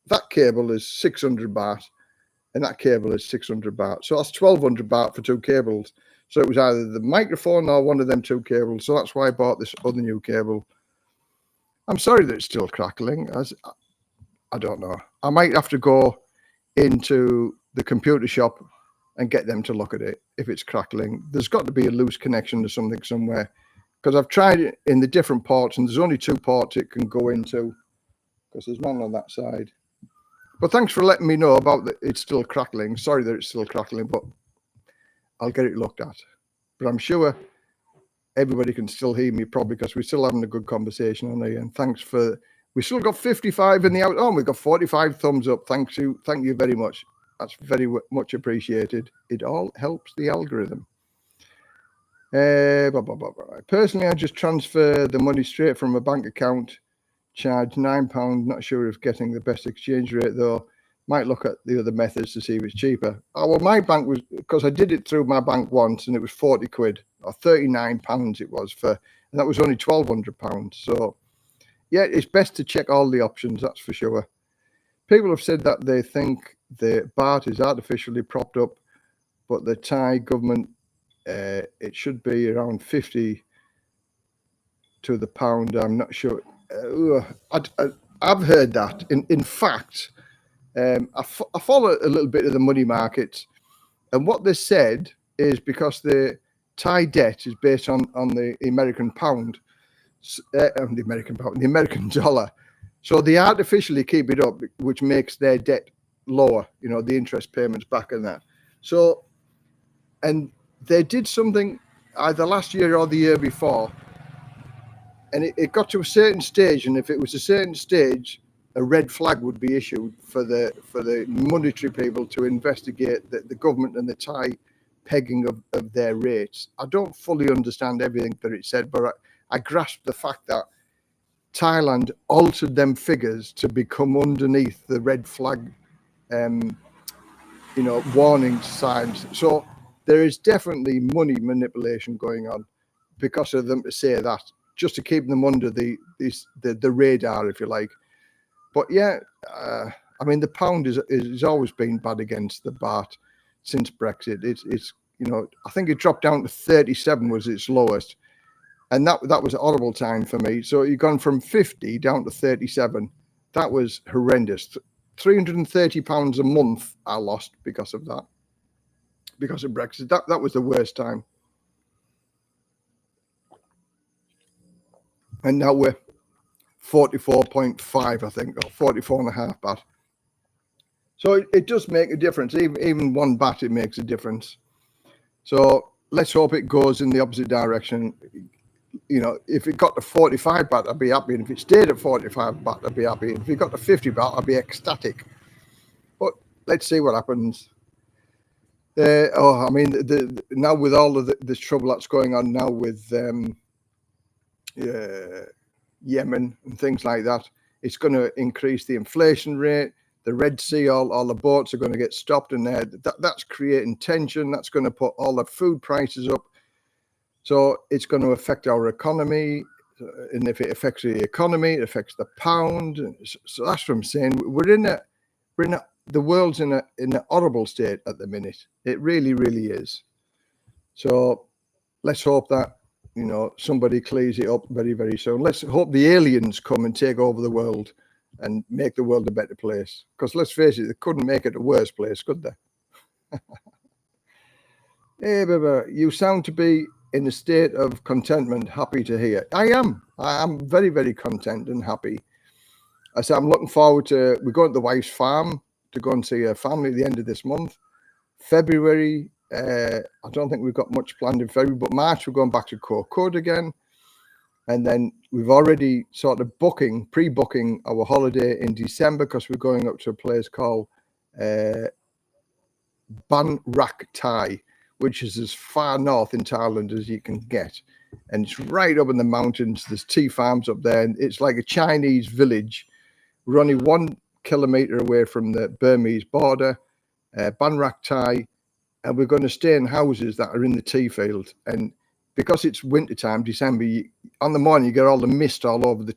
that cable is 600 baht, and that cable is 600 baht. So that's 1200 baht for two cables. So it was either the microphone or one of them two cables. So that's why I bought this other new cable. I'm sorry that it's still crackling. I don't know. I might have to go into the computer shop and get them to look at it if it's crackling. There's got to be a loose connection to something somewhere. Because I've tried it in the different ports, and there's only 2 ports it can go into, because there's none on that side. But thanks for letting me know about that. It's still crackling. Sorry that it's still crackling, but I'll get it looked at. But I'm sure everybody can still hear me, probably, because we're still having a good conversation on there. And thanks for, we still got 55 in the out. Oh, we've got 45 thumbs up. Thank you very much. That's very much appreciated. It all helps the algorithm. Personally, I just transfer the money straight from a bank account, charge £9. Not sure if getting the best exchange rate though. Might look at the other methods to see if it's cheaper. Oh, well, my bank was, because I did it through my bank once, and it was 40 quid or £39 it was for, and that was only £1,200. So yeah, it's best to check all the options, that's for sure. People have said that they think the baht is artificially propped up, but the Thai government, it should be around 50 to the pound. I'm not sure. I've heard that. In fact, I follow a little bit of the money markets, and what they said is because the Thai debt is based on the American pound, the American dollar, so they artificially keep it up, which makes their debt lower. You know, the interest payments back and that. So, and they did something either last year or the year before, and it got to a certain stage, and if it was a certain stage, a red flag would be issued for the monetary people to investigate the government and the Thai pegging of their rates. I don't fully understand everything that it said, but I grasp the fact that Thailand altered them figures to become underneath the red flag, warning signs. So there is definitely money manipulation going on because of them to say that, just to keep them under the radar, if you like. But yeah, I mean, the pound is always been bad against the baht since Brexit. It's I think it dropped down to 37 was its lowest, and that was a horrible time for me. So you've gone from 50 down to 37. That was horrendous. £330 a month I lost because of that, because of Brexit. That was the worst time. And now we're 44.5, I think, or 44.5 baht. So it does make a difference. Even 1 baht, it makes a difference. So let's hope it goes in the opposite direction. You know, if it got to 45 baht, I'd be happy. And if it stayed at 45 baht, I'd be happy. And if it got to 50 baht, I'd be ecstatic. But let's see what happens. I mean, now with all of this trouble that's going on now with Yemen and things like that, it's going to increase the inflation rate. The Red Sea, all the boats are going to get stopped in there. That's creating tension. That's going to put all the food prices up. So it's going to affect our economy. And if it affects the economy, it affects the pound. So that's what I'm saying. The world's in a horrible state at the minute. It really, really is. So let's hope that, somebody clears it up very, very soon. Let's hope the aliens come and take over the world and make the world a better place. Because let's face it, they couldn't make it a worse place, could they? Hey, Baba, you sound to be in a state of contentment. Happy to hear. I am very, very content and happy. I said, I'm looking forward to, we're going to the wife's farm to go and see her family at the end of this month. February, I don't think we've got much planned in February, but March we're going back to Kokod again. And then we've already sort of pre-booking our holiday in December, because we're going up to a place called Ban Rak Thai, which is as far north in Thailand as you can get. and it's right up in the mountains. There's tea farms up there, and it's like a Chinese village. We're only 1 kilometre away from the Burmese border, Ban Rak Thai, and we're going to stay in houses that are in the tea field. And because it's wintertime, December, on the morning you get all the mist all over the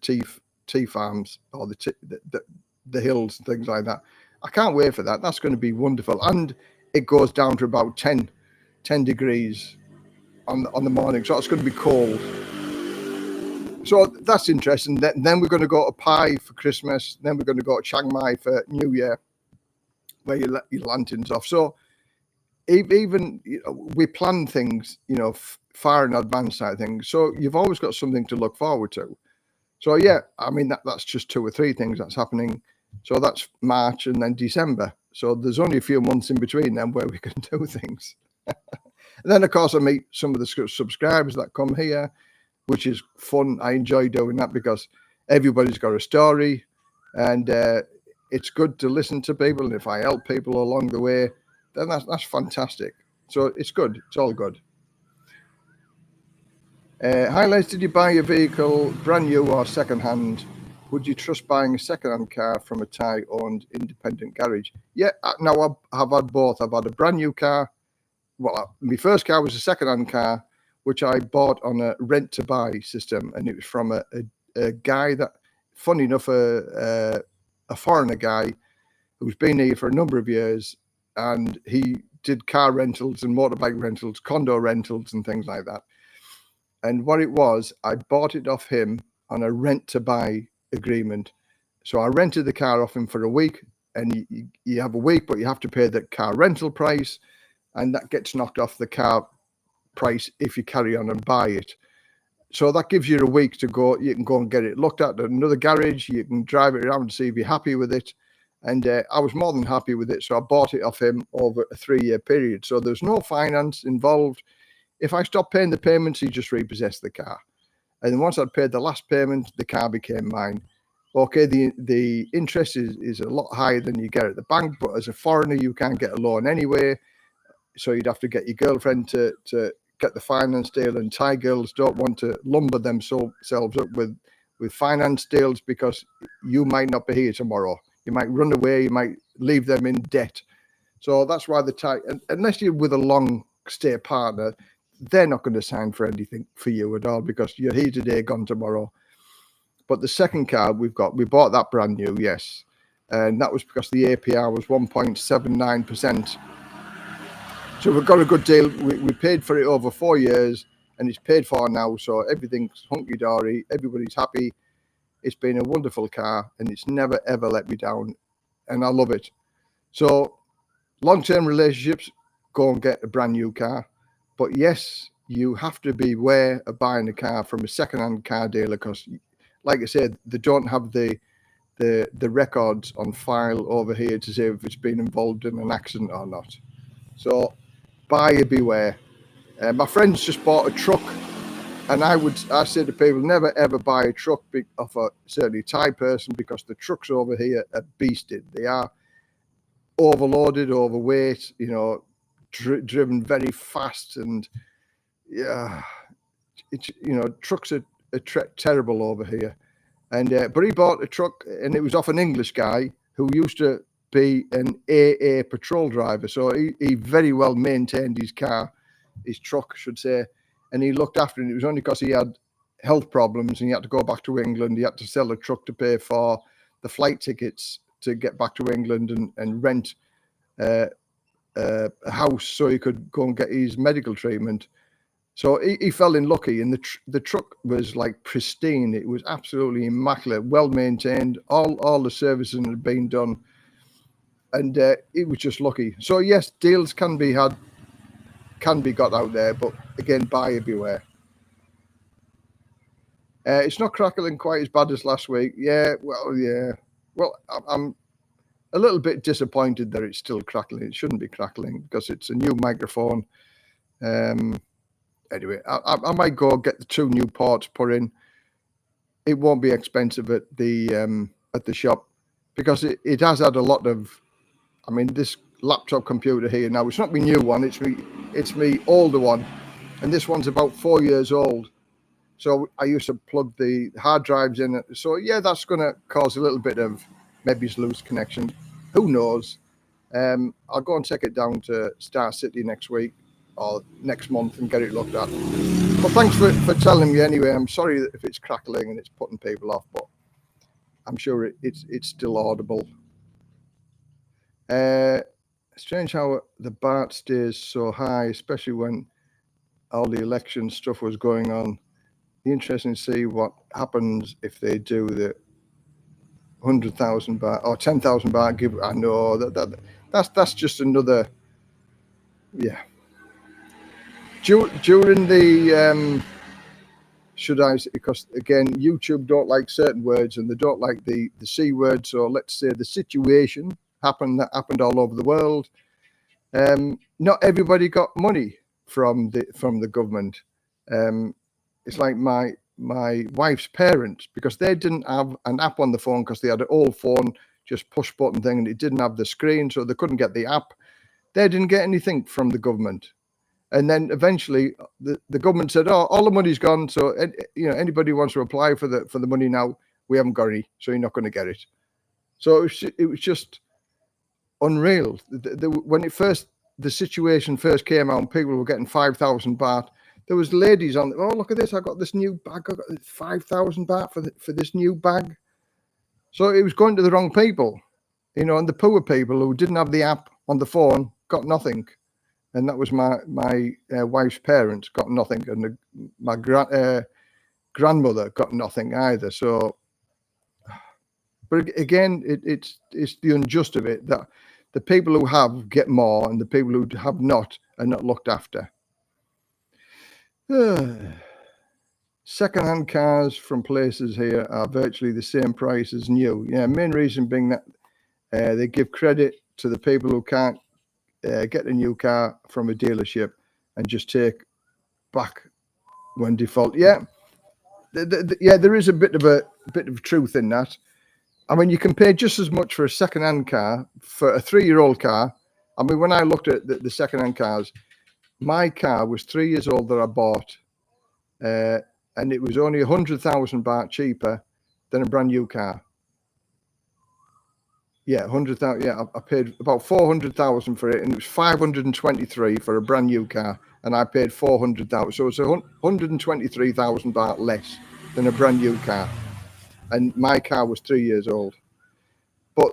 tea farms or the hills and things like that. I can't wait for that. That's going to be wonderful. And it goes down to about 10 degrees on the morning, so it's going to be cold. So that's interesting. Then we're going to go to Pai for Christmas. Then we're going to go to Chiang Mai for New Year, where you let your lanterns off. So even we plan things, far in advance, I think. So you've always got something to look forward to. So yeah, I mean that's just 2 or 3 things that's happening. So that's March and then December. So there's only a few months in between then where we can do things. And then of course I meet some of the subscribers that come here, which is fun. I enjoy doing that because everybody's got a story, and it's good to listen to people. And if I help people along the way, then that's fantastic. So it's good. It's all good. Hi Les, did you buy a vehicle brand new or second hand? Would you trust buying a second-hand car from a Thai-owned independent garage? Yeah, now I've had both. I've had a brand new car. Well, my first car was a second-hand car, which I bought on a rent-to-buy system, and it was from a guy that, funny enough, a foreigner guy who's been here for a number of years, and he did car rentals and motorbike rentals, condo rentals, and things like that. And what it was, I bought it off him on a rent-to-buy agreement. So I rented the car off him for a week, and you have a week, but you have to pay the car rental price, and that gets knocked off the car price if you carry on and buy it. So that gives you a week to go. You can go and get it looked at another garage. You can drive it around and see if you're happy with it. And I was more than happy with it. So I bought it off him over a 3-year period. So there's no finance involved. If I stopped paying the payments, he just repossessed the car. And then once I'd paid the last payment, the car became mine. Okay, the interest is a lot higher than you get at the bank, but as a foreigner, you can't get a loan anyway. So you'd have to get your girlfriend to get the finance deal, and Thai girls don't want to lumber themselves up with finance deals because you might not be here tomorrow. You might run away, you might leave them in debt. So that's why the Thai, unless you're with a long stay partner, they're not going to sign for anything for you at all because you're here today, gone tomorrow. But the second car we bought that brand new, yes. And that was because the APR was 1.79%. So we've got a good deal. We paid for it over 4 years, and it's paid for now. So everything's hunky-dory. Everybody's happy. It's been a wonderful car, and it's never, ever let me down. And I love it. So long-term relationships, go and get a brand new car. But yes, you have to beware of buying a car from a second-hand car dealer because, like I said, they don't have the records on file over here to say if it's been involved in an accident or not. So buyer beware. My friends just bought a truck, and I say to people, never ever buy a truck off a certainly Thai person because the trucks over here are beasted. They are overloaded, overweight, driven very fast, and yeah, it's trucks are terrible over here. And but he bought a truck, and it was off an English guy who used to be an AA patrol driver, so he very well maintained his truck, I should say, and he looked after it. It was only because he had health problems and he had to go back to England. He had to sell a truck to pay for the flight tickets to get back to England and rent a house so he could go and get his medical treatment. So he fell in lucky, and the truck was like pristine. It was absolutely immaculate, well maintained. All the servicing had been done, and he was just lucky. So yes, deals can be got out there, but again, buyer beware. It's not crackling quite as bad as last week. Yeah. Well, I'm a little bit disappointed that it's still crackling. It shouldn't be crackling because it's a new microphone. Anyway, I might go get the 2 new ports put in. It won't be expensive at the shop because it has had a lot of. I mean, this laptop computer here now, it's not my new one. It's me older one, and this one's about 4 years old. So I used to plug the hard drives in. So yeah, that's going to cause a little bit of maybe loose connection. Who knows? I'll go and take it down to Star City next week or next month and get it looked at. But thanks for telling me anyway. I'm sorry if it's crackling and it's putting people off, but I'm sure it's still audible. Strange how the baht stays so high, especially when all the election stuff was going on. Interesting to see what happens if they do the 100,000 baht or 10,000 baht give. I know that's just another, yeah. During the should I? Because again, YouTube don't like certain words and they don't like the C word. So let's say the situation happened all over the world. Not everybody got money from the government. It's like my wife's parents, because they didn't have an app on the phone because they had an old phone, just push button thing, and it didn't have the screen, so they couldn't get the app. They didn't get anything from the government. And then eventually the government said, oh, all the money's gone. So, anybody wants to apply for the money now, we haven't got any, so you're not going to get it. So it was just unreal. When the situation first came out and people were getting 5,000 baht, there was ladies on, oh, look at this, I got this new bag, I got 5,000 baht for this new bag. So it was going to the wrong people, and the poor people who didn't have the app on the phone got nothing. And that was my wife's parents got nothing, and my grandmother got nothing either. So, but again, it's the unjust of it, that the people who have get more and the people who have not are not looked after. Second-hand cars from places here are virtually the same price as new. Yeah, main reason being that they give credit to the people who can't get a new car from a dealership and just take back when default. Yeah, there is a bit of truth in that. I mean, you can pay just as much for a second-hand car for a 3-year-old car. I mean, when I looked at the second-hand cars, my car was 3 years old that I bought, and it was only 100,000 baht cheaper than a brand new car. Yeah, 100,000. Yeah, I paid about 400,000 for it, and it was 523 for a brand new car, and I paid 400,000. So it's 123,000 baht less than a brand new car, and my car was 3 years old. But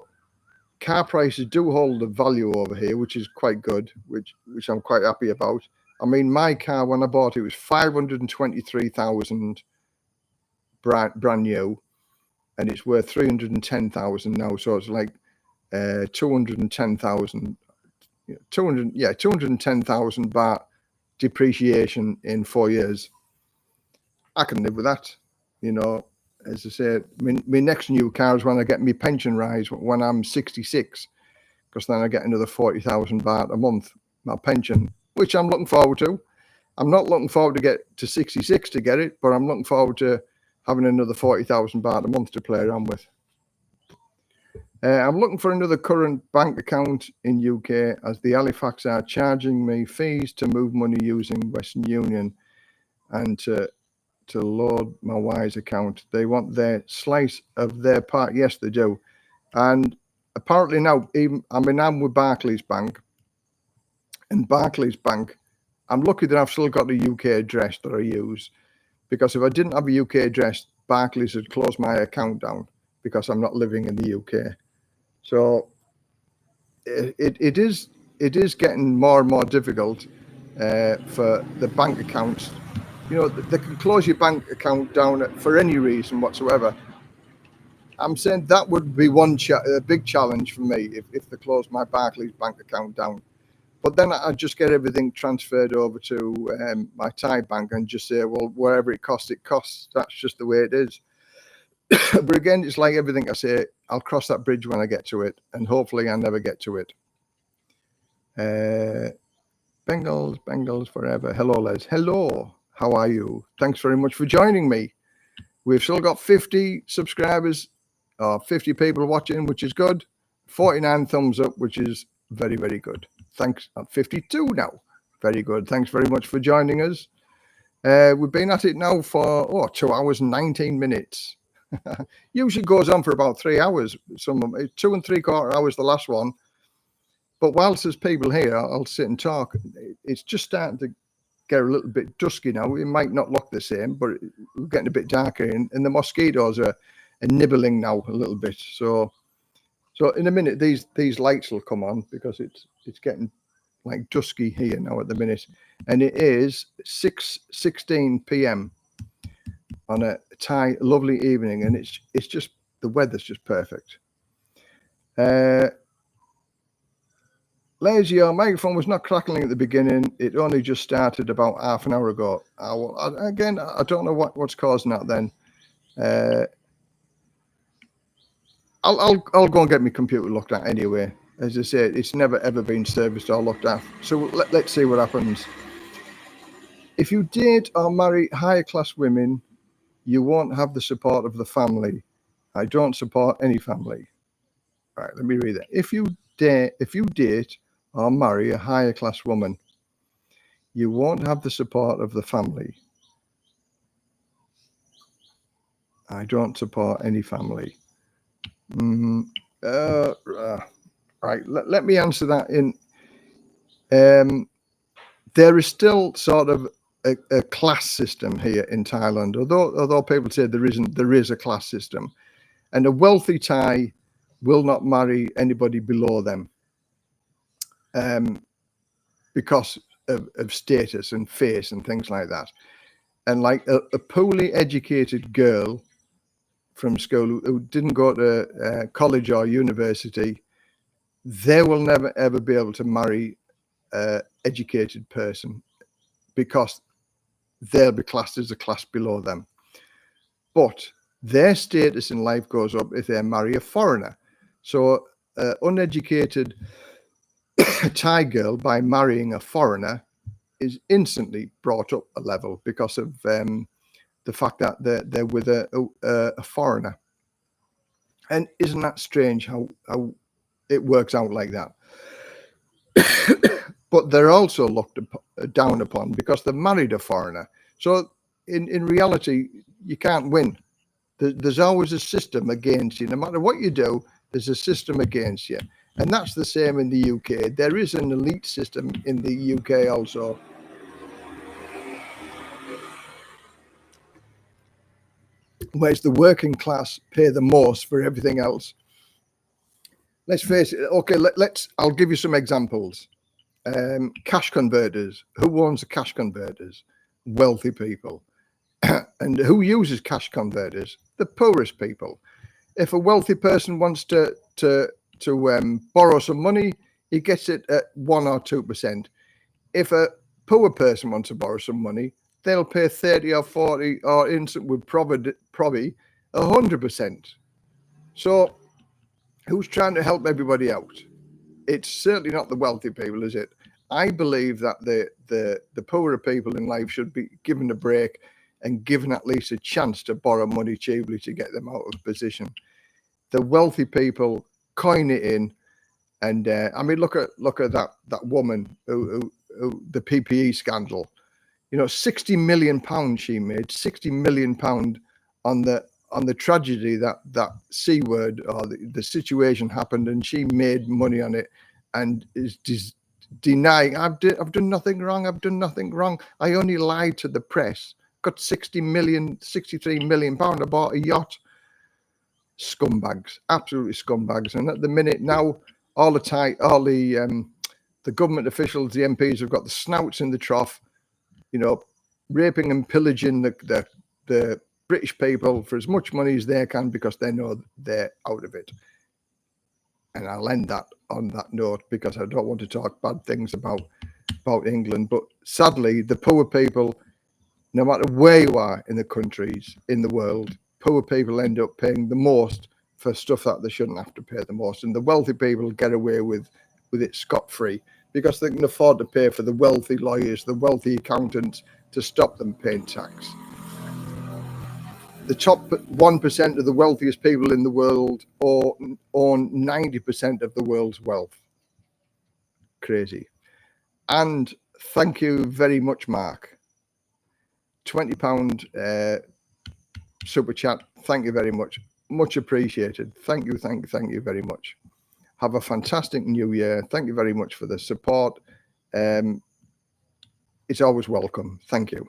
car prices do hold a value over here, which is quite good, which I'm quite happy about. I mean, my car when I bought it was 523,000 brand new, and it's worth 310,000 now. So it's like 210,000 baht depreciation in 4 years. I can live with that, As I say, my next new car is when I get my pension rise when I'm 66, because then I get another 40,000 baht a month, my pension, which I'm looking forward to. I'm not looking forward to get to 66 to get it, but I'm looking forward to having another 40,000 baht a month to play around with. I'm looking for another current bank account in UK, as the Halifax are charging me fees to move money using Western Union and to load my Wise account. They want their slice of their part. Yes, they do. And apparently now, I'm with Barclays Bank. And Barclays Bank, I'm lucky that I've still got a UK address that I use, because if I didn't have a UK address, Barclays would close my account down because I'm not living in the UK. So it is getting more and more difficult for the bank accounts. They can close your bank account down for any reason whatsoever. I'm saying that would be a big challenge for me if they close my Barclays bank account down. But then I just get everything transferred over to my Thai bank and just say, well, wherever it costs. That's just the way it is. But again, it's like everything I say, I'll cross that bridge when I get to it, and hopefully I never get to it. Bengals forever. Hello, Les. Hello. How are you? Thanks very much for joining me. We've still got 50 subscribers, 50 people watching, which is good. 49 thumbs up, which is very, very good. Thanks. 52 now. Very good. Thanks very much for joining us. We've been at it now for 2 hours and 19 minutes. Usually goes on for about 3 hours. 2 3/4 hours, the last one. But whilst there's people here, I'll sit and talk. It's just starting to get a little bit dusky now. It might not look the same, but we're getting a bit darker, and the mosquitoes are nibbling now a little bit. So in a minute, these lights will come on because it's getting like dusky here now at the minute, and it is 6:16 p.m. on a Thai lovely evening, and it's just the weather's just perfect. Lazy, your microphone was not crackling at the beginning. It only just started about half an hour ago. Again, I don't know what's causing that. Then I'll go and get my computer looked at anyway. As I said, it's never ever been serviced or looked at. So let's see what happens. If you date or marry higher class women, you won't have the support of the family. I don't support any family. All right, let me read that. If you date or marry a higher class woman, you won't have the support of the family. I don't support any family. Right, let me answer that in. There is still sort of a class system here in Thailand, although people say there isn't. There is a class system, and a wealthy Thai will not marry anybody below them. Because of status and face and things like that. And like a poorly educated girl from school who didn't go to college or university, they will never ever be able to marry an educated person because they'll be classed as a class below them. But their status in life goes up if they marry a foreigner. So uneducated Thai girl, by marrying a foreigner, is instantly brought up a level because of the fact that they're with a foreigner. And isn't that strange how it works out like that? But they're also looked down upon because they've married a foreigner. So in reality, you can't win. There's always a system against you. No matter what you do, there's a system against you. And that's the same in the UK. There is an elite system in the UK also. Whereas the working class pay the most for everything else. Let's face it. Okay, I'll give you some examples. Cash converters. Who owns the cash converters? Wealthy people. And who uses cash converters? The poorest people. If a wealthy person wants to borrow some money, he gets it at 1 or 2%. If a poor person wants to borrow some money, they'll pay 30 or 40 or instant with probably 100%. So who's trying to help everybody out? It's certainly not the wealthy people, is it? I believe that the poorer people in life should be given a break and given at least a chance to borrow money cheaply to get them out of position. The wealthy people coin it in, and I mean, look at that woman who the PPE scandal. You know, £60 million she made, £60 million on the tragedy that C word or the situation happened, and she made money on it, and is denying I've done nothing wrong. I've done nothing wrong. I only lied to the press. Got 63 million pound. I bought a yacht. Scumbags, absolutely scumbags. And at the minute now, all the government officials, the MPs, have got the snouts in the trough, you know, raping and pillaging the British people for as much money as they can because they know they're out of it. And I'll end that on that note because I don't want to talk bad things about England. But sadly, the poor people, no matter where you are in the countries, in the world, poor people end up paying the most for stuff that they shouldn't have to pay the most. And the wealthy people get away with it scot-free because they can afford to pay for the wealthy lawyers, the wealthy accountants to stop them paying tax. The top 1% of the wealthiest people in the world own 90% of the world's wealth. Crazy. And thank you very much, Mark. £20 super chat. Thank you very much. Much appreciated. Thank you very much. Have a fantastic new year. Thank you very much for the support. It's always welcome. Thank you.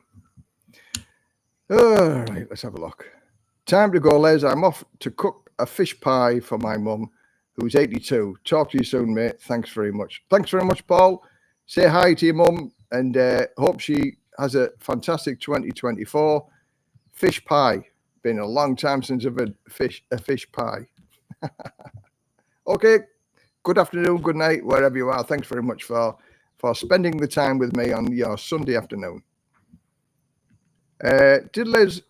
All right, let's have a look. Time to go, Les. I'm off to cook a fish pie for my mum, who's 82. Talk to you soon, mate. Thanks very much. Thanks very much, Paul. Say hi to your mum and hope she has a fantastic 2024. Fish pie. Been a long time since I've had a fish pie. Okay. Good afternoon, good night, wherever you are. Thanks very much for spending the time with me on your Sunday afternoon. Did Les'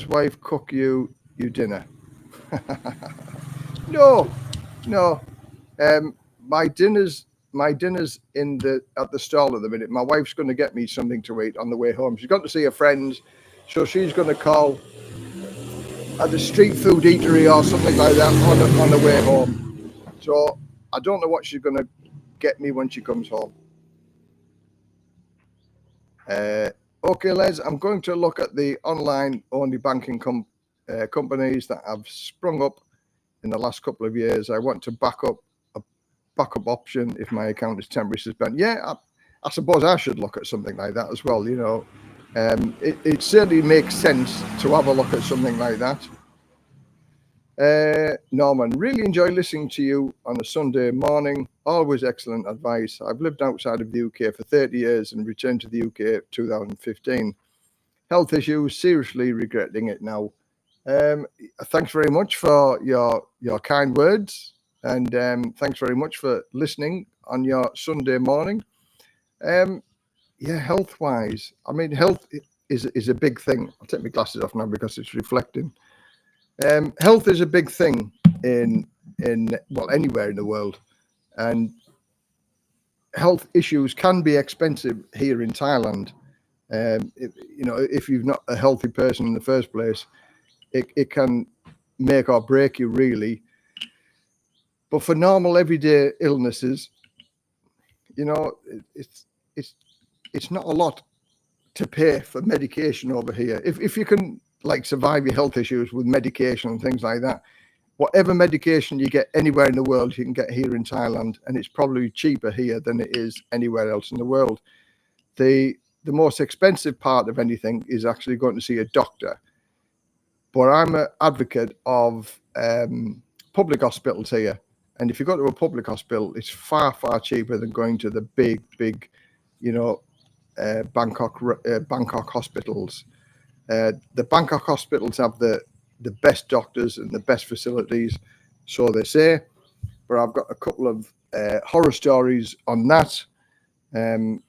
wife cook you dinner? No. My dinner's at the stall at the minute. My wife's going to get me something to eat on the way home. She's got to see her friends, so she's going to call at the street food eatery or something like that on the way home. So I don't know what she's going to get me when she comes home. Okay, Les, I'm going to look at the online-only banking companies that have sprung up in the last couple of years. I want to back up a backup option if my account is temporarily suspended. Yeah, I suppose I should look at something like that as well, you know. It certainly makes sense to have a look at something like that. Norman, really enjoy listening to you on a Sunday morning. Always excellent advice. I've lived outside of the UK for 30 years and returned to the UK 2015. Health issues, seriously regretting it now. Thanks very much for your kind words, and thanks very much for listening on your Sunday morning. Yeah, health-wise, I mean, health is a big thing. I'll take my glasses off now because it's reflecting. Health is a big thing in anywhere in the world, and health issues can be expensive here in Thailand. If you're not a healthy person in the first place, it can make or break you, really. But for normal everyday illnesses, you know, it's not a lot to pay for medication over here. If you can survive your health issues with medication and things like that, whatever medication you get anywhere in the world, you can get here in Thailand, and it's probably cheaper here than it is anywhere else in the world. The most expensive part of anything is actually going to see a doctor. But I'm an advocate of public hospitals here. And if you go to a public hospital, it's far, far cheaper than going to the big, Bangkok hospitals. The Bangkok hospitals have the best doctors and the best facilities, so they say. But I've got a couple of horror stories on that. And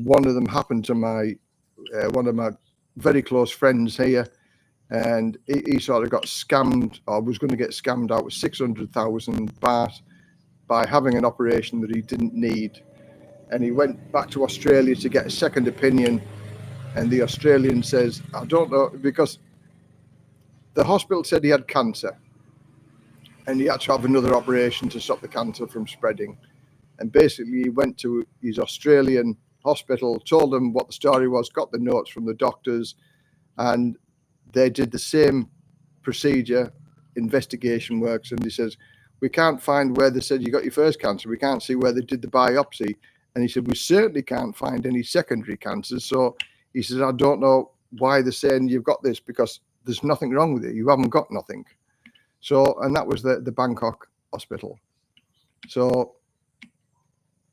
one of them happened to one of my very close friends here. And he sort of got scammed, or was going to get scammed out with 600,000 baht by having an operation that he didn't need. And he went back to Australia to get a second opinion. And the Australian says, I don't know, because the hospital said he had cancer. And he had to have another operation to stop the cancer from spreading. And basically he went to his Australian hospital, told them what the story was, got the notes from the doctors, and they did the same procedure, investigation works, and he says, we can't find where they said you got your first cancer. We can't see where they did the biopsy. And he said, we certainly can't find any secondary cancers. So he says, I don't know why they're saying you've got this, because there's nothing wrong with it. You haven't got nothing. So, and that was the Bangkok hospital. So,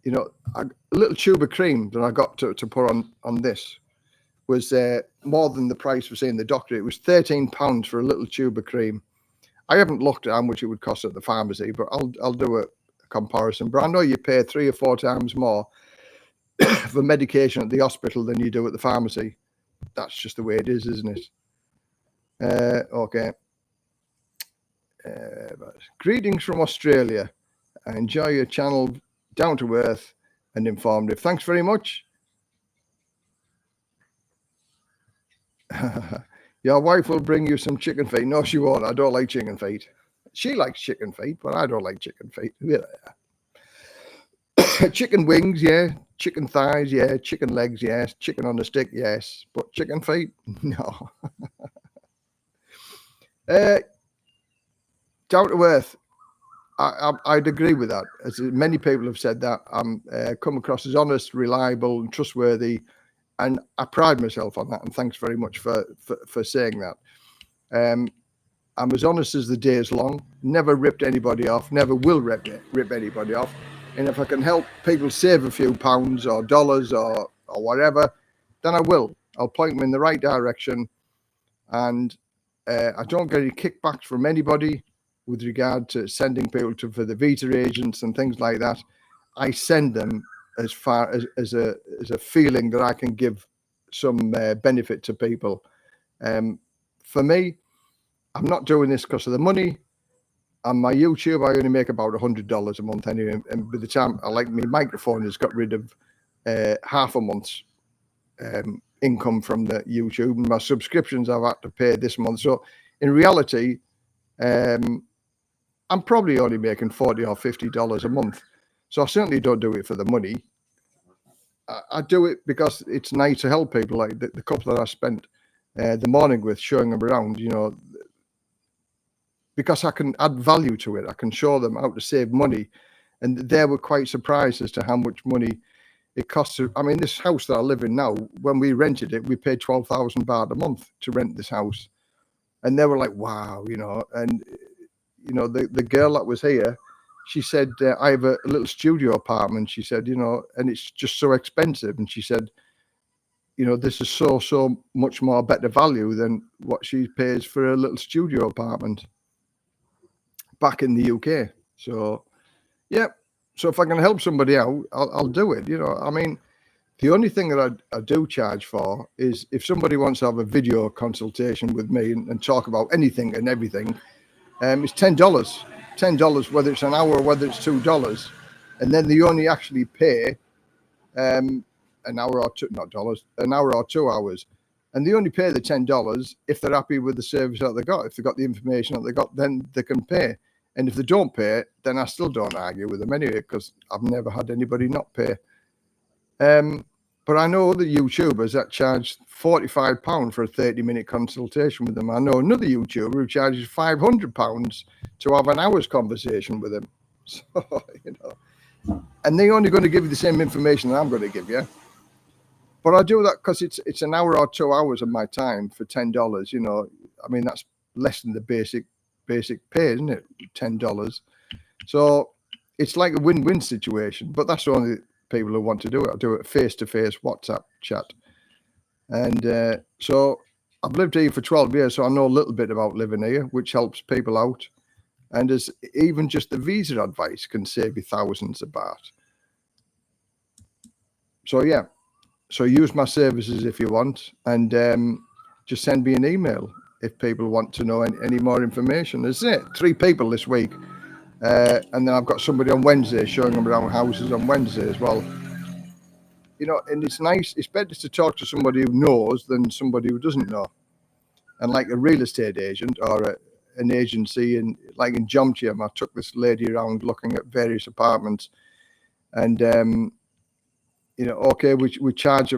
you know, a little tube of cream that I got to put on this was more than the price for seeing the doctor. It was £13 for a little tube of cream. I haven't looked at how much it would cost at the pharmacy, but I'll do a comparison. But I know you pay 3 or 4 times more for medication at the hospital than you do at the pharmacy. That's just the way it is, isn't it? Okay. Greetings from Australia. I enjoy your channel, down to earth and informative. Thanks very much. Your wife will bring you some chicken feet. No, she won't. I don't like chicken feet. She likes chicken feet, but I don't like chicken feet. Chicken wings, yeah. Chicken thighs, yeah. Chicken legs, yes. Chicken on the stick, yes. But chicken feet, no. Down to earth. I'd agree with that. As many people have said that, I'm come across as honest, reliable, and trustworthy, and I pride myself on that. And thanks very much for saying that. I'm as honest as the day is long. Never ripped anybody off. Never will rip anybody off. And if I can help people save a few pounds or dollars or whatever, then I will. I'll point them in the right direction. And I don't get any kickbacks from anybody with regard to sending people for the visa agents and things like that. I send them as far as a feeling that I can give some benefit to people. For me, I'm not doing this because of the money. On my YouTube, I only make about $100 a month anyway. And by the time my microphone has got rid of half a month's income from the YouTube, and my subscriptions I've had to pay this month. So in reality, I'm probably only making $40 or $50 a month. So I certainly don't do it for the money. I do it because it's nice to help people, like the couple that I spent the morning with, showing them around, because I can add value to it. I can show them how to save money. And they were quite surprised as to how much money it costs. I mean, this house that I live in now, when we rented it, we paid 12,000 baht a month to rent this house. And they were like, wow, and, the girl that was here, she said, I have a little studio apartment. She said, and it's just so expensive. And she said, this is so much more better value than what she pays for a little studio apartment back in the UK. So, yeah. So if I can help somebody out, I'll do it. I mean, the only thing that I do charge for is if somebody wants to have a video consultation with me and talk about anything and everything, it's $10. $10, whether it's an hour or whether it's $2. And then they only actually pay an hour or two, not dollars, an hour or 2 hours. And they only pay the $10 if they're happy with the service that they got. If they got the information that they got, then they can pay. And if they don't pay, then I still don't argue with them anyway, because I've never had anybody not pay. But I know other YouTubers that charge £45 for a 30-minute consultation with them. I know another YouTuber who charges £500 to have an hour's conversation with him. So, and they're only going to give you the same information that I'm going to give you. But I do that because it's an hour or 2 hours of my time for $10. I mean, that's less than the basic pay, isn't it? $10. So it's like a win-win situation. But that's the only people who want to do it. I do it face-to-face WhatsApp chat. And so I've lived here for 12 years, so I know a little bit about living here, which helps people out. And as even just the visa advice can save you thousands of baht. So yeah, so use my services if you want, and just send me an email if people want to know any more information. That's it. 3 people this week. And then I've got somebody on Wednesday showing them around houses on Wednesday as well. And it's nice. It's better to talk to somebody who knows than somebody who doesn't know. And like a real estate agent or an agency, in Jomtien, I took this lady around looking at various apartments, and okay, we charge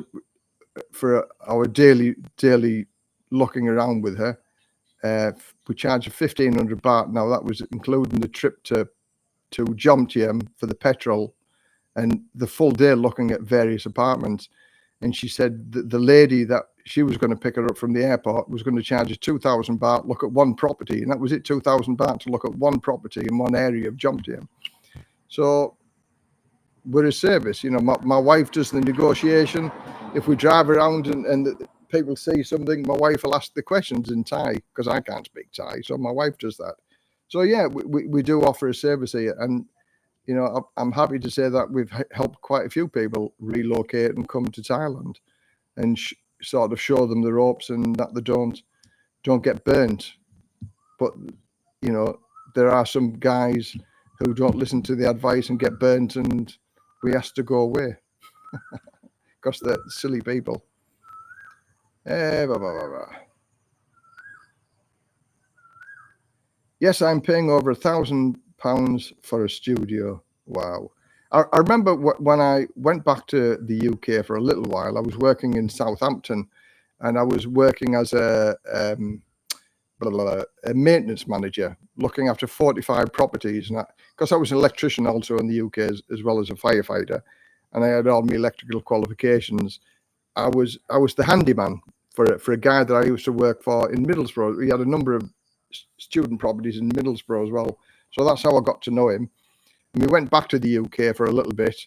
for our daily looking around with her. We charge her 1,500 baht. Now that was including the trip to Jomtien for the petrol and the full day looking at various apartments. And she said that the lady that she was going to pick her up from the airport was going to charge her 2,000 baht, look at one property. And that was it, 2,000 baht to look at one property in one area of Jomtien. So we're a service. My wife does the negotiation. If we drive around and people see something, my wife will ask the questions in Thai, because I can't speak Thai. So my wife does that. So yeah, we do offer a service here. And I'm happy to say that we've helped quite a few people relocate and come to Thailand, and sort of show them the ropes, and that they don't get burnt. But there are some guys who don't listen to the advice and get burnt, and we ask to go away because they're silly people. Yes, I'm paying over £1,000 for a studio. Wow. I remember when I went back to the UK for a little while, I was working in Southampton, and I was working as a maintenance manager, looking after 45 properties. And because I was an electrician also in the UK as well as a firefighter, and I had all my electrical qualifications, I was the handyman for a guy that I used to work for in Middlesbrough. We had a number of student properties in Middlesbrough as well. So that's how I got to know him. And we went back to the UK for a little bit,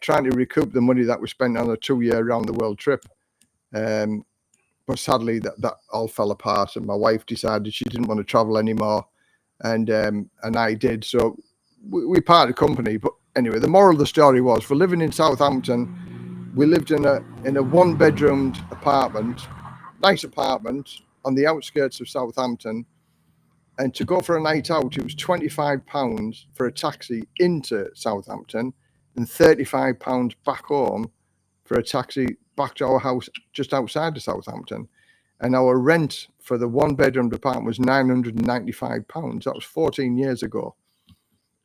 trying to recoup the money that we spent on a 2-year round the world trip. But sadly, that all fell apart, and my wife decided she didn't want to travel anymore, and I did. So we parted company. But anyway, the moral of the story was, for living in Southampton, we lived in a 1-bedroomed apartment, nice apartment on the outskirts of Southampton. And to go for a night out, it was £25 for a taxi into Southampton, and £35 back home for a taxi back to our house just outside of Southampton. And our rent for the 1-bedroom apartment was £995. That was 14 years ago.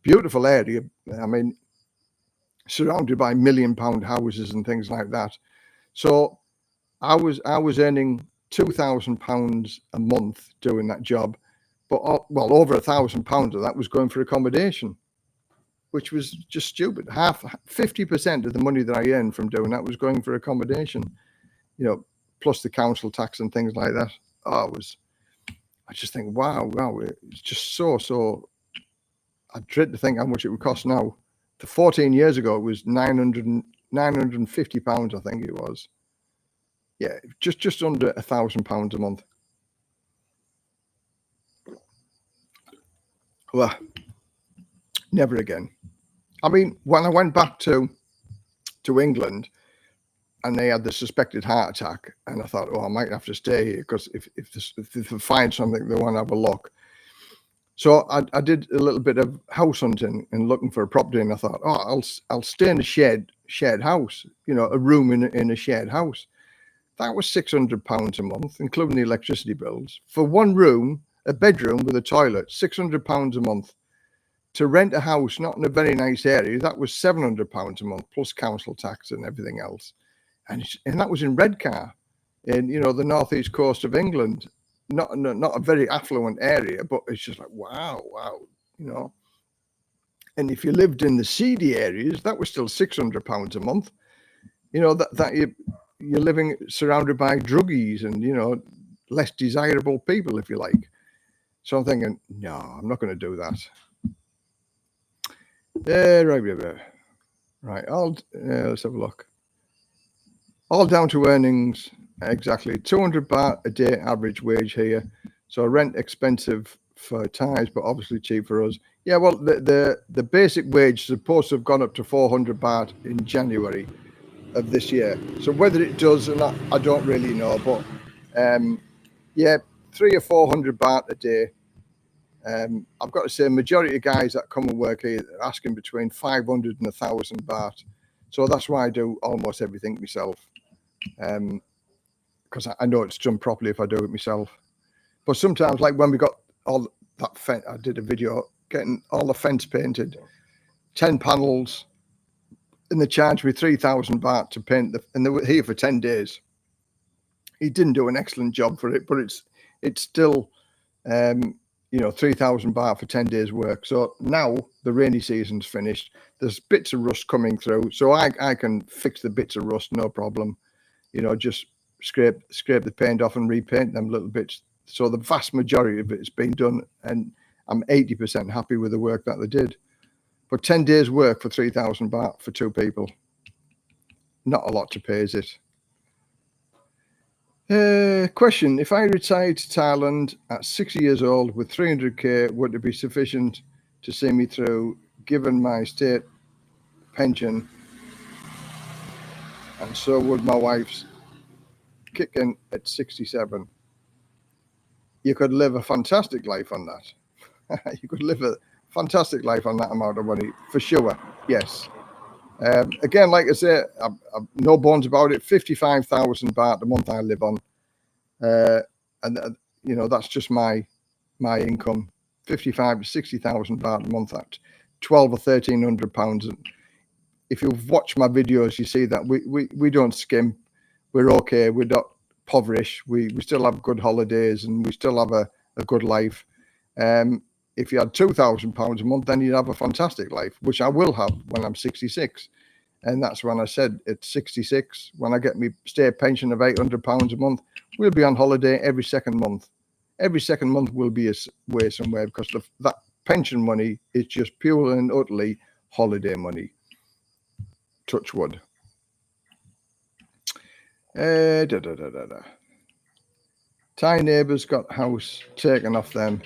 Beautiful area. I mean, surrounded by £1 million houses and things like that. So I was earning £2,000 a month doing that job, but well, over £1,000 of that was going for accommodation, which was just stupid. 50% of the money that I earned from doing that was going for accommodation, plus the council tax and things like that. I just think, wow, it's just so. I dread to think how much it would cost now. 14 years ago, it was £950, I think it was. Yeah, just under £1,000 a month. Well, never again. I mean, when I went back to England, and they had the suspected heart attack, and I thought, I might have to stay here, because if they find something, they want to have a look. So I did a little bit of house hunting and looking for a property, and I thought, I'll stay in a shared house, a room in a shared house. That was £600 a month, including the electricity bills, for one room, a bedroom with a toilet. £600 a month. To rent a house, not in a very nice area, that was £700 a month, plus council tax and everything else. And that was in Redcar, in the northeast coast of England. Not a very affluent area, but it's just like, wow. And if you lived in the seedy areas, that was still £600 a month. That you're living surrounded by druggies and less desirable people, if you like. So I'm thinking, no, I'm not going to do that. Right. Let's have a look. All down to earnings, exactly. 200 baht a day average wage here. So rent expensive for Thais, but obviously cheap for us. Yeah, well, the basic wage is supposed to have gone up to 400 baht in January of this year. So whether it does or not, I don't really know. But yeah, 300 or 400 baht a day. I've got to say, majority of guys that come and work here are asking between 500 and 1,000 baht. So that's why I do almost everything myself. Because I know it's done properly if I do it myself. But sometimes, like when we got all that fence, I did a video getting all the fence painted, 10 panels, and they charged me 3,000 baht to paint and they were here for 10 days. He didn't do an excellent job for it, but it's still 3,000 baht for 10 days work. So now the rainy season's finished. There's bits of rust coming through, so I can fix the bits of rust, no problem. Just scrape the paint off and repaint them little bits. So the vast majority of it has been done, and I'm 80% happy with the work that they did. But 10 days work for 3,000 baht for 2 people. Not a lot to pay, is it? Question: if I retired to Thailand at 60 years old with 300k, would it be sufficient to see me through, given my state pension? And so would my wife's kick in at 67. You could live a fantastic life on that. You could live a fantastic life on that amount of money, for sure. Yes. Again, like I say, I've no bones about it. 55,000 baht a month I live on. And that's just my income. 55 to 60,000 baht a month. £1,200 or £1,300. And if you've watched my videos, you see that we don't skimp. We're okay. We're not impoverished. We still have good holidays and we still have a good life. If you had £2,000 a month, then you'd have a fantastic life, which I will have when I'm 66. And that's when I said at 66, when I get my state pension of £800 a month, we'll be on holiday every second month. Every second month we'll be away somewhere, because that pension money is just pure and utterly holiday money. Touch wood. Thai neighbours got house taken off them.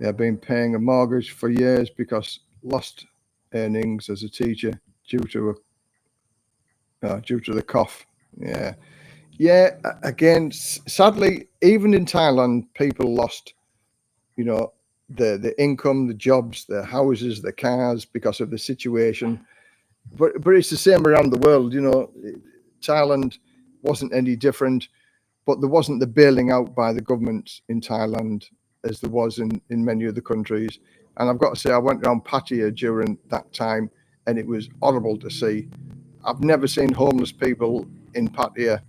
They have been paying a mortgage for years because lost earnings as a teacher due to the cough. Yeah. Again, sadly, even in Thailand, people lost, the income, the jobs, the houses, the cars because of the situation. But it's the same around the world. Thailand wasn't any different, but there wasn't the bailing out by the government in Thailand as there was in many other countries. And I've got to say, I went around Pattaya during that time, and it was horrible to see. I've never seen homeless people in Pattaya,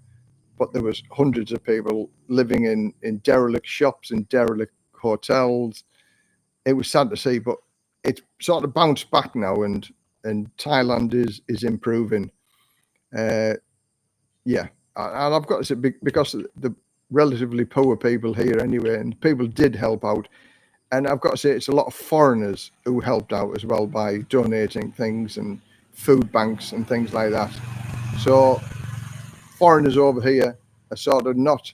but there was hundreds of people living in derelict shops and derelict hotels. It was sad to see, but it's sort of bounced back now, and Thailand is improving. And I've got to say, because of the relatively poor people here anyway, and people did help out. And I've got to say, it's a lot of foreigners who helped out as well by donating things and food banks and things like that. So foreigners over here are sort of not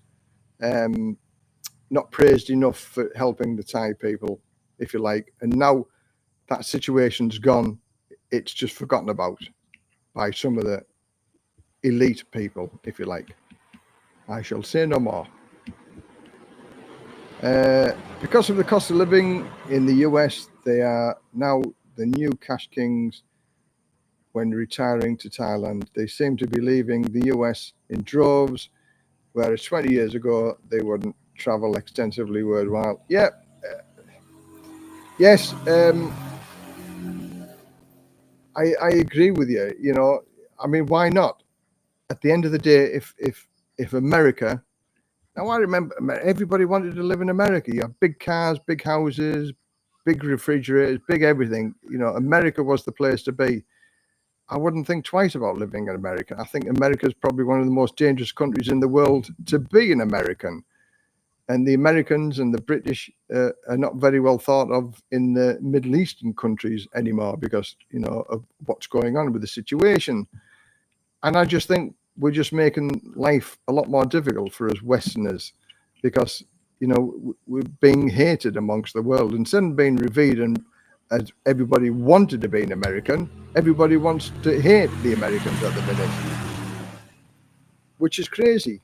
praised enough for helping the Thai people, if you like. And now that situation's gone, it's just forgotten about by some of the elite people, if you like. I shall say no more. Because of the cost of living in the US, they are now the new cash kings when retiring to Thailand. They seem to be leaving the US in droves, whereas 20 years ago, they wouldn't travel extensively worldwide. Yes. I agree with you. I mean, why not? At the end of the day, if America, now I remember everybody wanted to live in America. You have big cars, big houses, big refrigerators, big everything. America was the place to be. I wouldn't think twice about living in America. I think America is probably one of the most dangerous countries in the world to be an American. And the Americans and the British are not very well thought of in the Middle Eastern countries anymore because, of what's going on with the situation. And I just think we're just making life a lot more difficult for us Westerners because, we're being hated amongst the world. Instead of being revered and as everybody wanted to be an American, everybody wants to hate the Americans at the minute, which is crazy.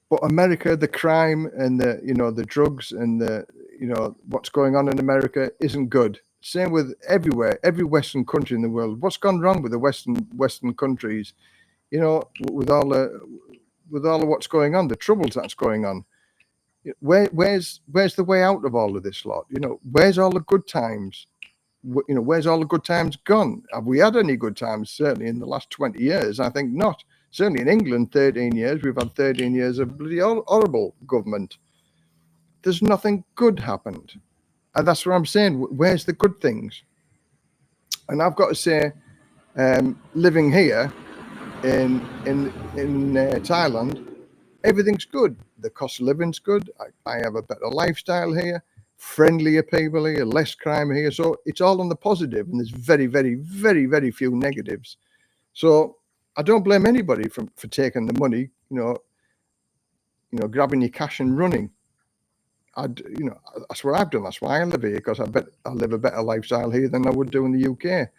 But America, the crime and the drugs and what's going on in America isn't good. Same with everywhere, every Western country in the world. What's gone wrong with the Western countries? With all of what's going on, the troubles that's going on. Where's the way out of all of this lot? Where's all the good times? Where's all the good times gone? Have we had any good times? Certainly in the last 20 years, I think not. Certainly in England, 13 years, we've had 13 years of bloody horrible government. There's nothing good happened. And that's what I'm saying. Where's the good things? And I've got to say, living here in Thailand, everything's good. The cost of living's good. I have a better lifestyle here, friendlier people here, less crime here. So it's all on the positive, and there's very, very, very, very few negatives. So I don't blame anybody for taking the money, grabbing your cash and running. That's what I've done. That's why I live here, because I bet I live a better lifestyle here than I would do in the UK.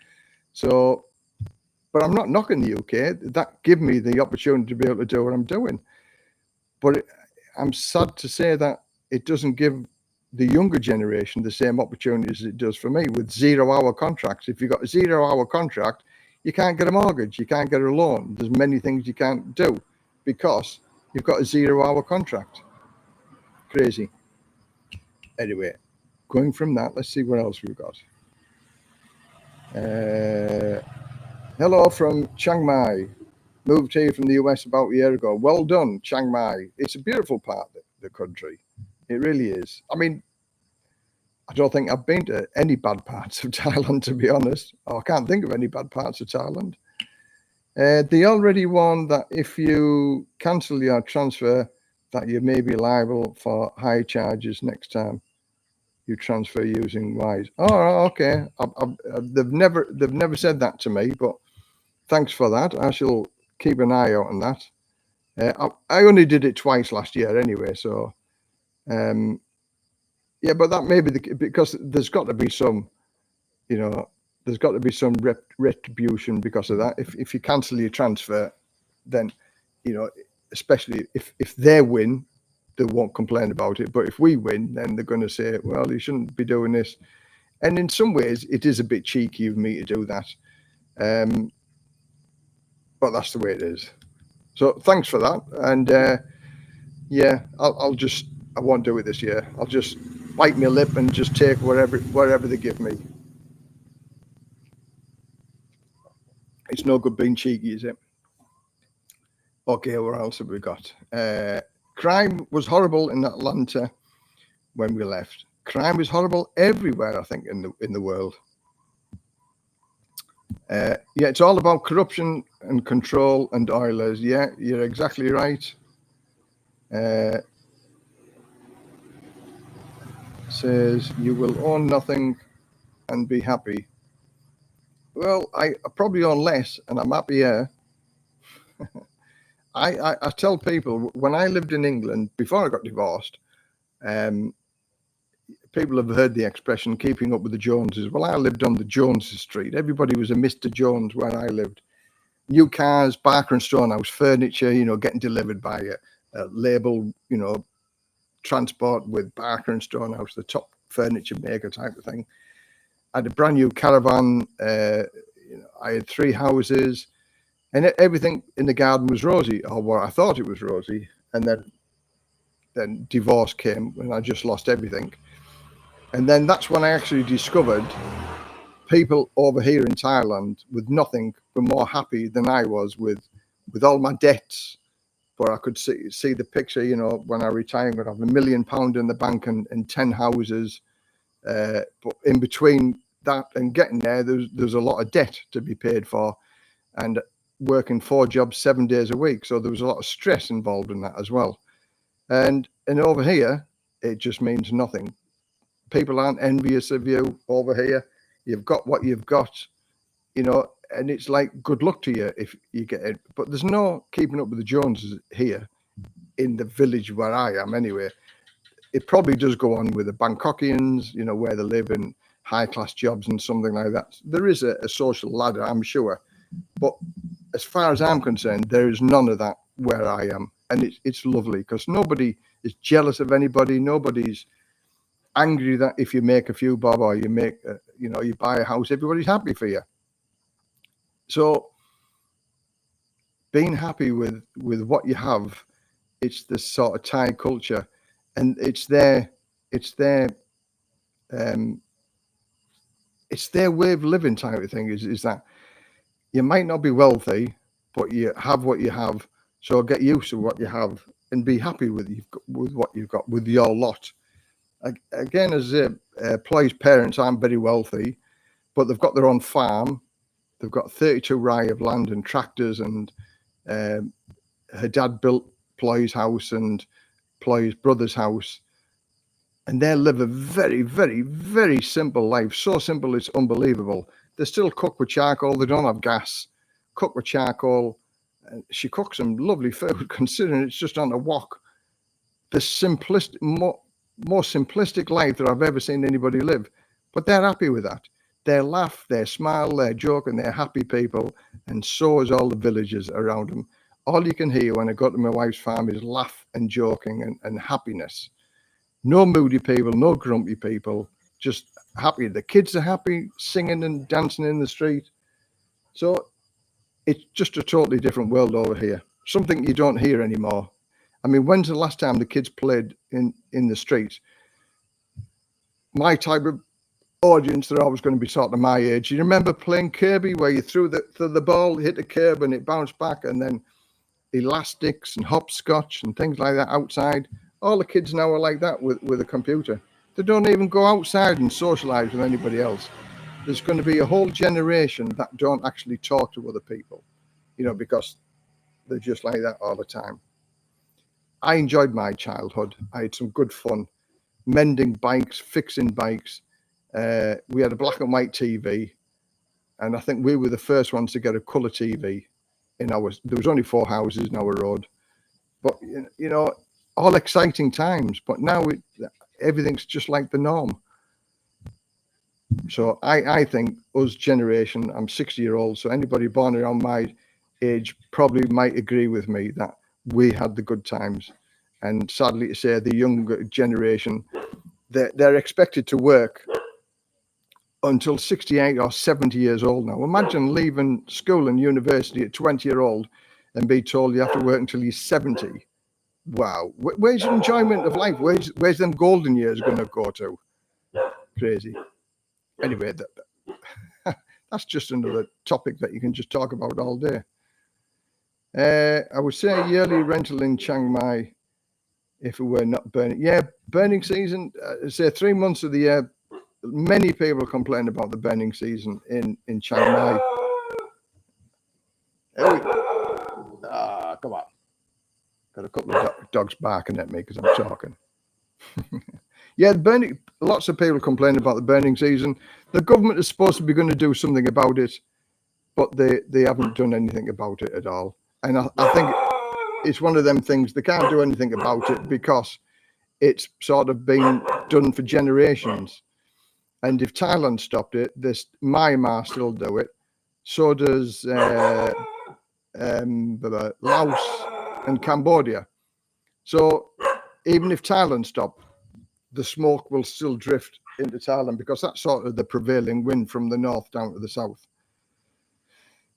So, but I'm not knocking the UK. That gave me the opportunity to be able to do what I'm doing. But I'm sad to say that it doesn't give the younger generation the same opportunities it does for me with 0-hour contracts. If you've got a 0-hour contract, you can't get a mortgage, you can't get a loan. There's many things you can't do because you've got a 0-hour contract. Crazy. Anyway, going from that, let's see what else we've got. Hello from Chiang Mai. Moved here from the US about a year ago. Well done, Chiang Mai. It's a beautiful part of the country. It really is. I mean, I don't think I've been to any bad parts of Thailand, to be honest. I can't think of any bad parts of Thailand. They already warned that if you cancel your transfer, that you may be liable for high charges next time you transfer using Wise. Oh, okay. They've never said that to me, but thanks for that. I shall keep an eye out on that. I only did it twice last year anyway, so yeah, but that may be because there's got to be some, there's got to be some retribution because of that. If you cancel your transfer, then, especially if they win, they won't complain about it. But if we win, then they're going to say, well, you shouldn't be doing this. And in some ways, it is a bit cheeky of me to do that. But that's the way it is. So thanks for that. And yeah, I won't do it this year. I'll just bite my lip and just take wherever they give me. It's no good being cheeky, is it? Okay, what else have we got? Crime was horrible in Atlanta when we left. Crime is horrible everywhere, I think, in the world. Yeah, it's all about corruption and control and oilers. Yeah, you're exactly right. Says you will own nothing and be happy. Well, I probably own less and I'm happier. I tell people when I lived in England before I got divorced, people have heard the expression keeping up with the Joneses. Well, I lived on the Joneses Street. Everybody was a Mr. Jones where I lived. New cars, Barker and Stonehouse furniture, getting delivered by a label, transport with Barker and Stonehouse, the top furniture maker type of thing. I had a brand new caravan. I had 3 houses. And everything in the garden was rosy, or what I thought it was rosy. And then divorce came and I just lost everything. And then that's when I actually discovered people over here in Thailand with nothing were more happy than I was with all my debts. But I could see the picture, when I retire, I'm going to have £1 million in the bank and 10 houses. But in between that and getting there, there's a lot of debt to be paid for. And working 4 jobs 7 days a week, so there was a lot of stress involved in that as well. And over here, it just means nothing. People aren't envious of you over here. You've got what you've got, and it's like good luck to you if you get it. But there's no keeping up with the Joneses here in the village where I am anyway. It probably does go on with the Bangkokians, where they live in high-class jobs and something like that. There is a social ladder, I'm sure. But as far as I'm concerned, there is none of that where I am. And it's lovely because nobody is jealous of anybody. Nobody's angry that if you make a few bob or you make, you buy a house, everybody's happy for you. So being happy with what you have, it's the sort of Thai culture. And it's their way of living type of thing is that you might not be wealthy, but you have what you have. So get used to what you have and be happy with what you've got, with your lot. Again, as Ploy's parents aren't very wealthy, but they've got their own farm. They've got 32 rai of land and tractors, and her dad built Ploy's house and Ploy's brother's house. And they live a very, very, very simple life. So simple, it's unbelievable. They still cook with charcoal. They don't have gas. Cook with charcoal. She cooks some lovely food, considering it's just on a wok. The simplistic, more simplistic life that I've ever seen anybody live. But they're happy with that. They laugh, they smile, they joke, and they're happy people. And so is all the villagers around them. All you can hear when I go to my wife's farm is laugh and joking and happiness. No moody people, no grumpy people, just happy. The kids are happy, singing and dancing in the street. So it's just a totally different world over here. Something you don't hear anymore. I mean, when's the last time the kids played in the streets? my type of audience, they're always going to be sort of my age. You remember playing Kirby where you threw the ball, hit the curb and it bounced back, and then elastics and hopscotch and things like that outside? All the kids now are like that with a computer. They don't even go outside and socialize with anybody else. There's going to be a whole generation that don't actually talk to other people, because they're just like that all the time. I enjoyed my childhood. I had some good fun mending bikes, fixing bikes. We had a black and white TV, and I think we were the first ones to get a colour TV there was only 4 houses in our road. But, all exciting times. But now everything's just like the norm. So I think us generation, I'm 60-year-old, so anybody born around my age probably might agree with me that we had the good times. And sadly to say, the younger generation, they're expected to work until 68 or 70 years old now. Imagine leaving school and university at 20-year-old and be told you have to work until you're 70. Wow. Where's your enjoyment of life? Where's them golden years going to go to? Crazy. Anyway, that's just another topic that you can just talk about all day. I would say yearly rental in Chiang Mai, if it were not burning. Yeah, burning season, say 3 months of the year, many people complain about the burning season in Chiang Mai. Come on. Got a couple of dogs barking at me because I'm talking. Yeah, lots of people complain about the burning season. The government is supposed to be going to do something about it, but they haven't done anything about it at all. And I think it's one of them things, they can't do anything about it because it's sort of been done for generations. And if Thailand stopped it, Myanmar still do it. So does Laos and Cambodia. So even if Thailand stopped, the smoke will still drift into Thailand because that's sort of the prevailing wind from the north down to the south.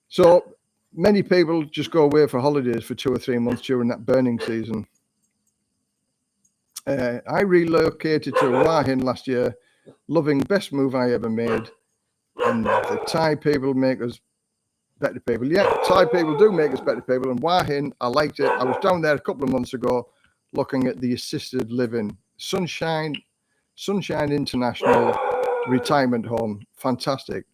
So many people just go away for holidays for 2 or 3 months during that burning season. I relocated to Hua Hin last year, loving best move I ever made. And the Thai people make us better people. Yeah, Thai people do make us better people. And Hua Hin, I liked it. I was down there a couple of months ago looking at the assisted living. Sunshine International Retirement Home. Fantastic.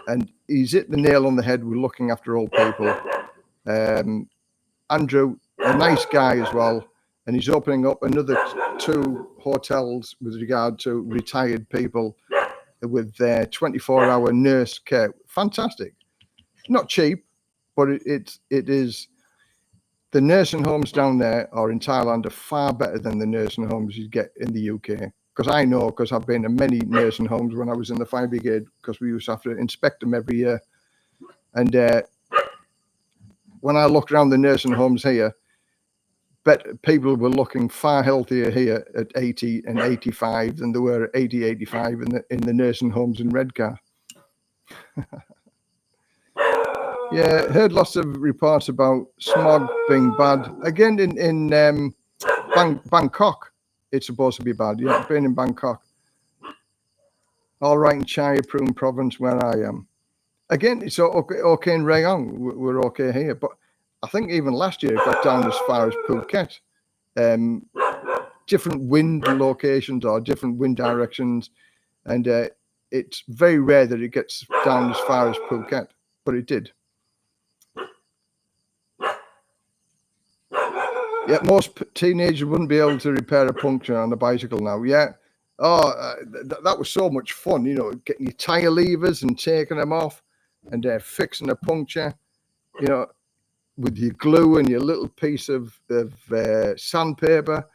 And he's hit the nail on the head with looking after old people. Andrew, a nice guy as well. And he's opening up another 2 hotels with regard to retired people with their 24-hour nurse care. Fantastic. Not cheap, but it is. The nursing homes down there or in Thailand are far better than the nursing homes you get in the UK. Because I know, because I've been to many nursing homes when I was in the fire brigade, because we used to have to inspect them every year. And when I looked around the nursing homes here, people were looking far healthier here at 80 and 85 than they were at 80, 85 in the nursing homes in Redcar. Yeah, heard lots of reports about smog being bad. Again, in Bangkok, it's supposed to be bad. Yeah, I've been in Bangkok. All right in Chaiyaprun province where I am. Again, it's okay in Rayong. We're okay here. But I think even last year it got down as far as Phuket. Different wind locations or different wind directions. And it's very rare that it gets down as far as Phuket. But it did. Yeah, most teenagers wouldn't be able to repair a puncture on a bicycle now. Yeah. Oh, that was so much fun, getting your tire levers and taking them off and fixing a puncture, with your glue and your little piece of sandpaper.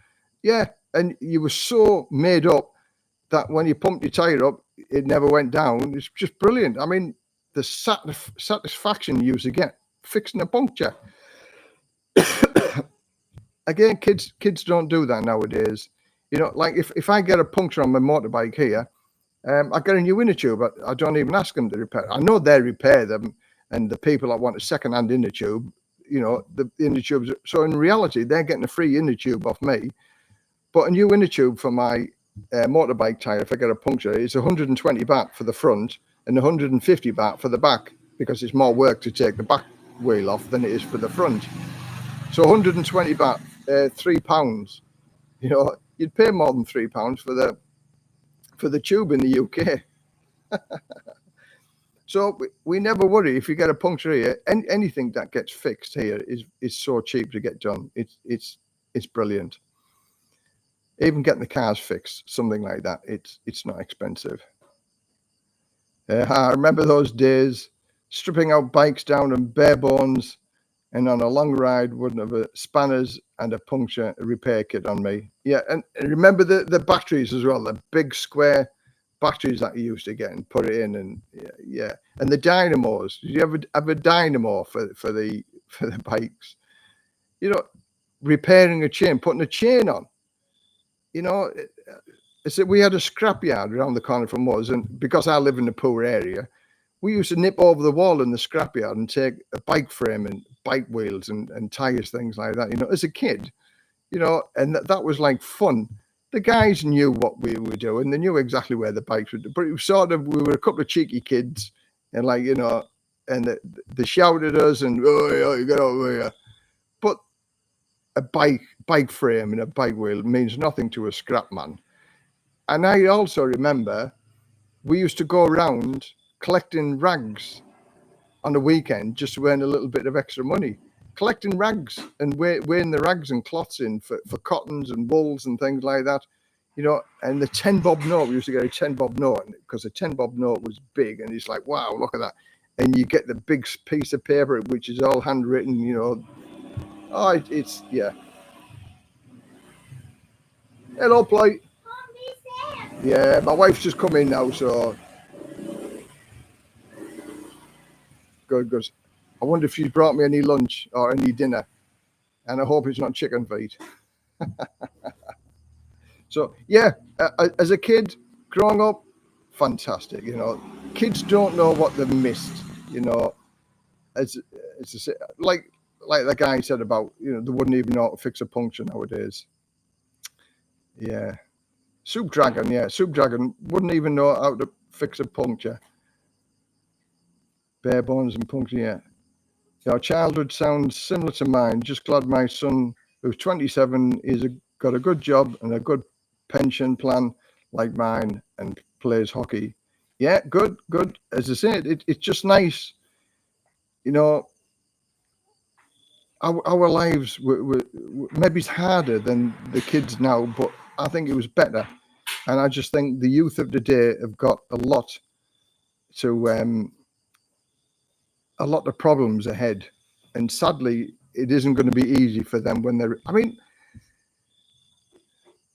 Yeah, and you were so made up that when you pumped your tire up, it never went down. It's just brilliant. I mean, the satisfaction you used to get fixing a puncture. Again, kids don't do that nowadays. Like if I get a puncture on my motorbike here, I get a new inner tube. I don't even ask them to repair. I know they repair them, and the people that want a second-hand inner tube, the inner tubes. So in reality, they're getting a free inner tube off me. But a new inner tube for my motorbike tire, if I get a puncture, it's 120 baht for the front and 150 baht for the back, because it's more work to take the back wheel off than it is for the front. So 120 baht, £3. You know, you'd pay more than £3 for the tube in the UK. So we never worry if you get a puncture here. Anything that gets fixed here is so cheap to get done. It's brilliant. Even getting the cars fixed, something like that, it's not expensive. I remember those days, stripping out bikes down on bare bones, and on a long ride, wouldn't have spanners and a puncture repair kit on me. Yeah, and remember the batteries as well, the big square batteries that you used to get and put it in, and yeah. And the dynamos. Did you ever have a dynamo for the bikes? You know, repairing a chain, putting a chain on. You know, so we had a scrapyard around the corner from us, and because I live in a poor area, we used to nip over the wall in the scrapyard and take a bike frame and bike wheels and tires, things like that. You know, as a kid, you know, and that was like fun. The guys knew what we were doing; they knew exactly where the bikes were. But it was sort of, we were a couple of cheeky kids, and like, you know, and they shouted at us and, oh, you get over here. But a bike frame and a bike wheel means nothing to a scrap man. And I also remember we used to go around collecting rags on the weekend just to earn a little bit of extra money. Collecting rags and weighing the rags and cloths in for cottons and wools and things like that. You know, and the 10 bob note, we used to get a 10 bob note because the 10 bob note was big, and it's like, wow, look at that. And you get the big piece of paper, which is all handwritten, you know. Oh, it's yeah. Hello, Ploy. Yeah, my wife's just come in now, so good. I wonder if she's brought me any lunch or any dinner, and I hope it's not chicken feet. So yeah, as a kid growing up, fantastic. You know, kids don't know what they've missed. You know, like the guy said about, you know, they wouldn't even know how to fix a puncture nowadays. Yeah, Soup Dragon wouldn't even know how to fix a puncture. Bare bones and puncture, yeah. Your childhood sounds similar to mine. Just glad my son, who's 27, got a good job and a good pension plan like mine, and plays hockey. Yeah, good. As I said, it's just nice. You know, our lives were maybe it's harder than the kids now, but I think it was better. And I just think the youth of today have got a lot of problems ahead. And sadly, it isn't going to be easy for them when they're, I mean,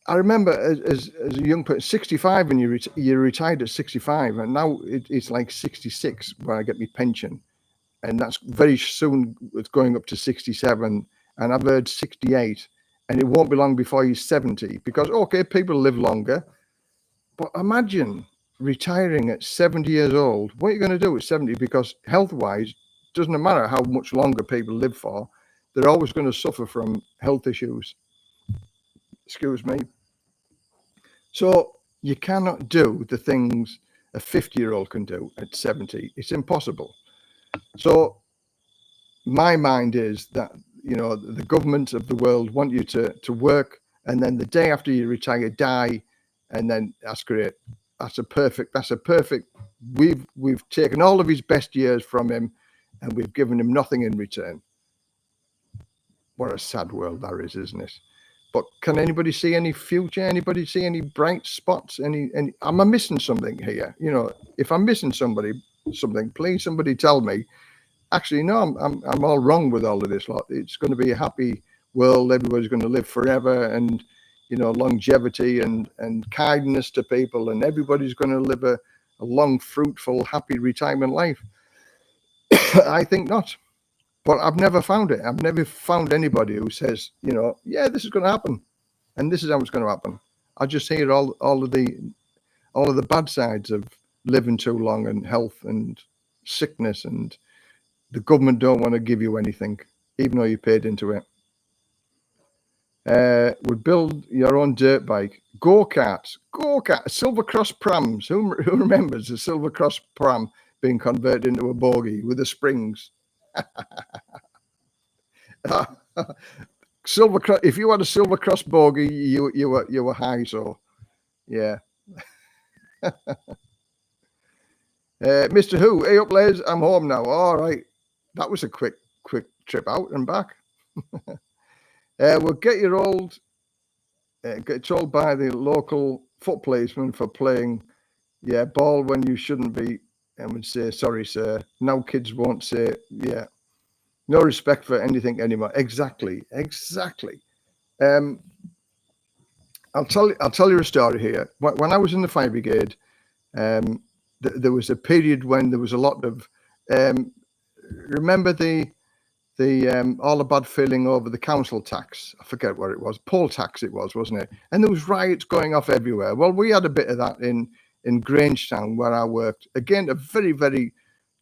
I remember as a young person, 65, and you retired at 65, and now it's like 66 when I get my pension, and that's very soon. It's going up to 67, and I've heard 68, and it won't be long before you're 70, because okay, people live longer, but imagine retiring at 70 years old. What are you going to do at 70? Because health-wise, doesn't matter how much longer people live for, they're always going to suffer from health issues. Excuse me. So you cannot do the things a 50-year-old can do at 70. It's impossible. So my mind is that, you know, the government of the world want you to work, and then the day after you retire, die, and then that's great. That's a perfect. We've taken all of his best years from him, and we've given him nothing in return. What a sad world that is, isn't it? But can anybody see any future? Anybody see any bright spots? Any? Am I missing something here? You know, if I'm missing something, please somebody tell me. Actually, no, I'm all wrong with all of this lot. It's going to be a happy world. Everybody's going to live forever, and, you know, longevity and kindness to people, and everybody's going to live a long, fruitful, happy retirement life. I think not. But I've never found it. I've never found anybody who says, you know, yeah, this is going to happen, and this is how it's going to happen. I just hear all of the bad sides of living too long, and health and sickness, and the government don't want to give you anything, even though you paid into it. Would build your own dirt bike. Go-karts, Silver Cross prams. Who remembers the Silver Cross pram being converted into a bogie with the springs? Silver Cross. If you had a Silver Cross bogie, you were high. So, yeah. Mr. Who, hey up, Les. I'm home now. All right, that was a quick trip out and back. We'll get your old. Get told by the local foot policeman for playing, ball when you shouldn't be, and would say, "Sorry, sir." Now kids won't say, "Yeah." No respect for anything anymore. Exactly. I'll tell you a story here. When I was in the fire brigade, there was a period when there was a lot of. Remember the all the bad feeling over the council tax. I forget what it was. Poll tax it was, wasn't it? And there was riots going off everywhere. Well, we had a bit of that in Grangetown where I worked. Again, a very, very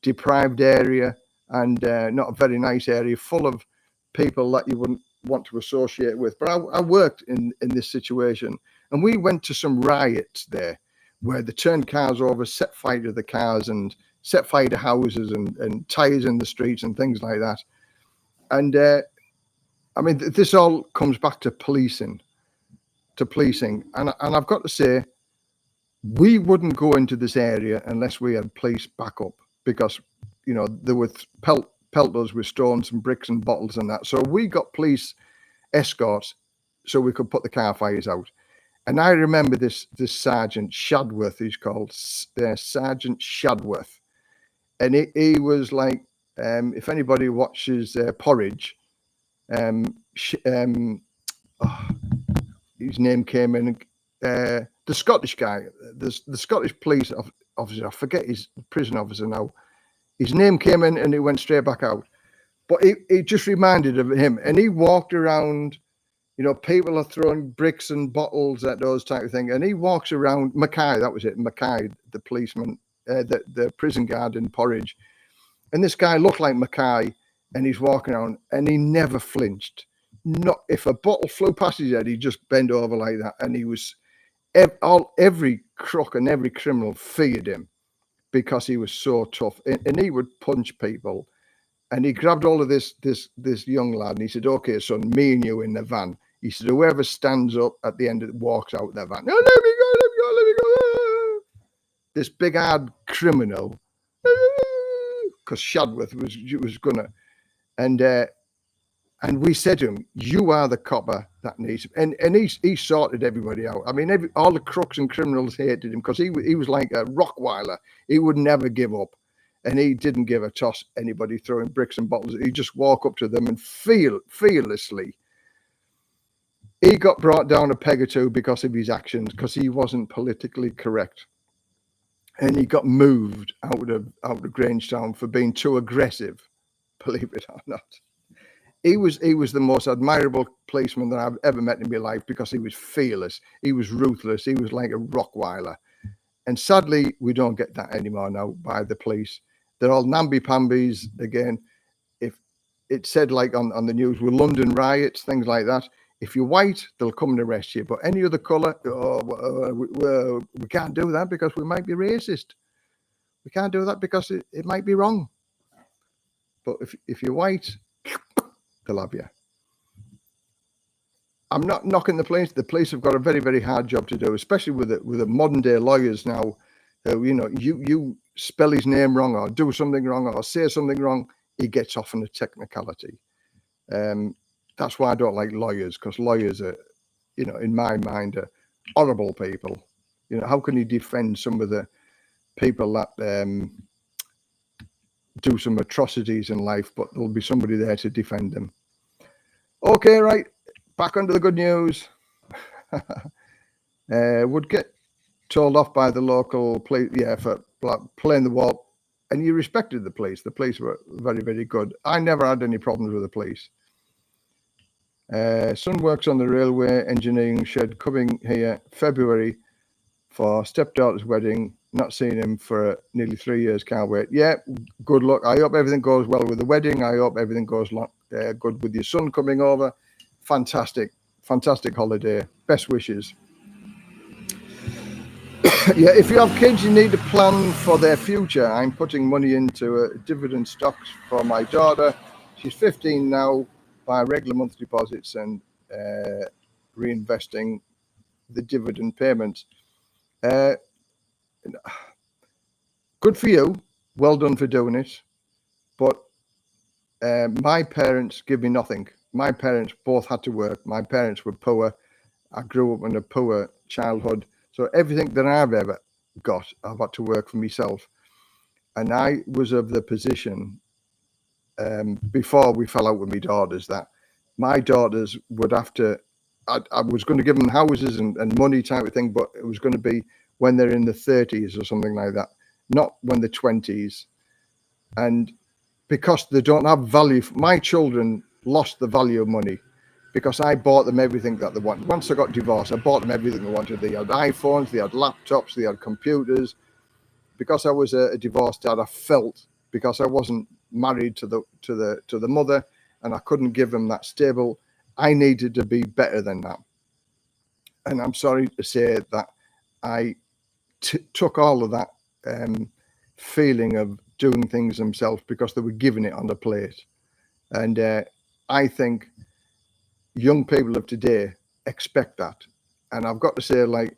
deprived area and not a very nice area, full of people that you wouldn't want to associate with. But I worked in this situation, and we went to some riots there where they turned cars over, set fire to the cars and set fire to houses and tires in the streets and things like that. And I mean, this all comes back to policing. And I've got to say, we wouldn't go into this area unless we had police backup, because, there were pelt us with stones and bricks and bottles and that. So we got police escorts so we could put the car fires out. And I remember this Sergeant Shadworth, he's called Sergeant Shadworth. And he was like, if anybody watches Porridge, his name came in, the Scottish guy, the Scottish police officer, I forget his prison officer now, his name came in and he went straight back out. But he just reminded of him, and he walked around, people are throwing bricks and bottles at those type of thing, and he walks around, Mackay, that was it, Mackay, the policeman, the prison guard in Porridge. And this guy looked like Mackay, and he's walking around, and he never flinched. Not if a bottle flew past his head, he just bent over like that. And he was every crook and every criminal feared him because he was so tough. And he would punch people. And he grabbed all of this young lad, and he said, "Okay, son, me and you in the van." He said, "Whoever stands up at the end of it walks out of the van." "No, let me go. This big hard criminal. Because Shadworth was gonna, and we said to him, "You are the copper that needs," and he sorted everybody out. I mean, all the crooks and criminals hated him because he was like a Rockweiler. He would never give up, and he didn't give a toss anybody throwing bricks and bottles. He'd just walk up to them and fearlessly. He got brought down a peg or two because of his actions, because he wasn't politically correct. And he got moved out of Grangetown for being too aggressive, believe it or not. He was the most admirable policeman that I've ever met in my life, because he was fearless, he was ruthless, he was like a Rockweiler. And sadly, we don't get that anymore now by the police. They're all namby-pambies again. If it said like on the news, with London riots, things like that, if you're white, they'll come and arrest you. But any other colour, we can't do that because we might be racist. We can't do that because it might be wrong. But if you're white, they'll have you. I'm not knocking the police. The police have got a very, very hard job to do, especially with the modern day lawyers now. You spell his name wrong or do something wrong or say something wrong, he gets off on a technicality. That's why I don't like lawyers, because lawyers are, in my mind, are horrible people. How can you defend some of the people that do some atrocities in life, but there'll be somebody there to defend them. Okay, right. Back onto the good news. Would get told off by the local police, for playing the wall. And you respected the police. The police were very, very good. I never had any problems with the police. Son works on the railway engineering shed, coming here February for stepdaughter's wedding. Not seen him for nearly 3 years. Can't wait. Yeah, good luck. I hope everything goes well with the wedding. I hope everything goes good with your son coming over. Fantastic holiday. Best wishes. Yeah, if you have kids, you need to plan for their future. I'm putting money into dividend stocks for my daughter. She's 15 now, by regular monthly deposits and reinvesting the dividend payments. Uh, good for you. Well done for doing it. But my parents give me nothing. My parents both had to work. My parents were poor. I grew up in a poor childhood. So everything that I've ever got, I've had to work for myself. And I was of the position before we fell out with my daughters that my daughters would have to, I was going to give them houses and money type of thing, but it was going to be when they're in the 30s or something like that, not when they're 20s. And because they don't have value, my children lost the value of money because I bought them everything that they wanted. Once I got divorced, I bought them everything they wanted. They had iPhones, they had laptops, they had computers. Because I was a divorced dad, I felt, because I wasn't married to the mother and I couldn't give them that stable, I needed to be better than that. And I'm sorry to say that I took all of that feeling of doing things themselves because they were giving it on the plate. And I think young people of today expect that. And I've got to say, like,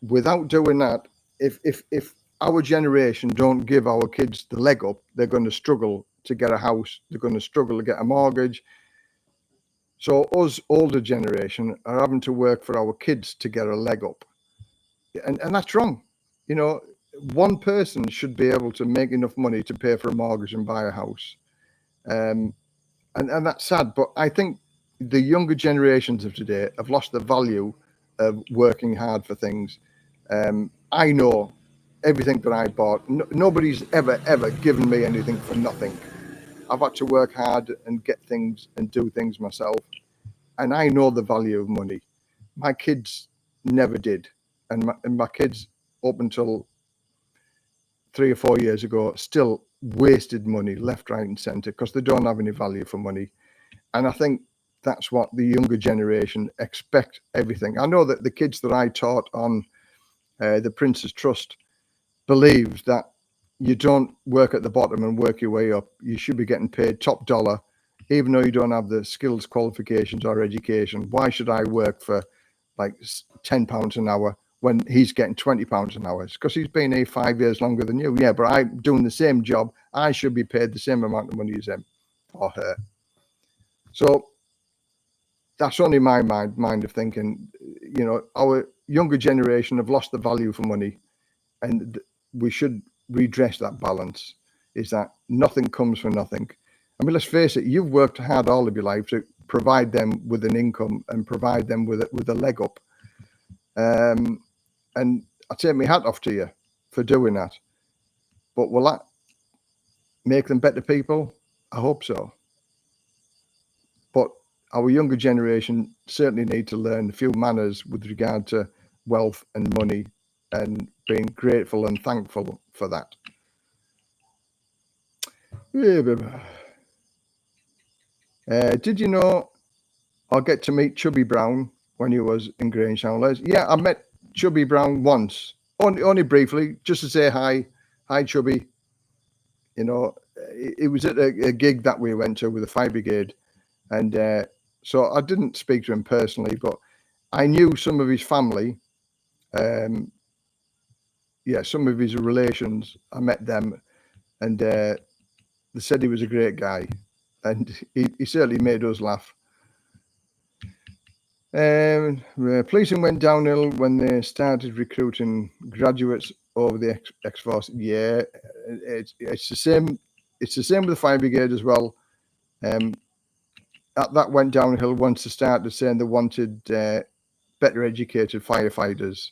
without doing that, if our generation don't give our kids the leg up, they're going to struggle to get a house. They're going to struggle to get a mortgage. So us older generation are having to work for our kids to get a leg up. And that's wrong. You know, one person should be able to make enough money to pay for a mortgage and buy a house. And that's sad. But I think the younger generations of today have lost the value of working hard for things. I know everything that I bought. Nobody's ever given me anything for nothing. I've had to work hard and get things and do things myself. And I know the value of money. My kids never did. And my kids, up until 3 or 4 years ago, still wasted money left, right, and centre because they don't have any value for money. And I think that's what the younger generation expect everything. I know that the kids that I taught on the Prince's Trust believes that you don't work at the bottom and work your way up. You should be getting paid top dollar, even though you don't have the skills, qualifications, or education. Why should I work for like £10 an hour when he's getting £20 an hour? It's because he's been here 5 years longer than you. Yeah, but I'm doing the same job. I should be paid the same amount of money as him or her. So that's only my mind of thinking. You know, our younger generation have lost the value for money, and we should redress that balance. Is that nothing comes for nothing? I mean, let's face it, you've worked hard all of your life to provide them with an income and provide them with a leg up. And I take my hat off to you for doing that. But will that make them better people? I hope so. But our younger generation certainly need to learn a few manners with regard to wealth and money and being grateful and thankful for that. Did you know or get to meet Chubby Brown when he was in Grange-Howlers? Yeah, I met Chubby Brown once, only briefly, just to say hi. Hi, Chubby. You know, it was at a gig that we went to with the fire brigade. And so I didn't speak to him personally, but I knew some of his family. Yeah, some of his relations. I met them, and they said he was a great guy, and he certainly made us laugh. Policing went downhill when they started recruiting graduates over the X-Force. Yeah, it's the same. It's the same with the fire brigade as well. That went downhill once they started saying they wanted better educated firefighters.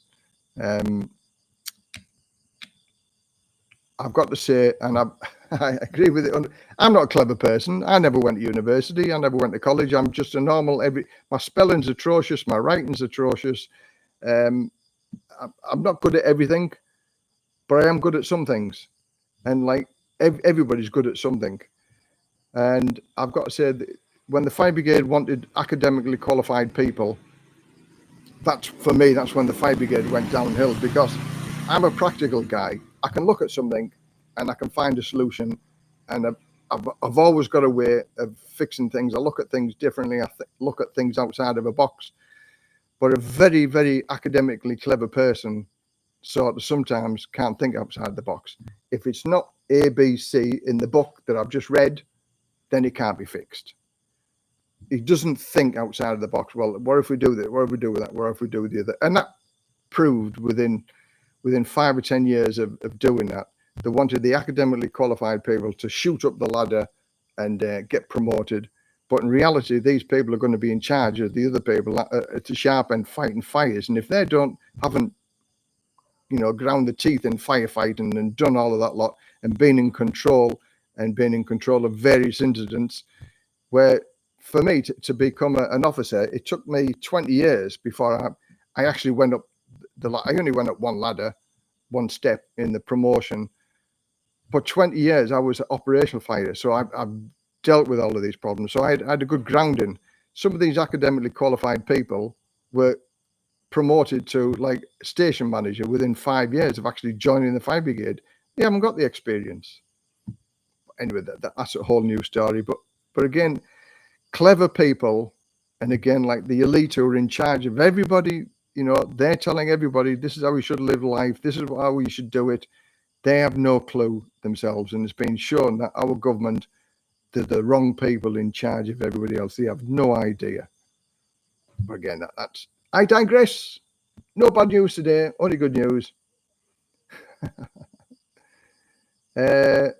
I've got to say, and I agree with it. I'm not a clever person. I never went to university. I never went to college. I'm just a normal. My spelling's atrocious. My writing's atrocious. I'm not good at everything, but I am good at some things. And like everybody's good at something. And I've got to say that when the fire brigade wanted academically qualified people, that's for me, that's when the fire brigade went downhill, because I'm a practical guy. I can look at something and I can find a solution, and I've always got a way of fixing things. I look at things differently. I look at things outside of a box. But a very, very academically clever person sort of sometimes can't think outside the box. If it's not A, B, C in the book that I've just read, then it can't be fixed. He doesn't think outside of the box. Well, what if we do this? What if we do that? What if we do the other? And that proved within 5 or 10 years of doing that, they wanted the academically qualified people to shoot up the ladder and get promoted. But in reality, these people are going to be in charge of the other people at the sharp end fighting fires. And if they haven't, ground the teeth in firefighting and done all of that lot and been in control of various incidents, where for me to become an officer, it took me 20 years before I actually went up I only went up one ladder, one step in the promotion. For 20 years, I was an operational fighter. So I've dealt with all of these problems. So I had a good grounding. Some of these academically qualified people were promoted to like station manager within 5 years of actually joining the fire brigade. They haven't got the experience. Anyway, that's a whole new story. But again, clever people, and again, like the elite who are in charge of everybody, they're telling everybody this is how we should live life. This is how we should do it. They have no clue themselves, and it's been shown that our government, they're the wrong people in charge of everybody else. They have no idea. But again, that's. I digress. No bad news today, only good news. Yeah,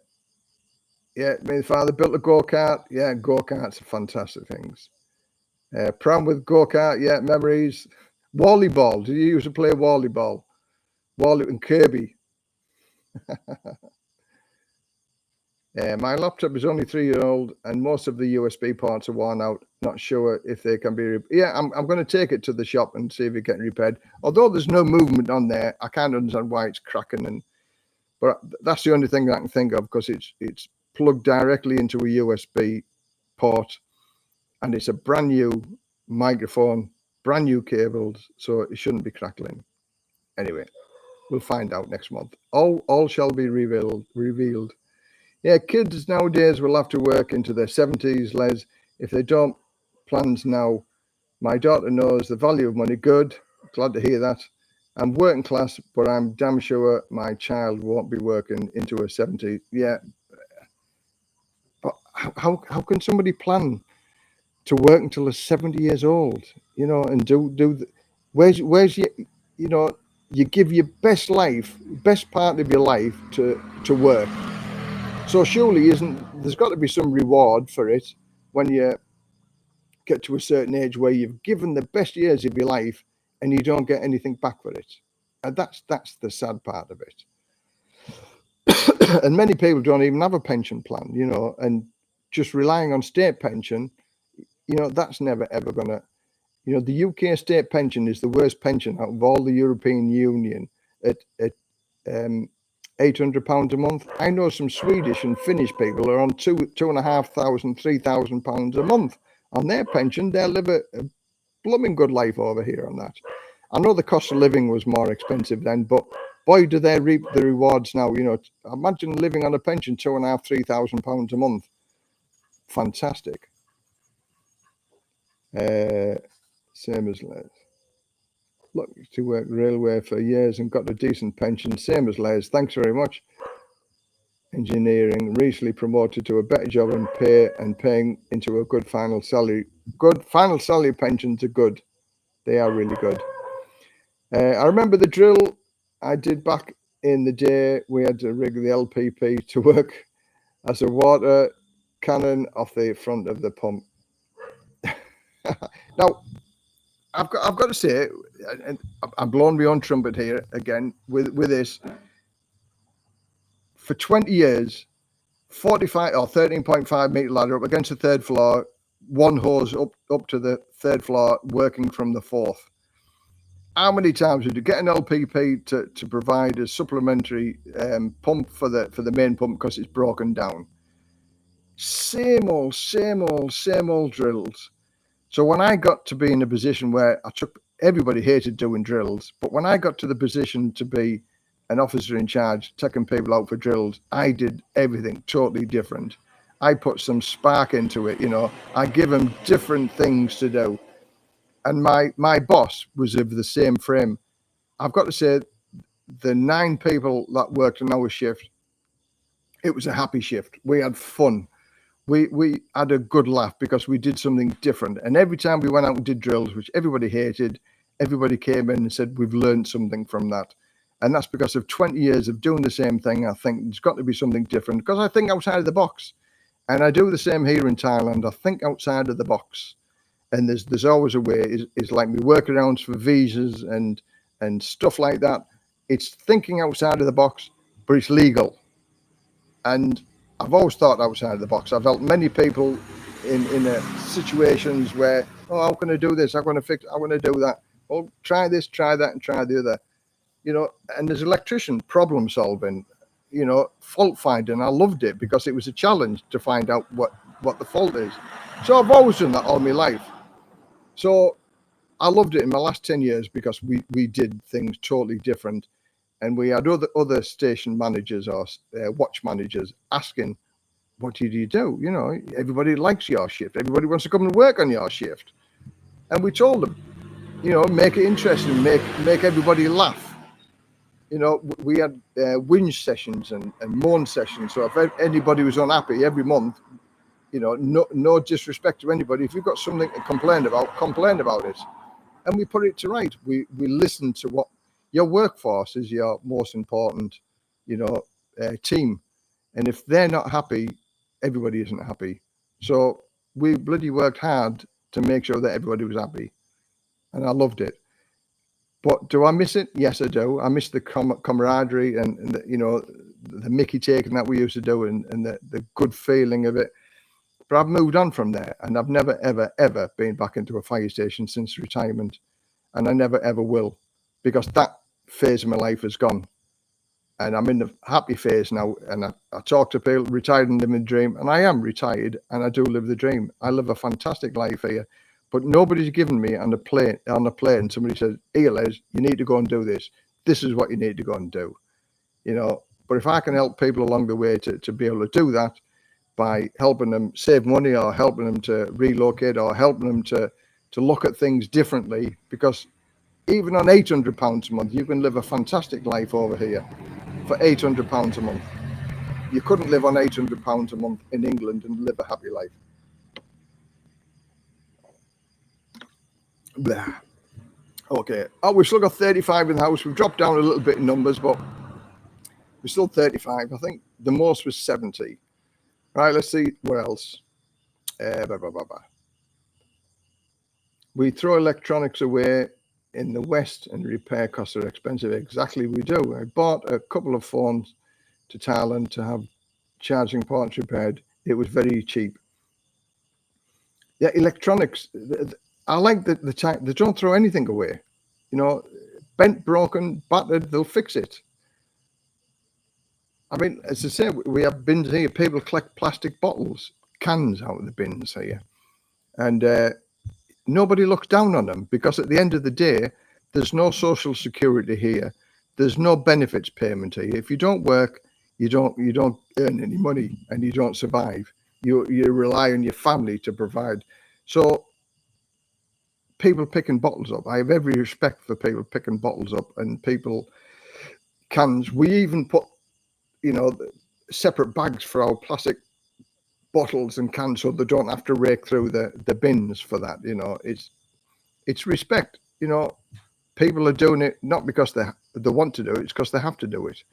my father built a go-kart. Yeah, go-karts are fantastic things. Pram with go-kart, yeah, memories. Volleyball. Did you used to play volleyball? Wally and Kirby. My laptop is only 3-year-old, and most of the USB ports are worn out. Not sure if they can be. Yeah, I'm going to take it to the shop and see if it gets repaired. Although there's no movement on there, I can't understand why it's cracking. But that's the only thing I can think of, because it's plugged directly into a USB port, and it's a brand new microphone, brand new cables, so it shouldn't be crackling. Anyway, we'll find out next month. All shall be revealed. Yeah, kids nowadays will have to work into their 70s, Les. If they don't, plans now. My daughter knows the value of money. Good. Glad to hear that. I'm working class, but I'm damn sure my child won't be working into her 70s. Yeah. But how can somebody plan to work until they're 70 years old, and where's your, you give your best part of your life to work. So surely there's got to be some reward for it when you get to a certain age where you've given the best years of your life and you don't get anything back for it. And that's the sad part of it. And many people don't even have a pension plan, and just relying on state pension, that's never ever gonna, the UK state pension is the worst pension out of all the European Union at £800 a month. I know some Swedish and Finnish people are on £2,500, £3,000 a month on their pension. They'll live a blooming good life over here on that. I know the cost of living was more expensive then, but boy, do they reap the rewards now. Imagine living on a pension, £2,500, £3,000 a month. Fantastic. Same as Les. Look, to work railway for years and got a decent pension. Same as Les. Thanks very much. Engineering, recently promoted to a better job and paying into a good final salary. Good final salary pensions are good. They are really good. I remember the drill I did back in the day. We had to rig the LPP to work as a water cannon off the front of the pump. Now, I've got to say, and I'm blowing my own trumpet here again with this. For 20 years, 45 or 13.5 meter ladder up against the third floor, one hose up to the third floor, working from the fourth. How many times did you get an LPP to provide a supplementary pump for the main pump because it's broken down? Same old drills. So when I got to be in a position where I took everybody hated doing drills. But when I got to the position to be an officer in charge, taking people out for drills, I did everything totally different. I put some spark into it, you know. I give them different things to do. And my boss was of the same frame. I've got to say, the 9 people that worked on our shift, it was a happy shift. We had fun. We had a good laugh because we did something different. And every time we went out and did drills, which everybody hated, everybody came in and said, we've learned something from that. And that's because of 20 years of doing the same thing. I think there's got to be something different because I think outside of the box. And I do the same here in Thailand. I think outside of the box. And there's always a way. It's like we workarounds for visas and stuff like that. It's thinking outside of the box, but it's legal. And I've always thought outside of the box. I've helped many people in situations where, oh, how can I do this? I'm going to fix. I want to do that. Well, try this, try that, and try the other. You know, and as an electrician, problem solving, you know, fault finding. I loved it because it was a challenge to find out what the fault is. So I've always done that all my life. So I loved it in my last 10 years because we did things totally different. And we had other station managers or watch managers asking, what did you do? You know, everybody likes your shift. Everybody wants to come and work on your shift. And we told them, you know, make it interesting, make everybody laugh. You know, we had whinge sessions and moan sessions. So if anybody was unhappy every month, you know, no disrespect to anybody. If you've got something to complain about it. And we put it to right. We listen to what your workforce is, your most important, you know, team. And if they're not happy, everybody isn't happy. So we bloody worked hard to make sure that everybody was happy. And I loved it. But do I miss it? Yes, I do. I miss the camaraderie and the, you know, the Mickey taking that we used to do and the good feeling of it. But I've moved on from there, and I've never, ever, ever been back into a fire station since retirement. And I never, ever will, because that phase of my life is gone. And I'm in the happy phase now. And I talk to people, retired and living the dream. And I am retired, and I do live the dream. I live a fantastic life here. But nobody's given me on the plane. Somebody says, "Here, Les, you need to go and do this. This is what you need to go and do." You know. But if I can help people along the way to be able to do that, by helping them save money or helping them to relocate or helping them to look at things differently, because even on £800 a month, you can live a fantastic life over here for £800 a month. You couldn't live on £800 a month in England and live a happy life. Blah. Okay. Oh, we've still got 35 in the house. We've dropped down a little bit in numbers, but we're still 35. I think the most was 70. Right, let's see what else. We throw electronics away in the West and repair costs are expensive. Exactly, we do. I bought a couple of phones to Thailand to have charging ports repaired. It was very cheap. Yeah, electronics. I like that they don't throw anything away. You know, bent, broken, battered, they'll fix it. I mean, as I say, we have bins here. People collect plastic bottles, cans out of the bins here. And nobody looks down on them because at the end of the day, there's no social security here. There's no benefits payment here. If you don't work, you don't earn any money and you don't survive. You rely on your family to provide. So people picking bottles up. I have every respect for people picking bottles up and people cans. We even put, you know, separate bags for our plastic bottles and cans so they don't have to rake through the bins for that. You know, it's respect. You know, people are doing it not because they want to do it, it's because they have to do it.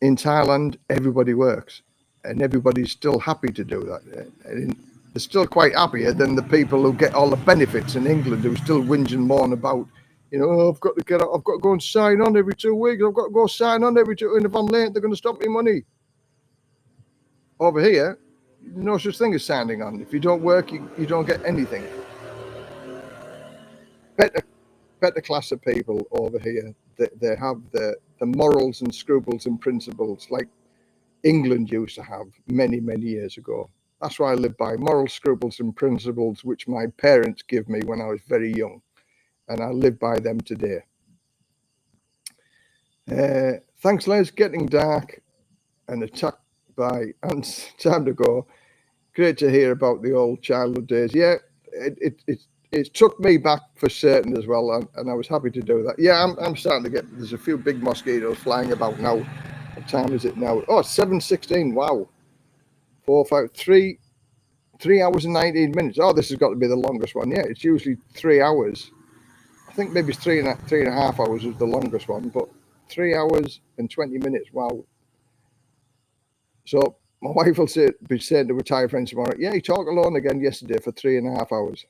In Thailand, everybody works and everybody's still happy to do that. And they're still quite happier than the people who get all the benefits in England who still whinge and moan about, you know, oh, I've got to go and sign on every 2 weeks. I've got to go sign on every 2, and if I'm late, they're going to stop me money. Over here, no such thing as signing on. If you don't work, you don't get anything. Better class of people over here. They have the morals and scruples and principles like England used to have many, many years ago. That's why I live by moral scruples and principles which my parents gave me when I was very young. and I live by them today. Thanks, Les. Getting dark and attacked by ants. Time to go. Great to hear about the old childhood days. Yeah, it took me back for certain as well, and I was happy to do that. Yeah, I'm starting to get. There's a few big mosquitoes flying about now. What time is it now? Oh, 7:16. Wow. 4, 5, 3 hours and 19 minutes. Oh, this has got to be the longest one. Yeah, it's usually 3 hours. I think maybe it's three and a half hours is the longest one, but 3 hours and 20 minutes. Wow. So my wife will be saying to retired friends tomorrow, yeah, he talked alone again yesterday for 3.5 hours.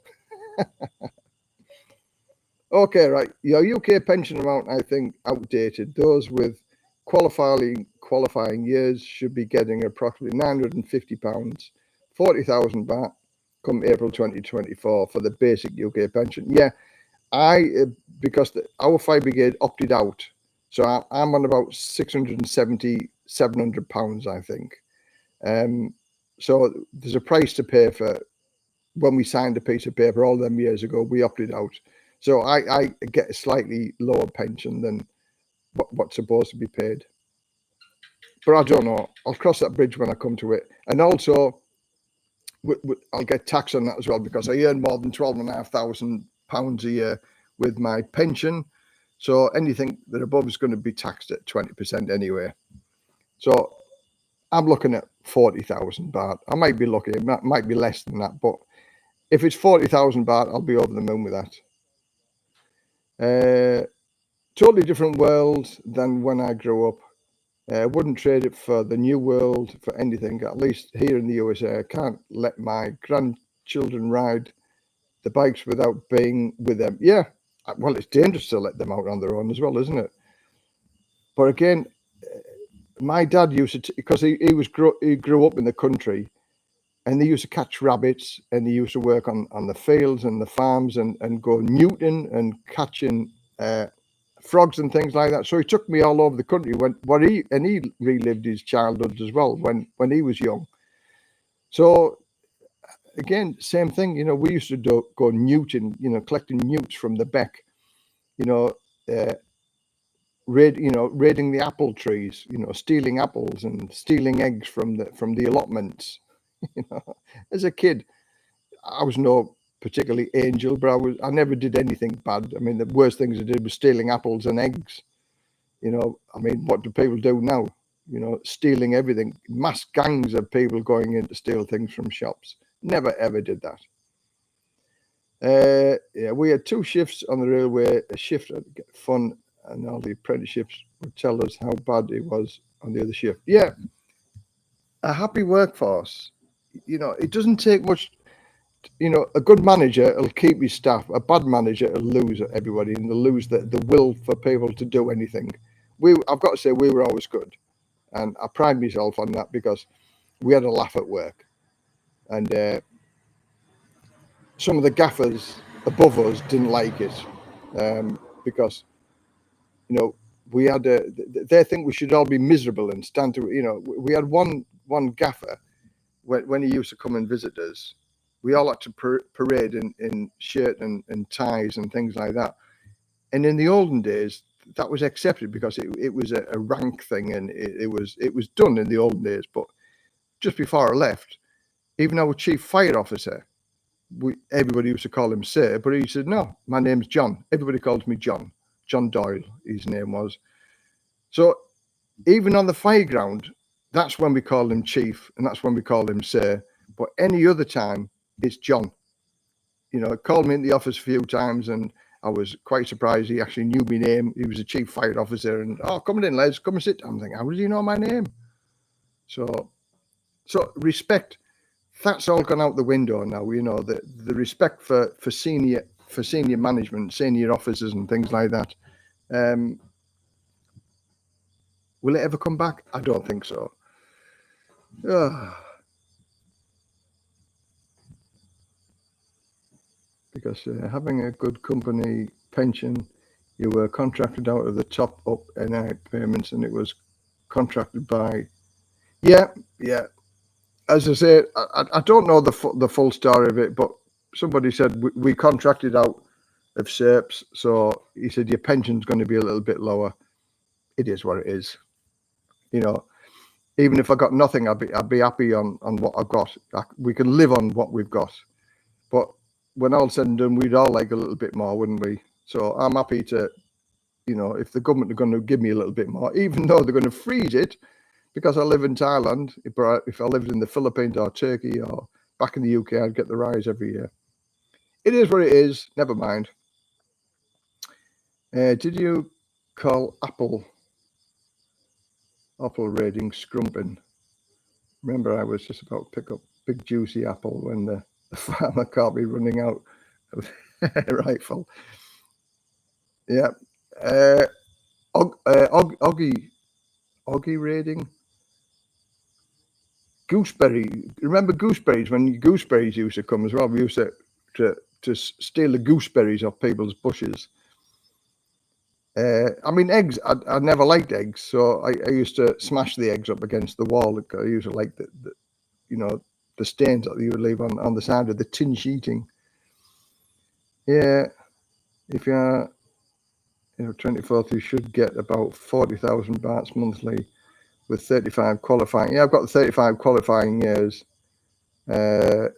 Okay, right. Your UK pension amount, I think, outdated. Those with qualifying years should be getting approximately £950, 40,000 baht come April 2024 for the basic UK pension. Yeah, because our fire brigade opted out, so I'm on about £670-700, I think. So there's a price to pay for. When we signed a piece of paper all them years ago, we opted out. So I get a slightly lower pension than what's supposed to be paid. But I don't know. I'll cross that bridge when I come to it. And also, I'll get tax on that as well, because I earn more than £12,500 a year with my pension. So anything that above is going to be taxed at 20% anyway. So I'm looking at 40,000 baht. I might be lucky. It might be less than that. But if it's 40,000 baht, I'll be over the moon with that. Totally different world than when I grew up. Wouldn't trade it for the new world for anything. At least here in the USA, I can't let my grandchildren ride the bikes without being with them. Yeah, well, it's dangerous to let them out on their own as well, isn't it? But again, my dad used to, because he grew up in the country, and they used to catch rabbits, and he used to work on the fields and the farms and go newting and catching frogs and things like that. So he took me all over the country he relived his childhood as well when he was young. So again, same thing, we used to go newting, collecting newts from the beck, raiding the apple trees, stealing apples and stealing eggs from the allotments. As a kid, I was no particularly angel, but I never did anything bad. I mean, the worst things I did was stealing apples and eggs. What do people do now? Stealing everything. Mass gangs of people going in to steal things from shops. Never ever did that. Yeah, we had 2 shifts on the railway. A shift at fun, and all the apprenticeships would tell us how bad it was on the other shift. Yeah, a happy workforce. It doesn't take much. A good manager will keep his staff. A bad manager will lose everybody, and they'll lose the will for people to do anything. I've got to say, we were always good, and I pride myself on that, because we had a laugh at work. And some of the gaffers above us didn't like it, because we had they think we should all be miserable and stand to. We had one gaffer when he used to come and visit us. We all had to parade in shirt and ties and things like that. And in the olden days, that was accepted, because it was a rank thing, and it was done in the olden days. But just before I left, even our chief fire officer, everybody used to call him Sir, but he said, no, my name's John. Everybody calls me John. John Doyle, his name was. So even on the fire ground, that's when we call him chief, and that's when we call him Sir. But any other time, it's John. Called me in the office a few times, and I was quite surprised he actually knew my name. He was a chief fire officer, and come in, Les, come and sit. I'm thinking, how does he know my name? So respect, that's all gone out the window now. The respect for senior management, senior officers, and things like that. Will it ever come back? I don't think so. Because having a good company pension, you were contracted out of the top up NI payments, and it was contracted by. Yeah. As I say, I don't know the full story of it, but somebody said we contracted out of SERPs. So he said, your pension's going to be a little bit lower. It is what it is. You know, even if I got nothing, I'd be happy on what I've got. We can live on what we've got. But when all said and done, we'd all like a little bit more, wouldn't we? So I'm happy to, you know, if the government are going to give me a little bit more, even though they're going to freeze it, because I live in Thailand. If I lived in the Philippines or Turkey or back in the UK, I'd get the rise every year. It is what it is. Never mind. Did you call Apple rating scrumping? Remember, I was just about to pick up big juicy apple when the farmer can't be running out of rifle. Yeah. Oggy raiding. Gooseberry. Remember gooseberries? When gooseberries used to come as well, we used to steal the gooseberries off people's bushes. I mean, eggs. I never liked eggs, so I used to smash the eggs up against the wall. I used to like the you know, the stains that you would leave on the side of the tin sheeting. Yeah, if you're 24th, you should get about 40,000 bahts monthly with 35 qualifying. Yeah, I've got 35 qualifying years. Yeah,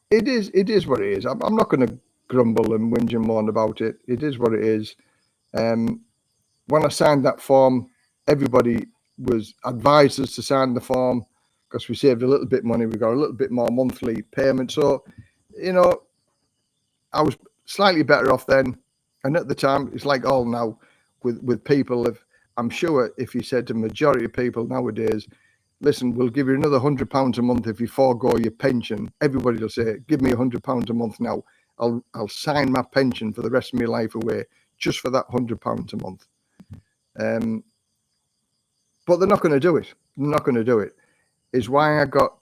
it is what it is. I'm not going to grumble and whinge and moan about it. It is what it is. When I signed that form, everybody was advised us to sign the form because we saved a little bit of money. We got a little bit more monthly payment. So, you know, I was slightly better off then. And at the time, it's like all now with people. I'm sure if you said to the majority of people nowadays, listen, we'll give you another £100 a month if you forego your pension, everybody will say, give me £100 a month now. I'll sign my pension for the rest of my life away just for that £100 a month. But they're not going to do it. They're not going to do it. Is why I got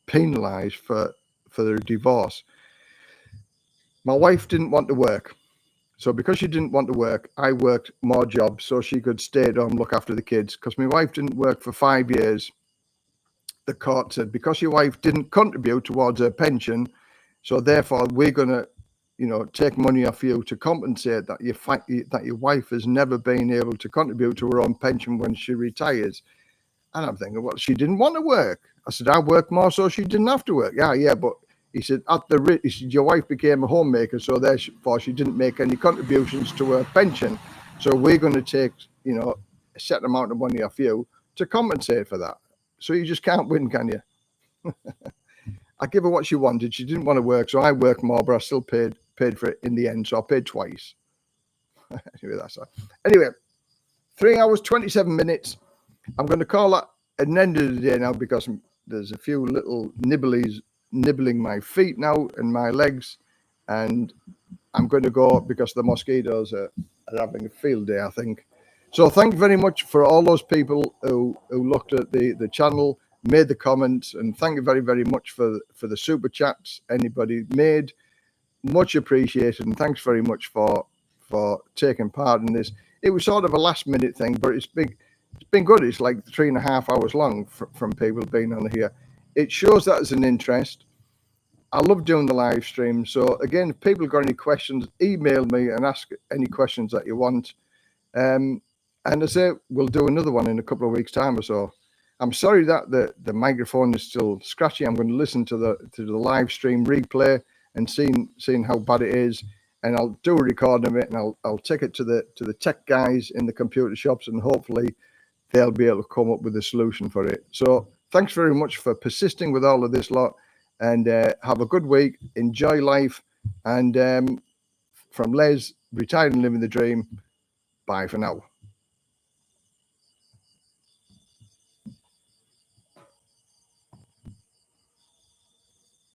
penalised for the divorce. My wife didn't want to work. So because she didn't want to work, I worked more jobs so she could stay at home, look after the kids. Because my wife didn't work for 5 years, the court said, because your wife didn't contribute towards her pension, so therefore we're going to, you know, take money off you to compensate that your wife has never been able to contribute to her own pension when she retires. And I'm thinking, well, she didn't want to work. I said, I worked more so she didn't have to work. Yeah, but he said, he said, your wife became a homemaker, so therefore she didn't make any contributions to her pension. So we're going to take, you know, a set amount of money off you to compensate for that. So you just can't win, can you? I give her what she wanted. She didn't want to work, so I worked more, but I still paid for it in the end. So I paid twice. Anyway, that's that. Anyway, 3 hours, 27 minutes. I'm going to call that an end of the day now because there's a few little nibblies nibbling my feet now and my legs, and I'm going to go because the mosquitoes are having a field day, I think. So thank you very much for all those people who looked at the channel, made the comments, and thank you very, very much for the super chats anybody made. Much appreciated, and thanks very much for taking part in this. It was sort of a last minute thing, but it's been good. It's like 3.5 hours long from people being on here. It shows that as an interest. I love doing the live stream. So again, if people got any questions, email me and ask any questions that you want. And I say we'll do another one in a couple of weeks' time or so. I'm sorry that the microphone is still scratchy. I'm going to listen to the live stream replay and seeing how bad it is, and I'll do a recording of it, and I'll take it to the tech guys in the computer shops, and hopefully they'll be able to come up with a solution for it. So thanks very much for persisting with all of this lot, and have a good week. Enjoy life, and from Les, retired and living the dream. Bye for now.